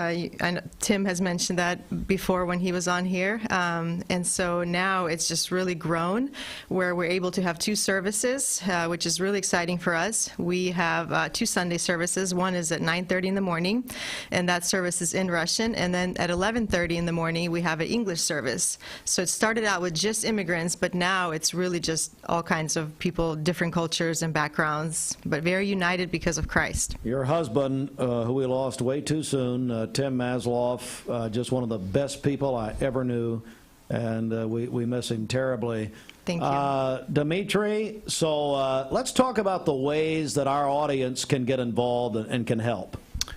Tim has mentioned that before when he was on here. And so now it's just really grown, where we're able to have 2 services, which is really exciting for us. We have 2 Sunday services. One is at 9:30 in the morning, and that service is in Russian. And then at 11:30 in the morning, we have an English service. So it started out with just immigrants, but now it's really just all kinds of people, different cultures and backgrounds, but very united because of Christ. Your husband, who we lost way too soon, Tim Maslov, just one of the best people I ever knew, and we miss him terribly. Thank you. Dimitri, so let's talk about the ways that our audience can get involved and can help.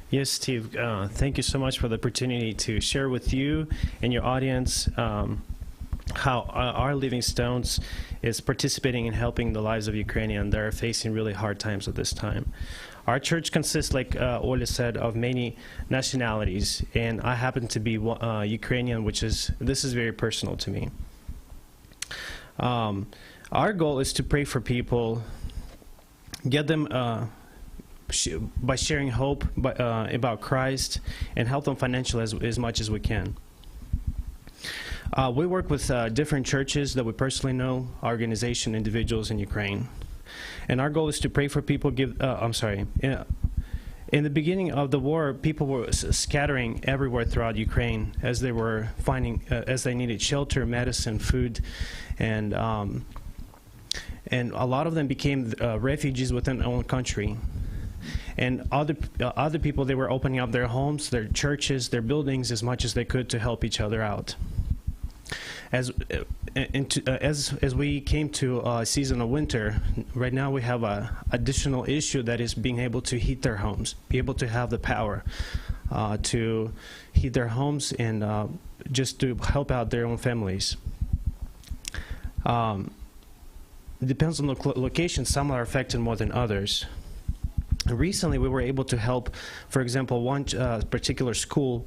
Yes, Steve. Thank you so much for the opportunity to share with you and your audience how our Living Stones is participating in helping the lives of Ukrainians that are facing really hard times at this time. Our church consists, like Olga said, of many nationalities, and I happen to be Ukrainian, this is very personal to me. Our goal is to pray for people, get them by sharing hope about Christ, and help them financially as much as we can. We work with different churches that we personally know, organizations, individuals in Ukraine. And our goal is to pray for people. In the beginning of the war, people were scattering everywhere throughout Ukraine as they were as they needed shelter, medicine, food, and a lot of them became refugees within their own country. And other people, they were opening up their homes, their churches, their buildings as much as they could to help each other out. As we came to a season of winter, right now we have an additional issue that is being able to heat their homes, be able to have the power to heat their homes and just to help out their own families. It depends on the location. Some are affected more than others. Recently, we were able to help, for example, one particular school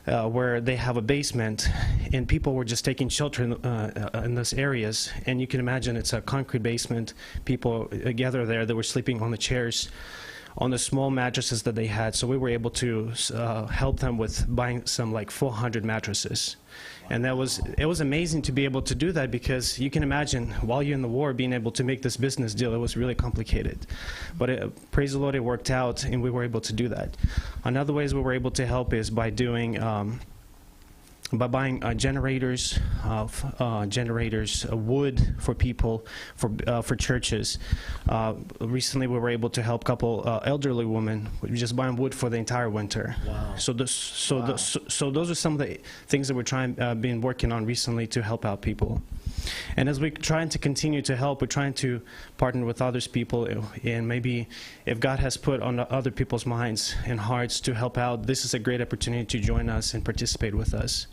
where they have a basement, and people were just taking shelter in those areas. And you can imagine it's a concrete basement. People gather there. They were sleeping on the chairs, on the small mattresses that they had. So we were able to help them with buying some like 400 mattresses. And it was amazing to be able to do that, because you can imagine while you're in the war, being able to make this business deal, it was really complicated. But praise the Lord, it worked out, and we were able to do that. Another ways we were able to help is by doing by buying generators, wood for people, for churches. Recently, we were able to help a couple elderly women just buying wood for the entire winter. Wow. So those are some of the things that we're been working on recently to help out people. And as we're trying to continue to help, we're trying to partner with others people, and maybe if God has put on other people's minds and hearts to help out, this is a great opportunity to join us and participate with us.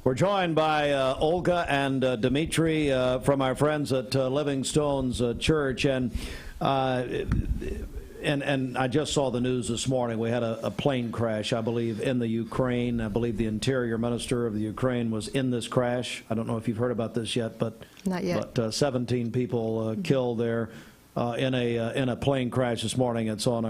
We're joined by Olga and Dimitri from our friends at Living Stones Church, and I just saw the news this morning. We had a plane crash, I believe, in the Ukraine. I believe the Interior Minister of the Ukraine was in this crash. I don't know if you've heard about this yet, but not yet. But 17 people killed there. in a plane crash this morning. It's on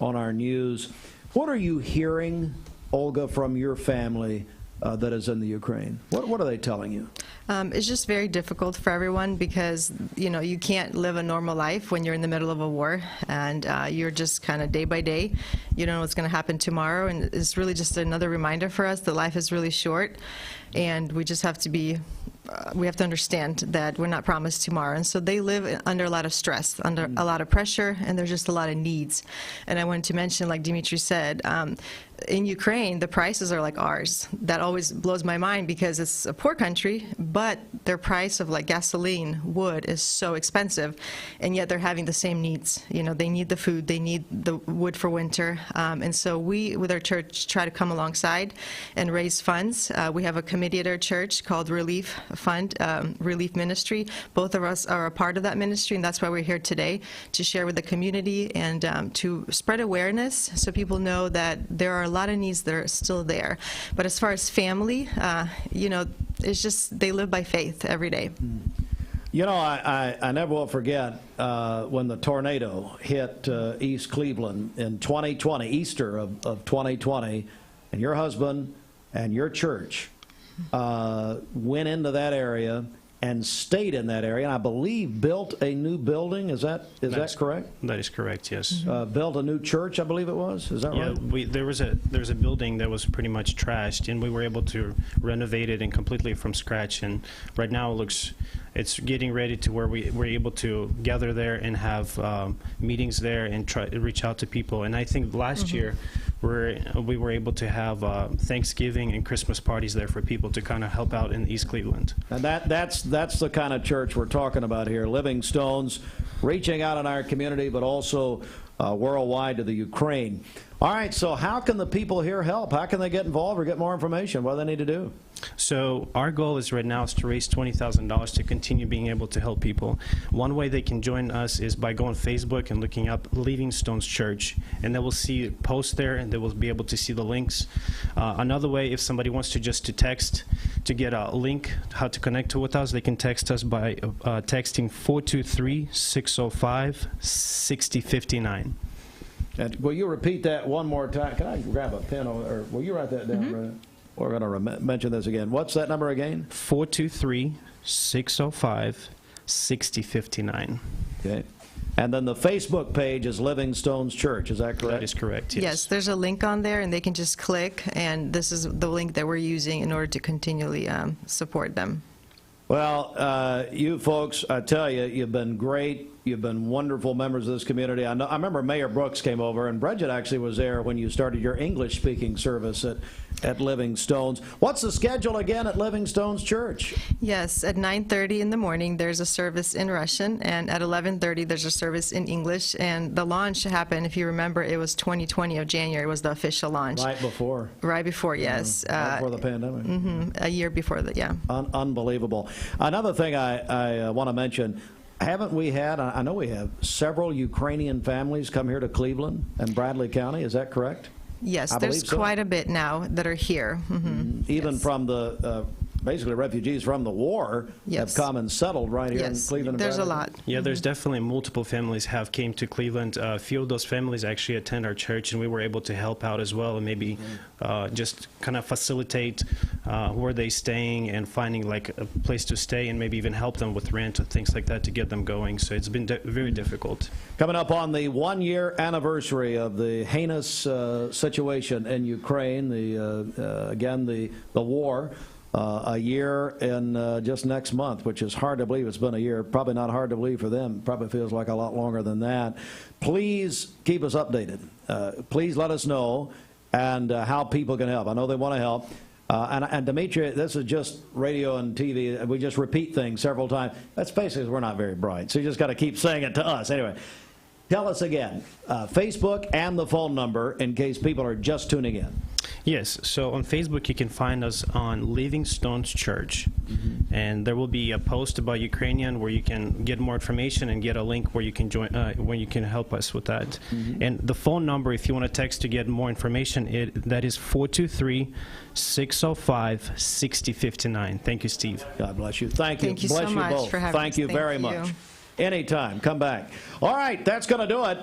our news. What are you hearing, Olga, from your family that is in the Ukraine? What are they telling you? It's just very difficult for everyone because, you can't live a normal life when you're in the middle of a war, and you're just kind of day by day. You don't know what's going to happen tomorrow, and it's really just another reminder for us that life is really short, and we just have to be we have to understand that we're not promised tomorrow. And so they live under a lot of stress, under a lot of pressure, and there's just a lot of needs. And I wanted to mention, like Dimitri said, in Ukraine, the prices are like ours. That always blows my mind because it's a poor country, but their price of like gasoline, wood is so expensive, and yet they're having the same needs. They need the food, they need the wood for winter. And so we, with our church, try to come alongside and raise funds. We have a committee at our church called Relief Fund, Relief Ministry. Both of us are a part of that ministry, and that's why we're here today, to share with the community and to spread awareness so people know that there are a lot of needs that are still there. But as far as family, it's just they live by faith every day. I never will forget when the tornado hit East Cleveland in 2020, Easter of 2020, and your husband and your church went into that area and stayed in that area, and I believe built a new building. Is that correct? That is correct, yes. Built a new church, I believe it was. Is that right? Yeah, there was a building that was pretty much trashed, and we were able to renovate it and completely from scratch. And right now it's getting ready to where we're able to gather there and have meetings there and try to reach out to people. And I think last year we were able to have Thanksgiving and Christmas parties there for people to kind of help out in East Cleveland. And that's the kind of church we're talking about here. Living Stones, reaching out in our community, but also worldwide to the Ukraine. All right, so how can the people here help? How can they get involved or get more information? What do they need to do? So our goal is right now is to raise $20,000 to continue being able to help people. One way they can join us is by going to Facebook and looking up Living Stones Church, and they will see posts there, and they will be able to see the links. Another way, if somebody wants to text to get a link how to connect with us, they can text us by texting 423-605-6059. Will you repeat that one more time? Can I grab a pen, or will you write that down? We're going to mention this again. What's that number again? 423-605-6059. Okay. And then the Facebook page is Living Stones Church. Is that correct? That is correct, yes. Yes, there's a link on there, and they can just click, and this is the link that we're using in order to continually support them. Well, you folks, I tell you, you've been great. You've been wonderful members of this community. I remember Mayor Brooks came over, and Bridget actually was there when you started your English-speaking service at Living Stones. What's the schedule again at Living Stones Church? Yes, at 9:30 in the morning, there's a service in Russian, and at 11:30, there's a service in English. And the launch happened, if you remember, it was 2020 of January was the official launch. Right before. Right before, yes. Right before the pandemic. A year before that, yeah. Unbelievable. Another thing I want to mention, haven't we had, I know we have, several Ukrainian families come here to Cleveland and Bradley County, is that correct? Yes, there's quite a bit now that are here. Even from the, basically refugees from the war have come and settled right here in Cleveland. There's a lot. Yeah, there's definitely multiple families have came to Cleveland. A few of those families actually attend our church, and we were able to help out as well, and maybe just kind of facilitate where they're staying and finding like a place to stay, and maybe even help them with rent and things like that to get them going. So it's been very difficult. Coming up on the one-year anniversary of the heinous situation in Ukraine, again the war. A year in just next month, which is hard to believe it's been a year. Probably not hard to believe for them. Probably feels like a lot longer than that. Please keep us updated. Please let us know and how people can help. I know they want to help. And Dimitri, this is just radio and TV. We just repeat things several times. That's basically we're not very bright. So you just got to keep saying it to us. Anyway, tell us again, Facebook and the phone number in case people are just tuning in. Yes, so on Facebook you can find us on Living Stones Church, and there will be a post about Ukrainian where you can get more information and get a link where you can join, where you can help us with that. And the phone number, if you want to text to get more information, that is 423-605-6059. Thank you, Steve. God bless you. Thank you. Thank you bless so you much both. for having us. Thank you very much. Anytime. Come back. All right, that's going to do it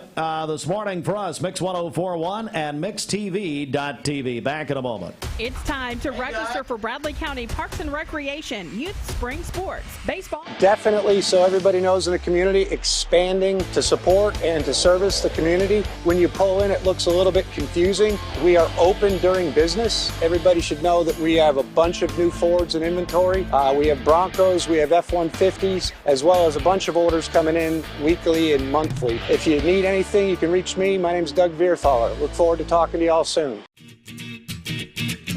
this morning for us. Mix 1041 and MixTV.tv. Back in a moment. It's time to register for Bradley County Parks and Recreation Youth Spring Sports. Baseball. Definitely, so everybody knows in the community, expanding to support and to service the community. When you pull in, it looks a little bit confusing. We are open during business. Everybody should know that we have a bunch of new Fords in inventory. We have Broncos, we have F-150s, as well as a bunch of orders coming in weekly and monthly. If you need anything, you can reach me. My name's Doug Vierthaler. Look forward to talking to y'all soon.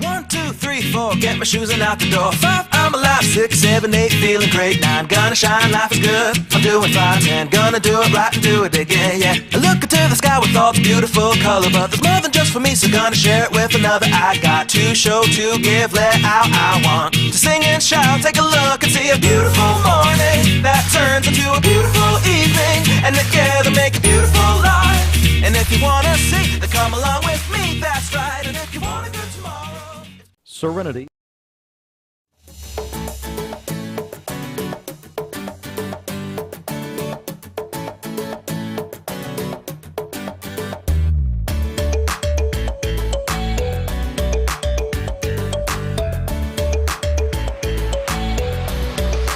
1, 2, 3, 4, get my shoes and out the door. 5, I'm alive. 6, 7, 8, feeling great. 9, gonna shine, life is good. I'm doing fine. 10, gonna do it right and do it again, yeah. I look into the sky with all the beautiful color, but there's more than just for me, so gonna share it with another. I got to show, to give, let out. I want to sing and shout. Take a look and see a beautiful morning that turns into a beautiful evening, and together make a beautiful life. And if you wanna see, then come along with me, that's right. And if you wanna go tomorrow, Serenity.